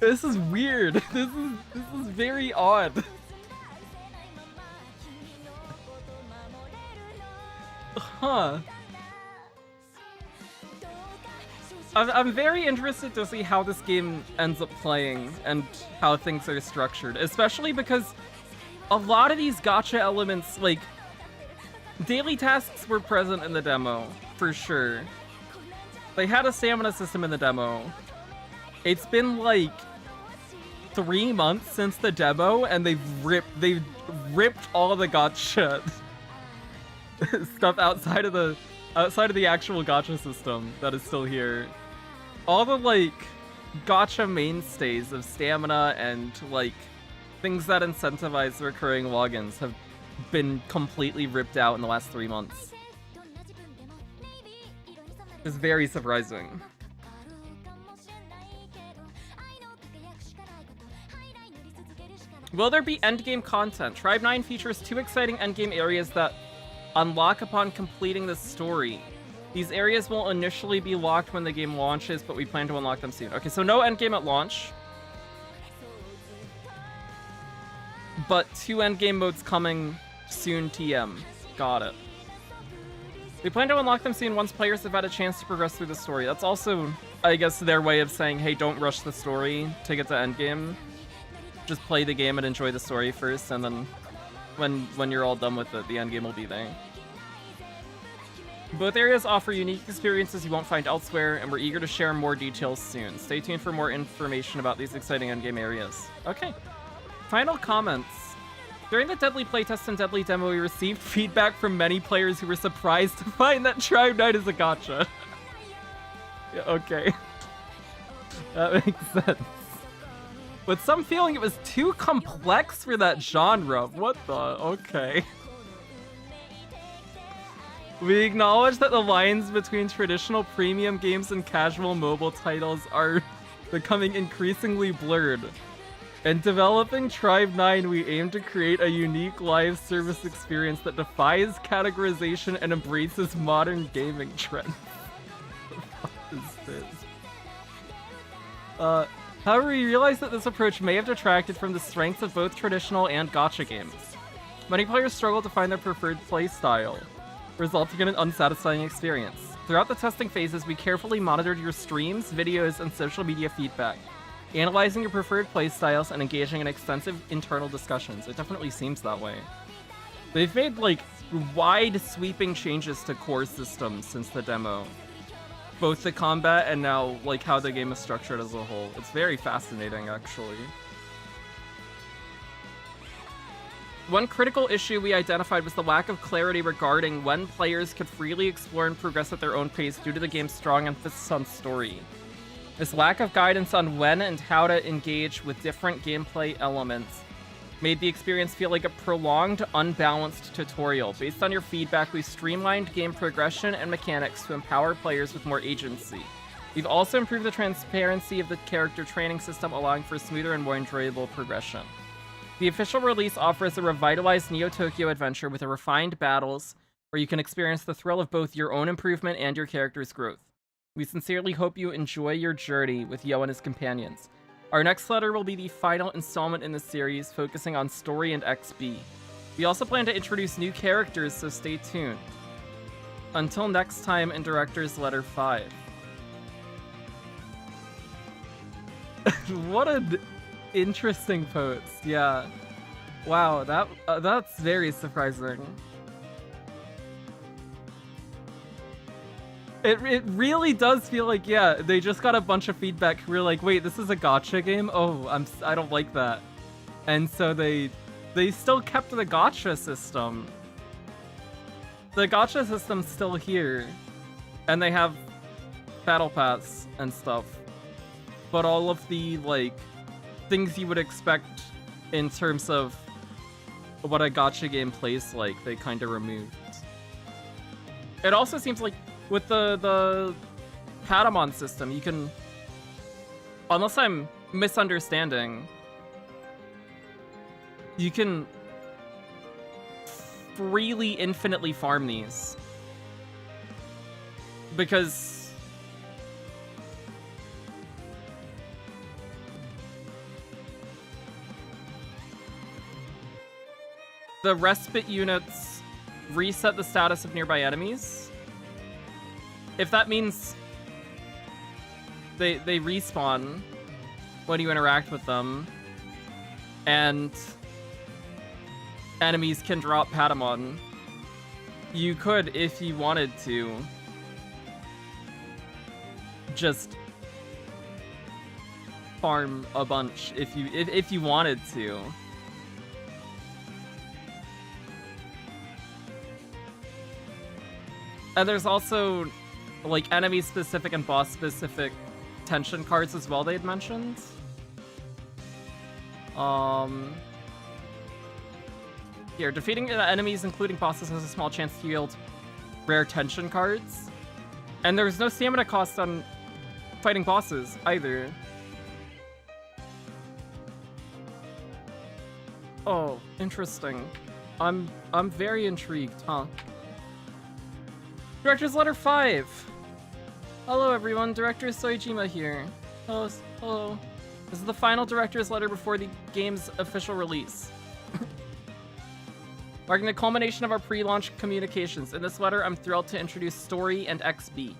This is weird. This is very odd. Huh. I'm very interested to see how this game ends up playing and how things are structured, especially because a lot of these gacha elements, like, daily tasks were present in the demo, for sure. They had a stamina system in the demo. It's been like 3 months since the demo, and they've ripped all the gacha stuff outside of the actual gacha system that is still here. All the like gacha mainstays of stamina and like things that incentivize recurring logins have been completely ripped out in the last 3 months. It's very surprising. Will there be endgame content? Tribe 9 features 2 exciting endgame areas that unlock upon completing the story. These areas will initially be locked when the game launches, but we plan to unlock them soon. Okay, so no endgame at launch. But 2 endgame modes coming soon TM. Got it. We plan to unlock them soon once players have had a chance to progress through the story. That's also, I guess, their way of saying, hey, don't rush the story to get to endgame. Just play the game and enjoy the story first, and then when you're all done with it, the endgame will be there. Both areas offer unique experiences you won't find elsewhere, and we're eager to share more details soon. Stay tuned for more information about these exciting endgame areas. Okay. Final comments. During the Deadly playtest and Deadly demo, we received feedback from many players who were surprised to find that Tribe 9 is a gacha. Yeah, okay. That makes sense. With some feeling it was too complex for that genre. What the? Okay. We acknowledge that the lines between traditional premium games and casual mobile titles are becoming increasingly blurred. In developing Tribe 9, we aim to create a unique live service experience that defies categorization and embraces modern gaming trends. What the fuck is this? However, we realize that this approach may have detracted from the strengths of both traditional and gacha games. Many players struggle to find their preferred playstyle, resulting in an unsatisfying experience. Throughout the testing phases, we carefully monitored your streams, videos, and social media feedback, analyzing your preferred playstyles and engaging in extensive internal discussions. It definitely seems that way. They've made, like, wide sweeping changes to core systems since the demo. Both the combat and now, like, how the game is structured as a whole. It's very fascinating, actually. One critical issue we identified was the lack of clarity regarding when players could freely explore and progress at their own pace due to the game's strong emphasis on story. This lack of guidance on when and how to engage with different gameplay elements made the experience feel like a prolonged, unbalanced tutorial. Based on your feedback, we've streamlined game progression and mechanics to empower players with more agency. We've also improved the transparency of the character training system, allowing for smoother and more enjoyable progression. The official release offers a revitalized Neo Tokyo adventure with refined battles, where you can experience the thrill of both your own improvement and your character's growth. We sincerely hope you enjoy your journey with Yo and his companions. Our next letter will be the final installment in the series, focusing on story and XP. We also plan to introduce new characters, so stay tuned. Until next time in Director's Letter 5. What an interesting post, yeah. Wow, that's very surprising. It really does feel like, yeah, they just got a bunch of feedback. We're like, wait, this is a gacha game? Oh, I don't like that. And so they still kept the gacha system. The gacha system's still here. And they have battle pass and stuff. But all of the, like, things you would expect in terms of what a gacha game plays like, they kind of removed. It also seems like with the Patamon system, you can, unless I'm misunderstanding, you can freely, infinitely farm these. Because the respite units reset the status of nearby enemies. If that means they respawn when you interact with them, and enemies can drop Patamon, you could, if you wanted to, just farm a bunch if you wanted to. And there's also, like, enemy-specific and boss-specific tension cards as well, they'd mentioned. Here, defeating enemies, including bosses, has a small chance to yield rare tension cards. And there's no stamina cost on fighting bosses, either. Oh, interesting. I'm very intrigued, huh? Director's Letter 5! Hello everyone, Director Soejima here. Hello. This is the final Director's Letter before the game's official release. Marking the culmination of our pre-launch communications. In this letter, I'm thrilled to introduce Story and XB.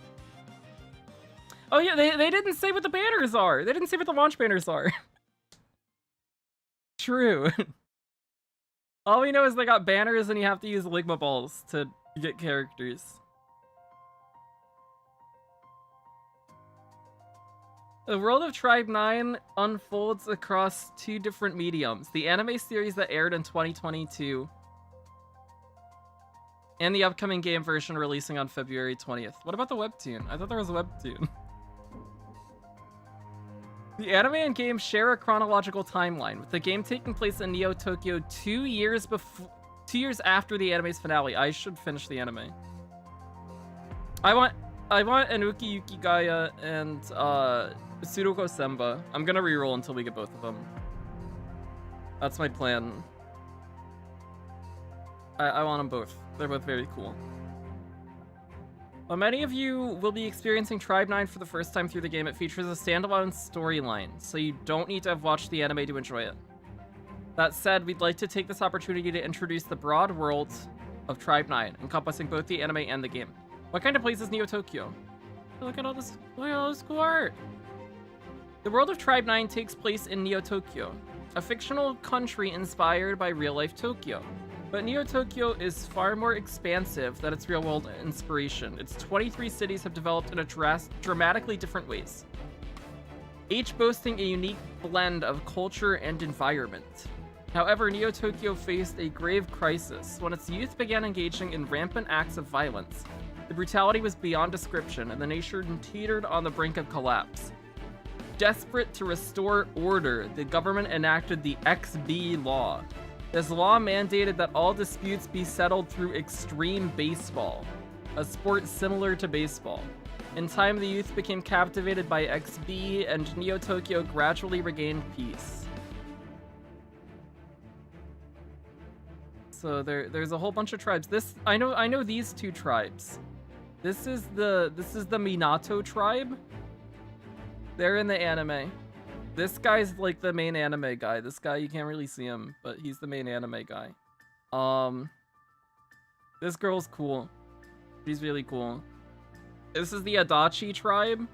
Oh yeah, they didn't say what the banners are! They didn't say what the launch banners are. True. All we know is they got banners and you have to use Ligma balls to get characters. The world of Tribe 9 unfolds across two different mediums. The anime series that aired in 2022 and the upcoming game version releasing on February 20th. What about the webtoon? I thought there was a webtoon. The anime and game share a chronological timeline, with the game taking place in Neo Tokyo 2 years after the anime's finale. I should finish the anime. I want Enuki Yukigaya and Tsuroko Semba. I'm gonna reroll until we get both of them. That's my plan. I want them both. They're both very cool. While many of you will be experiencing Tribe 9 for the first time through the game, it features a standalone storyline, so you don't need to have watched the anime to enjoy it. That said, we'd like to take this opportunity to introduce the broad world of Tribe 9, encompassing both the anime and the game. What kind of place is Neo Tokyo? Look at all this cool art! The world of Tribe 9 takes place in Neo Tokyo, a fictional country inspired by real-life Tokyo. But Neo Tokyo is far more expansive than its real-world inspiration. Its 23 cities have developed in dramatically different ways, each boasting a unique blend of culture and environment. However, Neo Tokyo faced a grave crisis when its youth began engaging in rampant acts of violence. The brutality was beyond description, and the nation teetered on the brink of collapse. Desperate to restore order, the government enacted the XB law. This law mandated that all disputes be settled through extreme baseball, a sport similar to baseball. In time, the youth became captivated by XB, and Neo Tokyo gradually regained peace. So there's a whole bunch of tribes. I know these two tribes. This is the Minato tribe. They're in the anime. This guy's like the main anime guy. This guy, you can't really see him, but he's the main anime guy. This girl's cool. She's really cool. This is the Adachi tribe.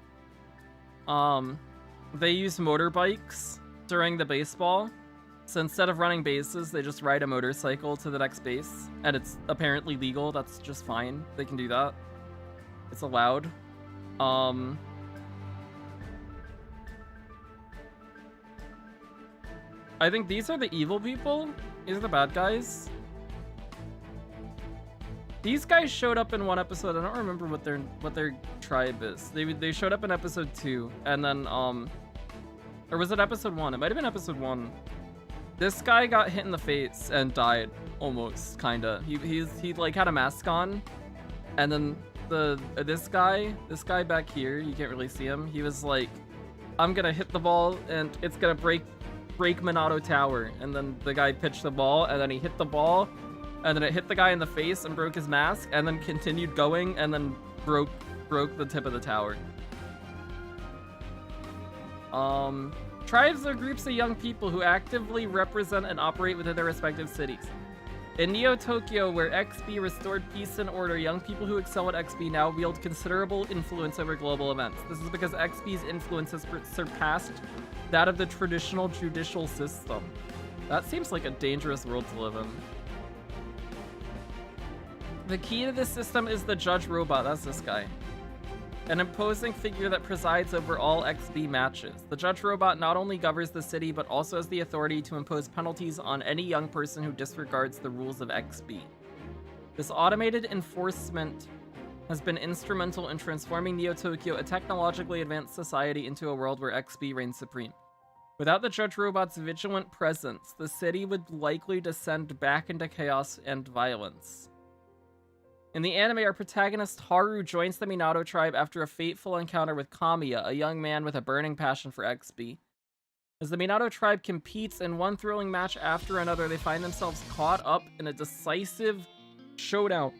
They use motorbikes during the baseball. So instead of running bases, they just ride a motorcycle to the next base. And it's apparently legal. That's just fine. They can do that. It's allowed. I think these are the evil people. These are the bad guys. These guys showed up in one episode. I don't remember what their tribe is. They showed up in episode 2, and then or was it episode 1? It might have been episode 1. This guy got hit in the face and died almost, kinda. He like had a mask on, and then this guy back here, you can't really see him. He was like, I'm gonna hit the ball and it's gonna break Minato Tower. And then the guy pitched the ball, and then he hit the ball, and then it hit the guy in the face and broke his mask, and then continued going, and then broke the tip of the tower. Tribes are groups of young people who actively represent and operate within their respective cities. In Neo Tokyo, where XB restored peace and order, young people who excel at XB now wield considerable influence over global events. This is because XB's influence has surpassed that of the traditional judicial system. That seems like a dangerous world to live in. The key to this system is the judge robot. That's this guy. An imposing figure that presides over all XB matches. The judge robot not only governs the city, but also has the authority to impose penalties on any young person who disregards the rules of XB. This automated enforcement has been instrumental in transforming Neo Tokyo, a technologically advanced society, into a world where XB reigns supreme. Without the judge robot's vigilant presence, the city would likely descend back into chaos and violence. In the anime, our protagonist Haru joins the Minato tribe after a fateful encounter with Kamiya, a young man with a burning passion for XB. As the Minato tribe competes in one thrilling match after another, they find themselves caught up in a decisive showdown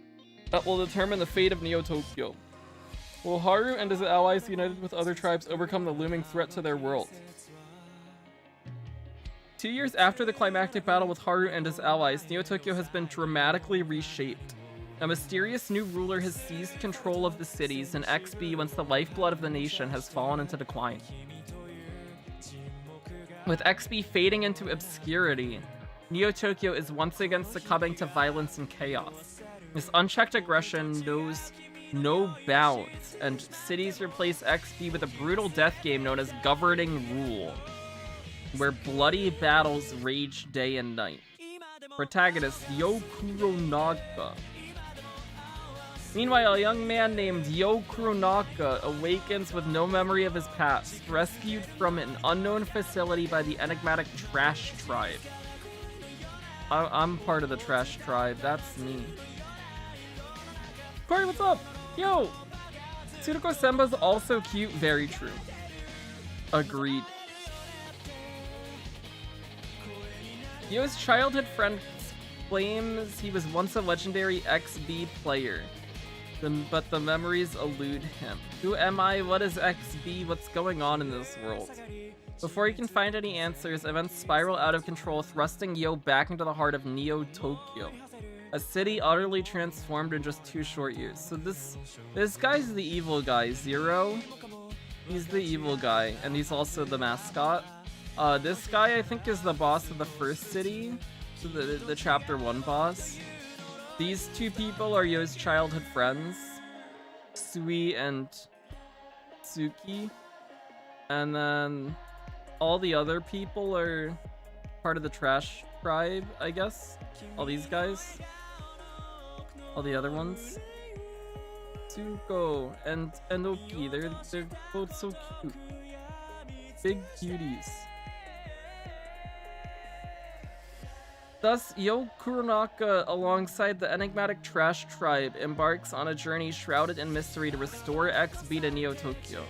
that will determine the fate of Neo Tokyo. Will Haru and his allies, united with other tribes, overcome the looming threat to their world? 2 years after the climactic battle with Haru and his allies, Neo Tokyo has been dramatically reshaped. A mysterious new ruler has seized control of the cities, and XB, once the lifeblood of the nation, has fallen into decline. With XB fading into obscurity, Neo Tokyo is once again succumbing to violence and chaos. This unchecked aggression knows no bounds, and cities replace XB with a brutal death game known as Governing Rule, where bloody battles rage day and night. Protagonist Yokuro Naga. Meanwhile, a young man named Yokuro Naga awakens with no memory of his past, rescued from an unknown facility by the enigmatic Trash Tribe. I'm part of the Trash Tribe, that's me. Corey, what's up? Yo! Tsuruko Senba's also cute, very true. Agreed. Yo's childhood friend claims he was once a legendary XB player. but the memories elude him. Who am I? What is XB? What's going on in this world? Before he can find any answers, events spiral out of control, thrusting Yo back into the heart of Neo Tokyo. A city utterly transformed in just 2 short years. So this guy's the evil guy, Zero. He's the evil guy, and he's also the mascot. This guy, I think, is the boss of the first city, so the chapter 1 boss. These 2 people are Yo's childhood friends, Sui and Tsuki. And then all the other people are part of the trash tribe, I guess. All these guys. All the other ones. Tsuko and Oki, they're both so cute. Big cuties. Thus, Yo Kuronaka, alongside the enigmatic trash tribe, embarks on a journey shrouded in mystery to restore XB to Neo Tokyo.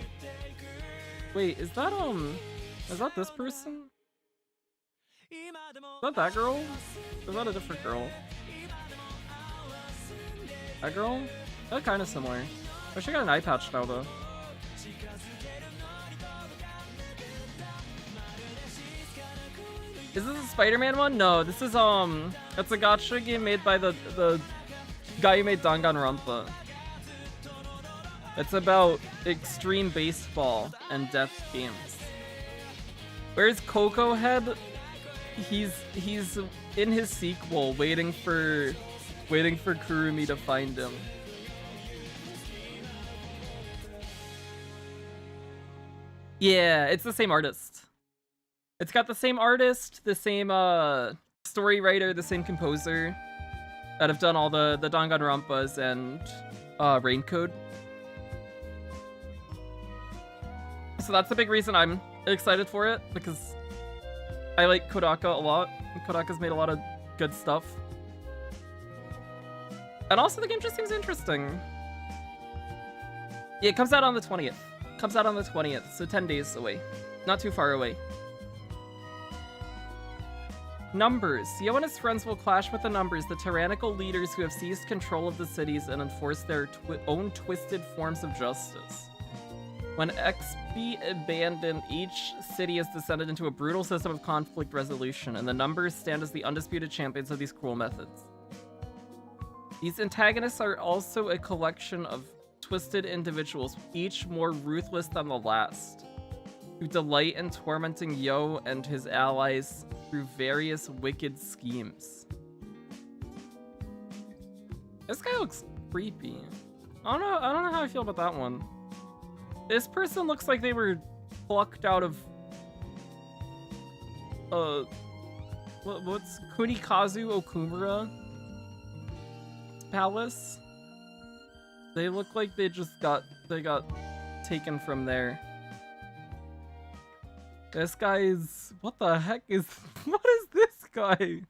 Wait, is that this person? Is that girl? Or is that a different girl? That girl? They're kind of similar. Oh, she got an eye patch now, though. Is this a Spider-Man one? No, this is it's a gacha game made by the guy who made Danganronpa. It's about extreme baseball and death games. Where's Coco Head? He's in his sequel, waiting for Kurumi to find him. Yeah, it's the same artist. It's got the same artist, the same story writer, the same composer that have done all the Danganronpas and Raincode. So that's the big reason I'm excited for it, because I like Kodaka a lot. Kodaka's made a lot of good stuff. And also the game just seems interesting. Yeah, it comes out on the 20th. Comes out on the 20th, so 10 days away. Not too far away. Numbers. Yo and his friends will clash with the numbers, the tyrannical leaders who have seized control of the cities and enforce their own twisted forms of justice. When XP abandoned, each city has descended into a brutal system of conflict resolution, and the numbers stand as the undisputed champions of these cruel methods. These antagonists are also a collection of twisted individuals, each more ruthless than the last, who delight in tormenting Yo and his allies through various wicked schemes. This guy looks creepy. I don't know how I feel about that one. This person looks like they were plucked out of what's Kunikazu Okumura's palace? They look like they got taken from there. This guy's... What the heck is... What is this guy?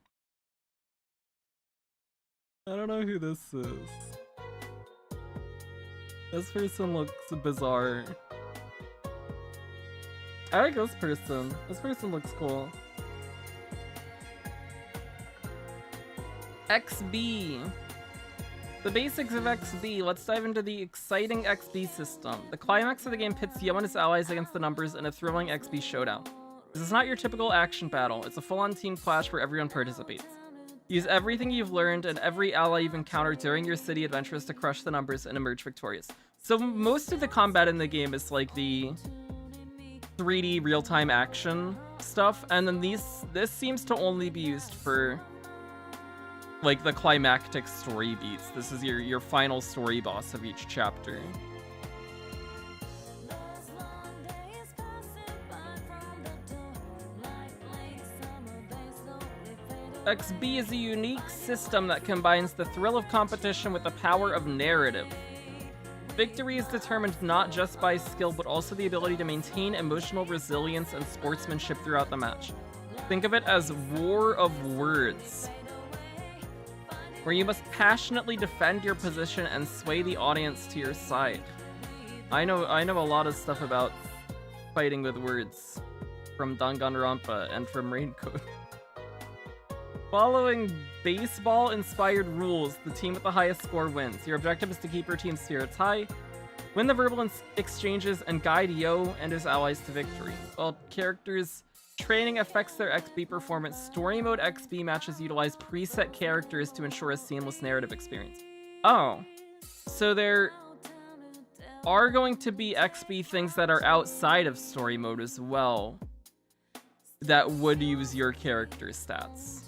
I don't know who this is. This person looks bizarre. I like this person. This person looks cool. XB. The basics of XB. Let's dive into the exciting XB system. The climax of the game pits Yo and his allies against the numbers in a thrilling XB showdown. This is not your typical action battle. It's a full-on team clash where everyone participates. Use everything you've learned and every ally you've encountered during your city adventures to crush the numbers and emerge victorious. So most of the combat in the game is like the 3D real-time action stuff, and then this seems to only be used for like the climactic story beats. This is your final story boss of each chapter. XB is a unique system that combines the thrill of competition with the power of narrative. Victory is determined not just by skill, but also the ability to maintain emotional resilience and sportsmanship throughout the match. Think of it as war of words, where you must passionately defend your position and sway the audience to your side. I know a lot of stuff about fighting with words from Danganronpa and from Raincode. Following baseball-inspired rules, the team with the highest score wins. Your objective is to keep your team's spirits high, win the verbal exchanges, and guide Yo and his allies to victory. While characters' training affects their XP performance, story mode XP matches utilize preset characters to ensure a seamless narrative experience. Oh, so there are going to be XP things that are outside of story mode as well that would use your character stats.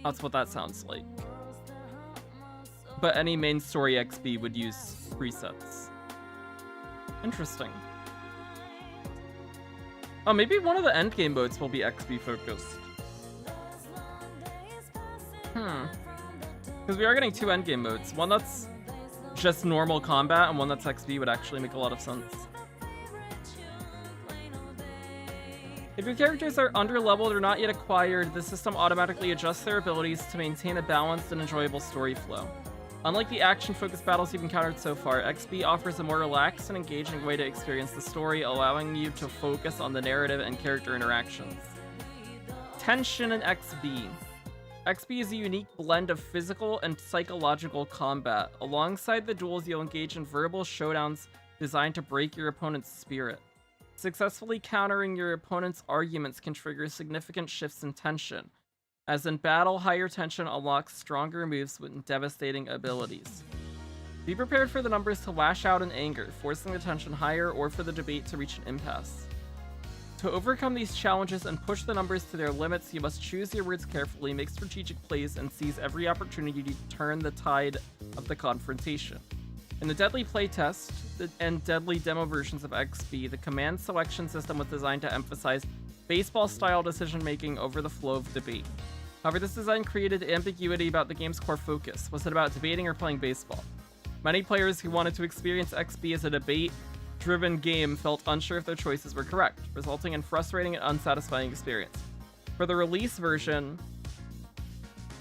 That's what that sounds like. But any main story XP would use presets. Interesting. Oh, maybe one of the endgame modes will be XP focused. Because we are getting 2 endgame modes. One that's just normal combat and one that's XP would actually make a lot of sense. If your characters are underleveled or not yet acquired, the system automatically adjusts their abilities to maintain a balanced and enjoyable story flow. Unlike the action-focused battles you've encountered so far, XP offers a more relaxed and engaging way to experience the story, allowing you to focus on the narrative and character interactions. Tension and XP. XP is a unique blend of physical and psychological combat. Alongside the duels, you'll engage in verbal showdowns designed to break your opponent's spirit. Successfully countering your opponent's arguments can trigger significant shifts in tension. As in battle, higher tension unlocks stronger moves with devastating abilities. Be prepared for the numbers to lash out in anger, forcing the tension higher, or for the debate to reach an impasse. To overcome these challenges and push the numbers to their limits, you must choose your words carefully, make strategic plays, and seize every opportunity to turn the tide of the confrontation. In the Deadly playtest and Deadly demo versions of XP, the command selection system was designed to emphasize baseball-style decision-making over the flow of debate. However, this design created ambiguity about the game's core focus. Was it about debating or playing baseball? Many players who wanted to experience XP as a debate-driven game felt unsure if their choices were correct, resulting in frustrating and unsatisfying experience. For the release version,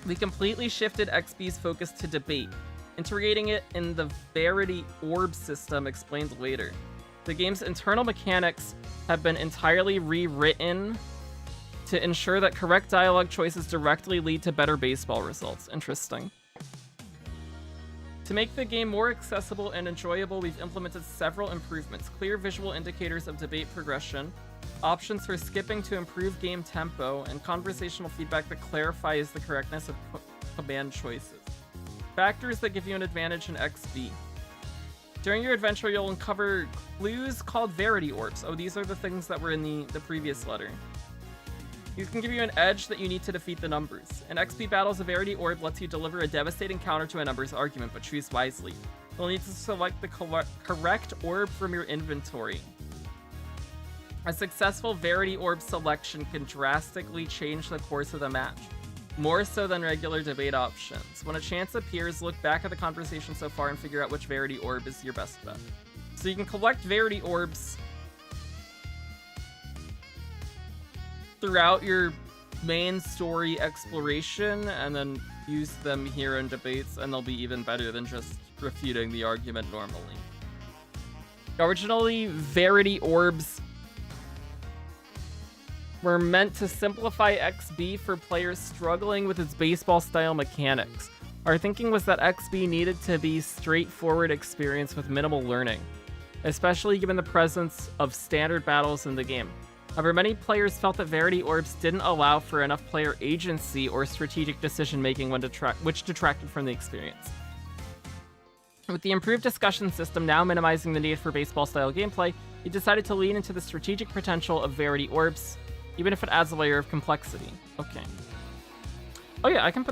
we completely shifted XP's focus to debate, integrating it in the Verity Orb system explained later. The game's internal mechanics have been entirely rewritten to ensure that correct dialogue choices directly lead to better baseball results. Interesting. To make the game more accessible and enjoyable, we've implemented several improvements. Clear visual indicators of debate progression, options for skipping to improve game tempo, and conversational feedback that clarifies the correctness of command choices. Factors that give you an advantage in XP. During your adventure, you'll uncover clues called Verity Orbs. Oh, these are the things that were in the previous letter. These can give you an edge that you need to defeat the numbers. In XP battles, a Verity Orb lets you deliver a devastating counter to a numbers argument, but choose wisely. You'll need to select the correct orb from your inventory. A successful Verity Orb selection can drastically change the course of the match, more so than regular debate options. When a chance appears, look back at the conversation so far and figure out which Verity Orb is your best bet. So you can collect Verity Orbs throughout your main story exploration and then use them here in debates, and they'll be even better than just refuting the argument normally. Originally, Verity Orbs were meant to simplify XP for players struggling with its baseball-style mechanics. Our thinking was that XP needed to be a straightforward experience with minimal learning, especially given the presence of standard battles in the game. However, many players felt that Verity Orbs didn't allow for enough player agency or strategic decision-making which detracted from the experience. With the improved discussion system now minimizing the need for baseball-style gameplay, we decided to lean into the strategic potential of Verity Orbs, even if it adds a layer of complexity. Okay. Oh yeah, I can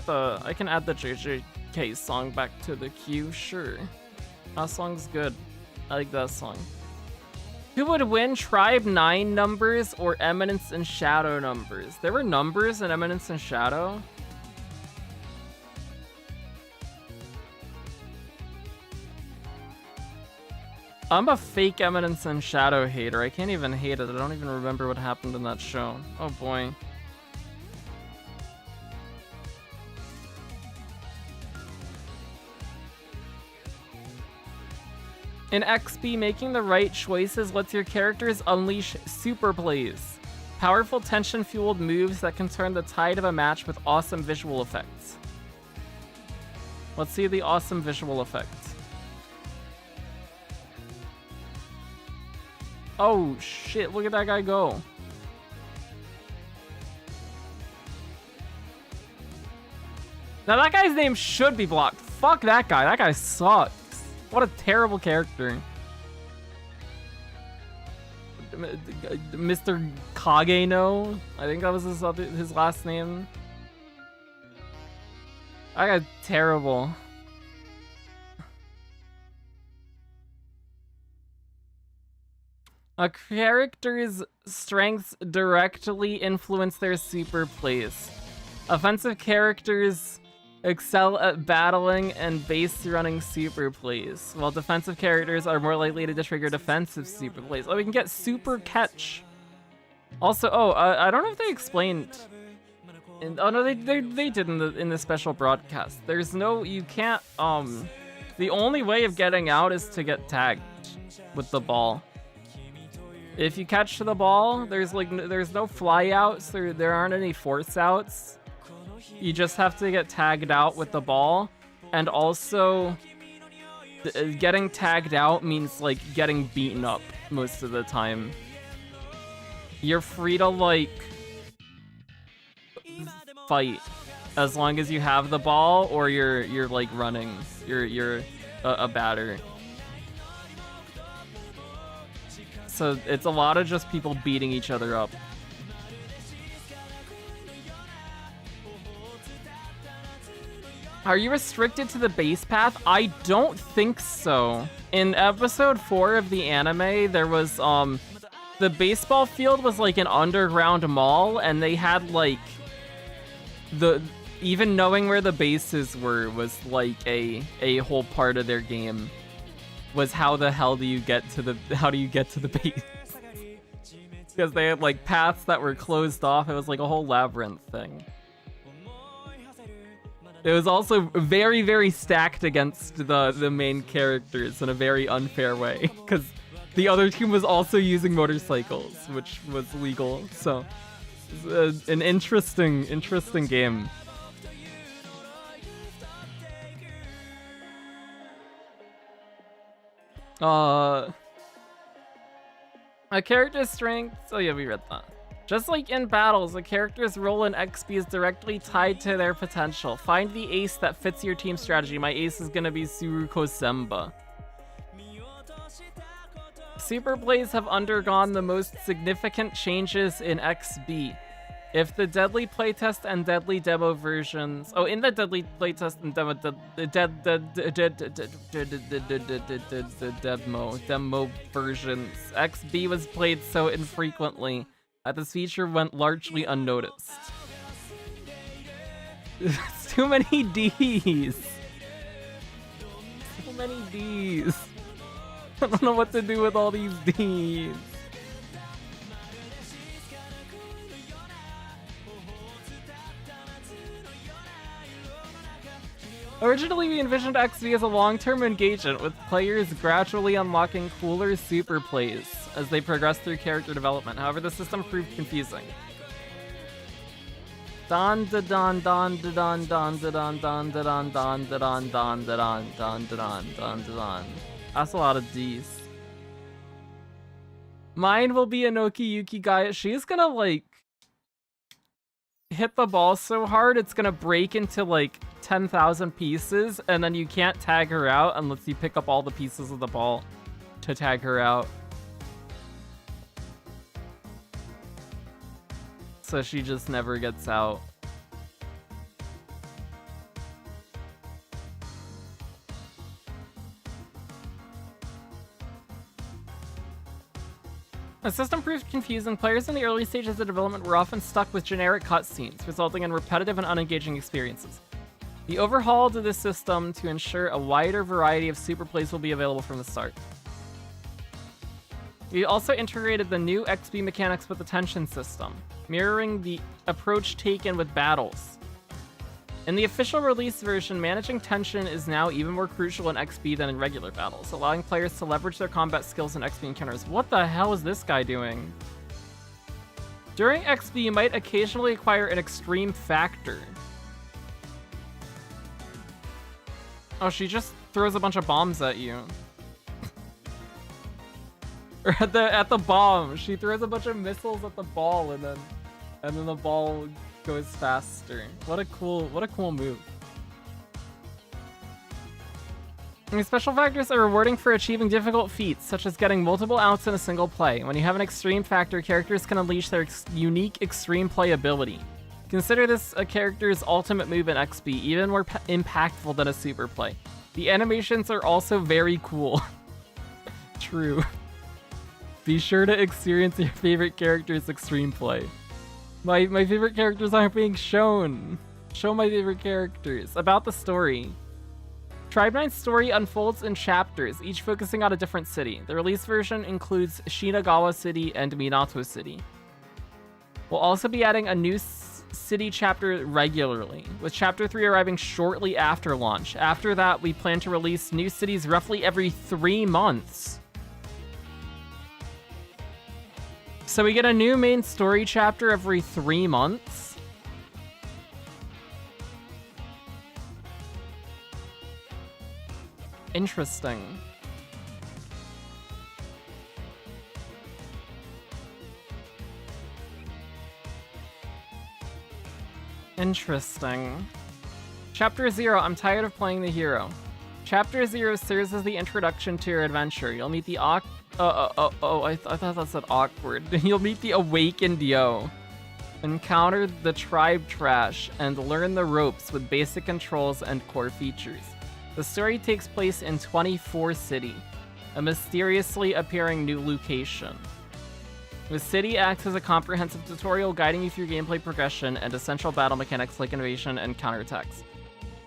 add the JJK song back to the queue, sure. That song's good. I like that song. Who would win, Tribe 9 numbers or Eminence and Shadow numbers? There were numbers in Eminence and Shadow? I'm a fake Eminence and Shadow hater. I can't even hate it. I don't even remember what happened in that show. Oh boy. In XP, making the right choices lets your characters unleash super plays. Powerful tension-fueled moves that can turn the tide of a match with awesome visual effects. Let's see the awesome visual effects. Oh shit, look at that guy go. Now that guy's name should be blocked. Fuck that guy. That guy sucks. What a terrible character. Mr. Kageno? I think that was his last name. That guy's terrible. A character's strengths directly influence their super plays. Offensive characters excel at battling and base running super plays, while defensive characters are more likely to trigger defensive super plays. Oh, we can get super catch. Also, I don't know if they explained. Oh no, they did in the special broadcast. There's no, you can't. The only way of getting out is to get tagged with the ball. If you catch the ball, there's no fly outs. There aren't any force outs. You just have to get tagged out with the ball, and also getting tagged out means like getting beaten up most of the time. You're free to like fight as long as you have the ball or you're like running. You're a batter. So it's a lot of just people beating each other up. Are you restricted to the base path? I don't think so. In episode 4 of the anime, there was, the baseball field was like an underground mall, and they had like, even knowing where the bases were was like a whole part of their game. Was how the hell do you get to the base? Because they had like paths that were closed off. It was like a whole labyrinth thing. It was also very, very stacked against the main characters in a very unfair way, because the other team was also using motorcycles, which was legal. So, it's an interesting game. A character's strength. Oh yeah, we read that. Just like in battles, a character's role in XP is directly tied to their potential. Find the ace that fits your team strategy. My ace is gonna be Suruko Semba. Super plays have undergone the most significant changes in XB. If the Deadly Playtest and Deadly Demo versions... Oh, in the Deadly Playtest and Demo... Demo versions, XB was played so infrequently that this feature went largely unnoticed. It's too many Ds. So many Ds. I don't know what to do with all these Ds. Originally, we envisioned XV as a long-term engagement, with players gradually unlocking cooler super plays as they progress through character development. However, the system proved confusing. Don da don don da don don da don don da don don da don don da don don da don don da don. That's a lot of D's. Mine will be Inoki Yuki Gaia. She's gonna like hit the ball so hard it's gonna break into like 10,000 pieces, and then you can't tag her out unless you pick up all the pieces of the ball to tag her out. So she just never gets out. The system proved confusing. Players in the early stages of development were often stuck with generic cutscenes, resulting in repetitive and unengaging experiences. We overhauled the system to ensure a wider variety of super plays will be available from the start. We also integrated the new XP mechanics with the tension system, mirroring the approach taken with battles. In the official release version, managing tension is now even more crucial in XP than in regular battles, allowing players to leverage their combat skills in XP encounters. What the hell is this guy doing? During XP, you might occasionally acquire an extreme factor. Oh, she just throws a bunch of bombs at you. Or at the bomb. She throws a bunch of missiles at the ball and then the ball goes faster. What a cool move. And special factors are rewarding for achieving difficult feats, such as getting multiple outs in a single play. When you have an extreme factor, characters can unleash their unique extreme play ability. Consider this a character's ultimate move in XP, even more impactful than a super play. The animations are also very cool. True. Be sure to experience your favorite character's extreme play. My favorite characters aren't being shown. Show my favorite characters. About the story. Tribe 9's story unfolds in chapters, each focusing on a different city. The release version includes Shinagawa City and Minato City. We'll also be adding a new city chapter regularly, with Chapter 3 arriving shortly after launch. After that, we plan to release new cities roughly every 3 months. So we get a new main story chapter every 3 months? Interesting. Interesting. Chapter 0, I'm tired of playing the hero. Chapter 0 serves as the introduction to your adventure. You'll meet the I thought that said awkward. You'll meet the awakened Yo. Encounter the tribe trash and learn the ropes with basic controls and core features. The story takes place in 24 City, a mysteriously appearing new location. The city acts as a comprehensive tutorial guiding you through gameplay progression and essential battle mechanics like invasion and counterattacks.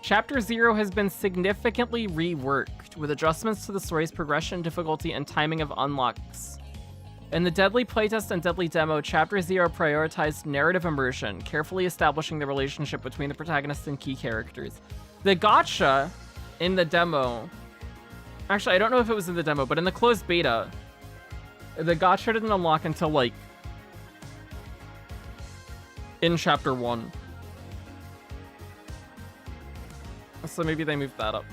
Chapter 0 has been significantly reworked, with adjustments to the story's progression, difficulty, and timing of unlocks. In the Deadly Playtest and Deadly Demo, Chapter 0 prioritized narrative immersion, carefully establishing the relationship between the protagonist and key characters. The gacha in the demo... Actually, I don't know if it was in the demo, but in the closed beta, the gacha didn't unlock until, like, in Chapter 1. So maybe they moved that up.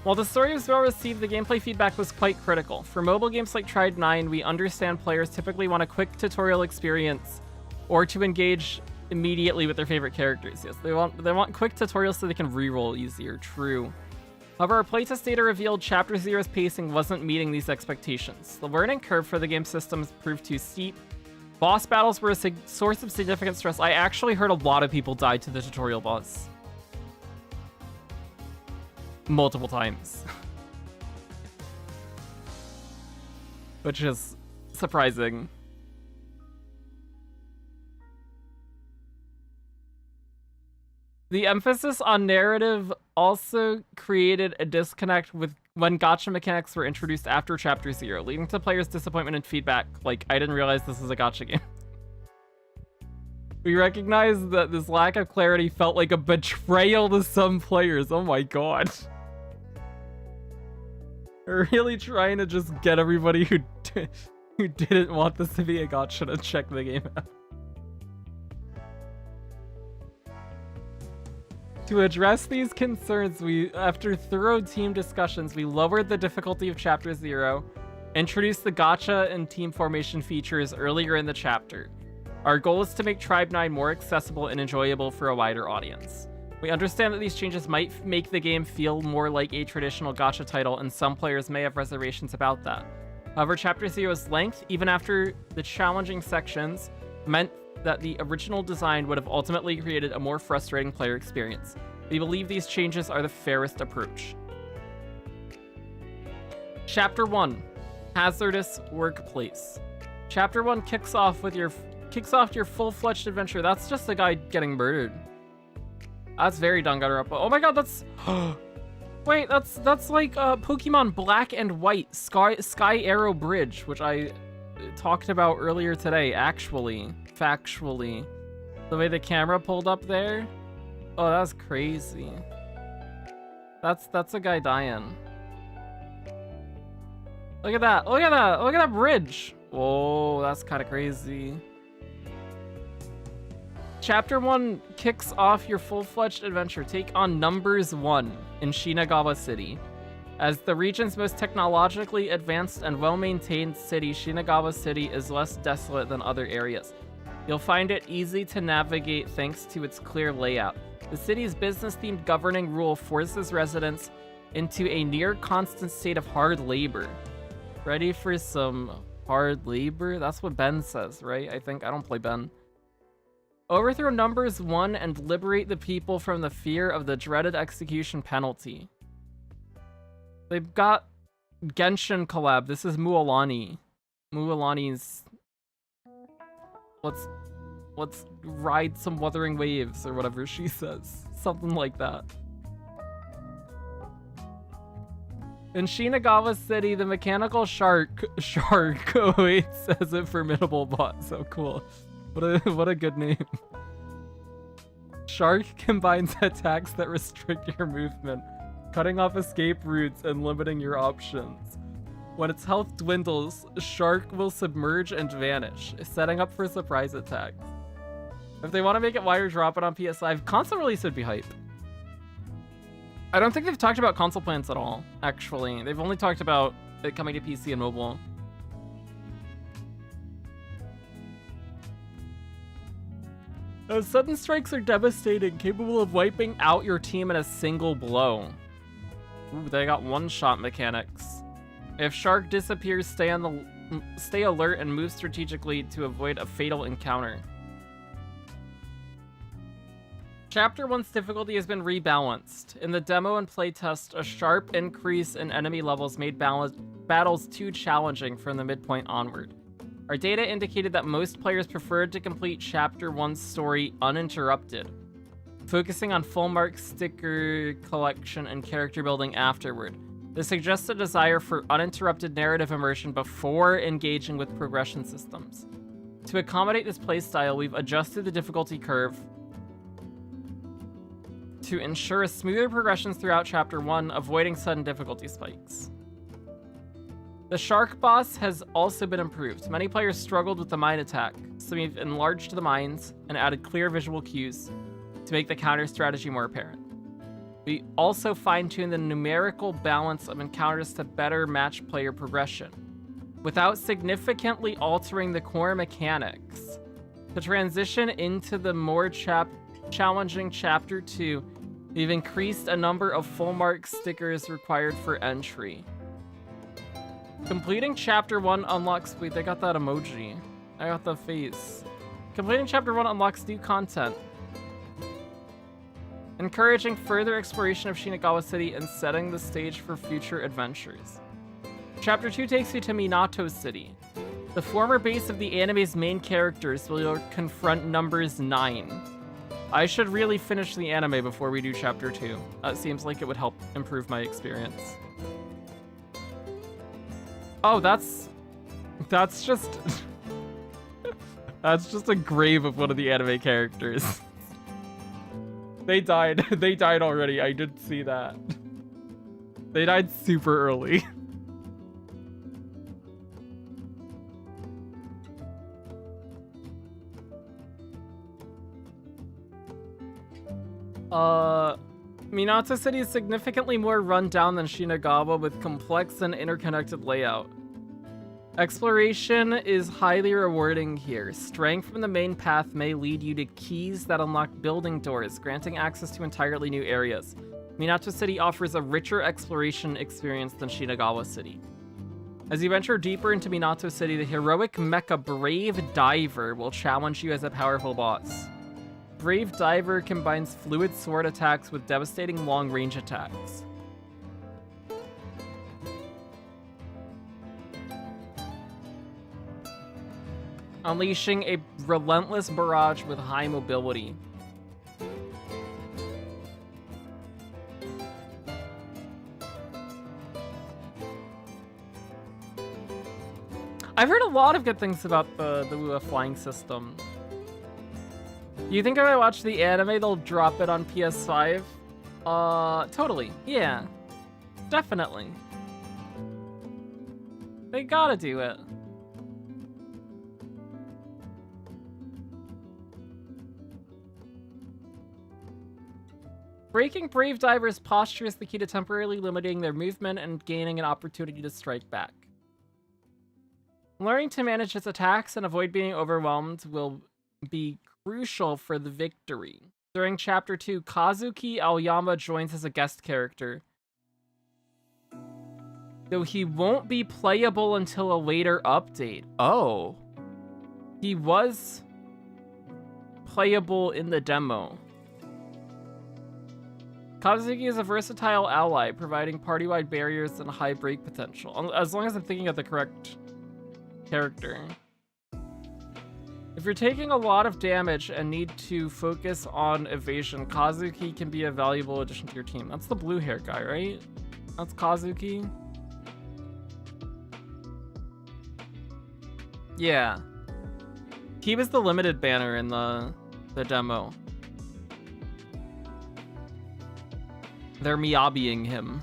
While the story was well received, the gameplay feedback was quite critical. For mobile games like Tribe 9, we understand players typically want a quick tutorial experience or to engage immediately with their favorite characters. Yes, they want quick tutorials so they can reroll easier. True. However, our playtest data revealed Chapter 0's pacing wasn't meeting these expectations. The learning curve for the game systems proved too steep. Boss battles were a source of significant stress. I actually heard a lot of people died to the tutorial boss. Multiple times. Which is surprising. The emphasis on narrative also created a disconnect with when gacha mechanics were introduced after Chapter 0, leading to players' disappointment and feedback, like, I didn't realize this was a gacha game. We recognize that this lack of clarity felt like a betrayal to some players. Oh my god. We're really trying to just get everybody who didn't want this to be a gacha to check the game out. To address these concerns, after thorough team discussions, we lowered the difficulty of Chapter 0, introduced the gacha and team formation features earlier in the chapter. Our goal is to make Tribe 9 more accessible and enjoyable for a wider audience. We understand that these changes might make the game feel more like a traditional gacha title, and some players may have reservations about that. However, Chapter 0's length, even after the challenging sections, meant that the original design would have ultimately created a more frustrating player experience. We believe these changes are the fairest approach. Chapter 1, Hazardous Workplace. Chapter 1 kicks off your full-fledged adventure. That's just a guy getting murdered. That's very Danganronpa. Oh my god, that's... Wait, that's like Pokemon Black and White, Sky Arrow Bridge, which I talked about earlier today, actually. Factually. The way the camera pulled up there? Oh, that's crazy. That's a guy dying. Look at that, look at that, look at that bridge! Whoa, that's kind of crazy. Chapter 1 kicks off your full-fledged adventure. Take on Numbers 1 in Shinagawa City. As the region's most technologically advanced and well-maintained city, Shinagawa City is less desolate than other areas. You'll find it easy to navigate thanks to its clear layout. The city's business-themed governing rule forces residents into a near-constant state of hard labor. Ready for some hard labor? That's what Ben says, right? I think. I don't play Ben. Overthrow Numbers 1 and liberate the people from the fear of the dreaded execution penalty. They've got Genshin collab. This is Mualani. Mualani's... Let's ride some Wuthering Waves, or whatever she says. Something like that. In Shinagawa City, the mechanical shark awaits as a formidable boss. So cool. What a good name. Shark combines attacks that restrict your movement, cutting off escape routes and limiting your options. When its health dwindles, Shark will submerge and vanish, setting up for surprise attacks. If they want to make it wire drop it on PS5, console release would be hype. I don't think they've talked about console plans at all, actually. They've only talked about it coming to PC and mobile. Sudden strikes are devastating, capable of wiping out your team in a single blow. Ooh, they got one-shot mechanics. If Shark disappears, stay alert and move strategically to avoid a fatal encounter. Chapter 1's difficulty has been rebalanced. In the demo and playtest, a sharp increase in enemy levels made battles too challenging from the midpoint onward. Our data indicated that most players preferred to complete Chapter 1's story uninterrupted, focusing on full mark sticker collection and character building afterward. This suggests a desire for uninterrupted narrative immersion before engaging with progression systems. To accommodate this playstyle, we've adjusted the difficulty curve to ensure smoother progressions throughout Chapter 1, avoiding sudden difficulty spikes. The Shark boss has also been improved. Many players struggled with the mine attack, so we've enlarged the mines and added clear visual cues to make the counter strategy more apparent. We also fine-tuned the numerical balance of encounters to better match player progression, without significantly altering the core mechanics. To transition into the more challenging Chapter 2, we've increased a number of full mark stickers required for entry. Completing Chapter 1 unlocks... Wait, they got that emoji. I got the face. Completing Chapter 1 unlocks new content, encouraging further exploration of Shinagawa City and setting the stage for future adventures. Chapter 2 takes you to Minato City, the former base of the anime's main characters, where you'll confront Numbers 9. I should really finish the anime before we do Chapter 2. It seems like it would help improve my experience. Oh, that's just... that's just a grave of one of the anime characters. They died. They died already. I did see that. They died super early. Minato City is significantly more run down than Shinagawa, with complex and interconnected layout. Exploration is highly rewarding here. Straying from the main path may lead you to keys that unlock building doors, granting access to entirely new areas. Minato City offers a richer exploration experience than Shinagawa City. As you venture deeper into Minato City, the heroic mecha Brave Diver will challenge you as a powerful boss. Brave Diver combines fluid sword attacks with devastating long-range attacks. Unleashing a relentless barrage with high mobility. I've heard a lot of good things about the Wuha flying system. Do you think if I watch the anime, they'll drop it on PS5? Totally. Yeah. Definitely. They gotta do it. Breaking Brave Diver's posture is the key to temporarily limiting their movement and gaining an opportunity to strike back. Learning to manage its attacks and avoid being overwhelmed will be crucial for the victory. During Chapter 2, Kazuki Aoyama joins as a guest character, though he won't be playable until a later update. Oh. He was playable in the demo. Kazuki is a versatile ally, providing party-wide barriers and high break potential. As long as I'm thinking of the correct character. If you're taking a lot of damage and need to focus on evasion, Kazuki can be a valuable addition to your team. That's the blue hair guy, right? That's Kazuki. Yeah. He was the limited banner in the demo. They're Miyabiing him.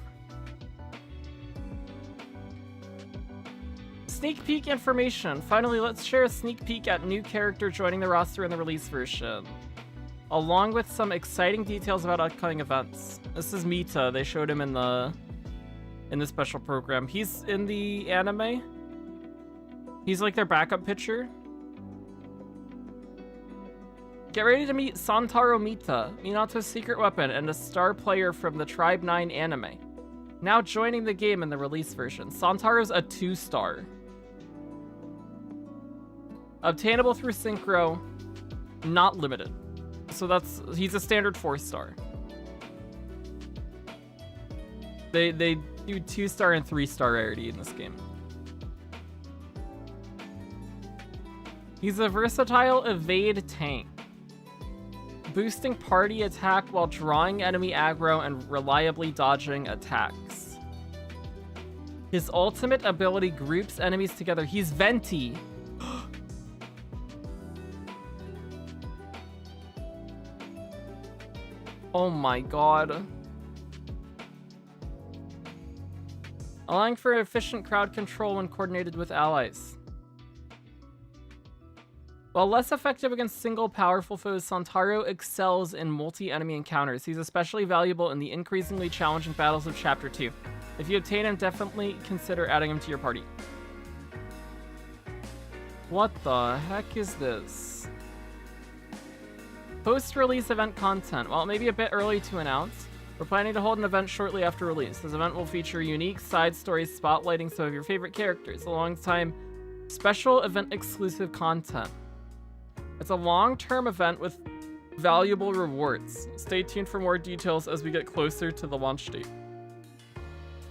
Sneak peek information. Finally, let's share a sneak peek at new character joining the roster in the release version, along with some exciting details about upcoming events. This is Mita. They showed him in the special program. He's in the anime. He's like their backup pitcher. Get ready to meet Santaro Mita, Minato's secret weapon and a star player from the Tribe 9 anime. Now joining the game in the release version. Santaro's a 2-star. Obtainable through Synchro, not limited. So he's a standard 4-star. They do 2-star and 3-star rarity in this game. He's a versatile evade tank, boosting party attack while drawing enemy aggro and reliably dodging attacks. His ultimate ability groups enemies together. He's Venti. Oh my god. Allowing for efficient crowd control when coordinated with allies. While less effective against single powerful foes, Santaro excels in multi-enemy encounters. He's especially valuable in the increasingly challenging battles of Chapter 2. If you obtain him, definitely consider adding him to your party. What the heck is this? Post-release event content. While it may be a bit early to announce, we're planning to hold an event shortly after release. This event will feature unique side stories spotlighting some of your favorite characters, alongside special event-exclusive content. It's a long-term event with valuable rewards. Stay tuned for more details as we get closer to the launch date.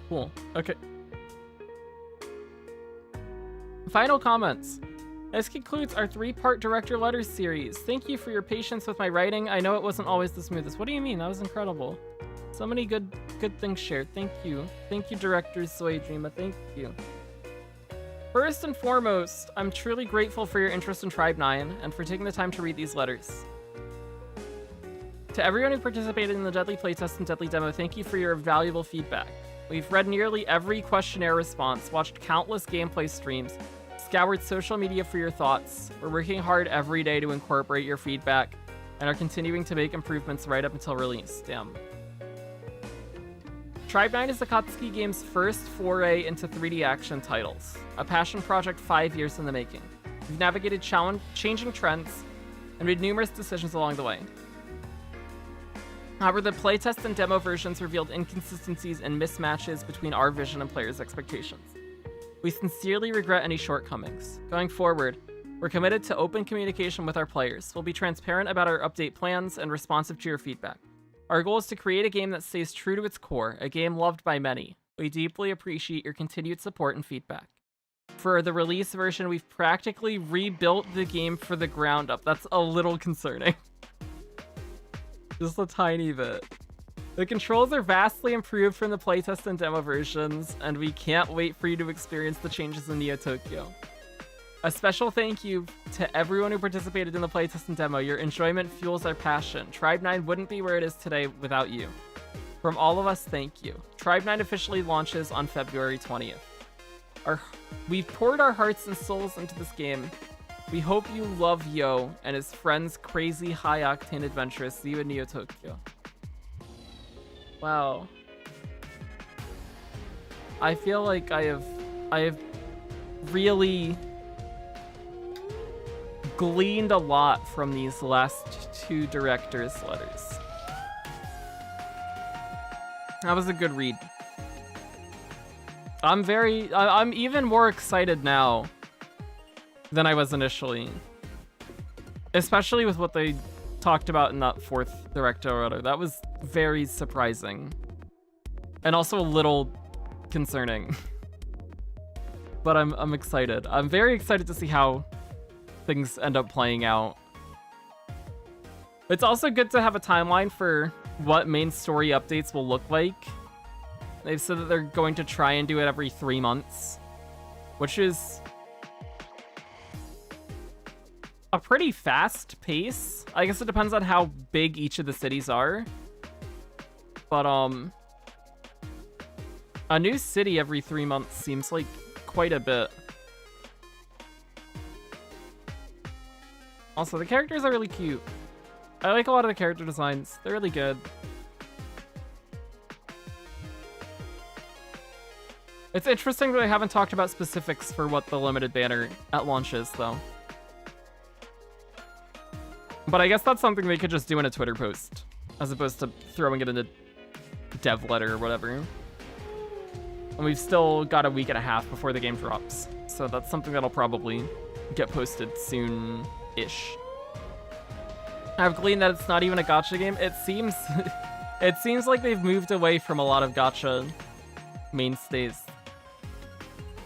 Cool. Okay. Final comments. This concludes our 3-part director letter series. Thank you for your patience with my writing. I know it wasn't always the smoothest. What do you mean? That was incredible. So many good things shared. Thank you. Thank you, director Soydreama. Thank you. First and foremost, I'm truly grateful for your interest in Tribe 9 and for taking the time to read these letters. To everyone who participated in the Deadly Playtest and Deadly Demo, thank you for your valuable feedback. We've read nearly every questionnaire response, watched countless gameplay streams, scoured social media for your thoughts. We're working hard every day to incorporate your feedback and are continuing to make improvements right up until release. Damn. Tribe 9 is Akatsuki Games' first foray into 3D action titles, a passion project 5 years in the making. We've navigated changing trends and made numerous decisions along the way. However, the playtest and demo versions revealed inconsistencies and mismatches between our vision and players' expectations. We sincerely regret any shortcomings. Going forward, we're committed to open communication with our players. We'll be transparent about our update plans and responsive to your feedback. Our goal is to create a game that stays true to its core, a game loved by many. We deeply appreciate your continued support and feedback. For the release version, we've practically rebuilt the game for the ground up. That's a little concerning. Just a tiny bit. The controls are vastly improved from the playtest and demo versions, and we can't wait for you to experience the changes in Neo Tokyo. A special thank you to everyone who participated in the playtest and demo. Your enjoyment fuels our passion. Tribe 9 wouldn't be where it is today without you. From all of us, thank you. Tribe 9 officially launches on February 20th. We've poured our hearts and souls into this game. We hope you love Yo and his friends' crazy high-octane adventures. See you in Neo Tokyo. Wow. I feel like I have really gleaned a lot from these last 2 directors' letters. That was a good read. I'm even more excited now than I was initially. Especially with what they talked about in that 4th director letter. That was very surprising. And also a little concerning. But I'm excited. I'm very excited to see how things end up playing out. It's also good to have a timeline for what main story updates will look like. They've said that they're going to try and do it every 3 months, which is a pretty fast pace. I guess it depends on how big each of the cities are. But a new city every 3 months seems like quite a bit. Also, the characters are really cute. I like a lot of the character designs. They're really good. It's interesting that I haven't talked about specifics for what the limited banner at launch is, though. But I guess that's something they could just do in a Twitter post, as opposed to throwing it in a dev letter or whatever. And we've still got a week and a half before the game drops, so that's something that'll probably get posted soon-ish. I've gleaned that it's not even a gacha game. It seems it seems like they've moved away from a lot of gacha mainstays.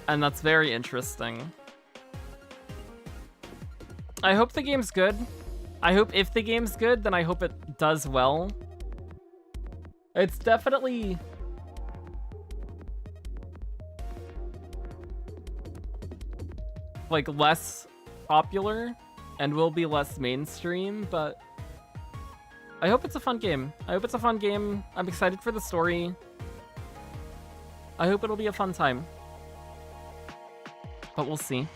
And that's very interesting. I hope the game's good. I hope if the game's good, then I hope it does well. It's definitely like less popular and will be less mainstream, but I hope it's a fun game. I hope it's a fun game. I'm excited for the story. I hope it'll be a fun time. But we'll see.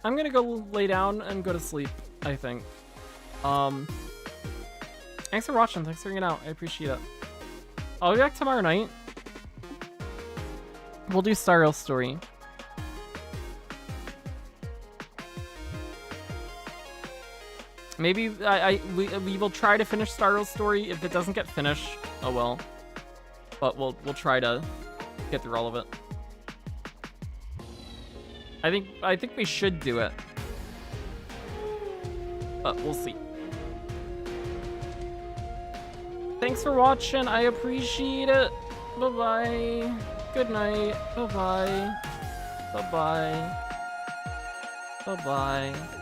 I'm gonna go lay down and go to sleep, I think. Thanks for watching. Thanks for hanging out. I appreciate it. I'll be back tomorrow night. We'll do Star Rail Story. Maybe we will try to finish Star Rail Story. If it doesn't get finished, oh well. But we'll try to get through all of it. I think we should do it. But we'll see. Thanks for watching. I appreciate it. Bye-bye. Good night. Bye-bye. Bye-bye. Bye-bye.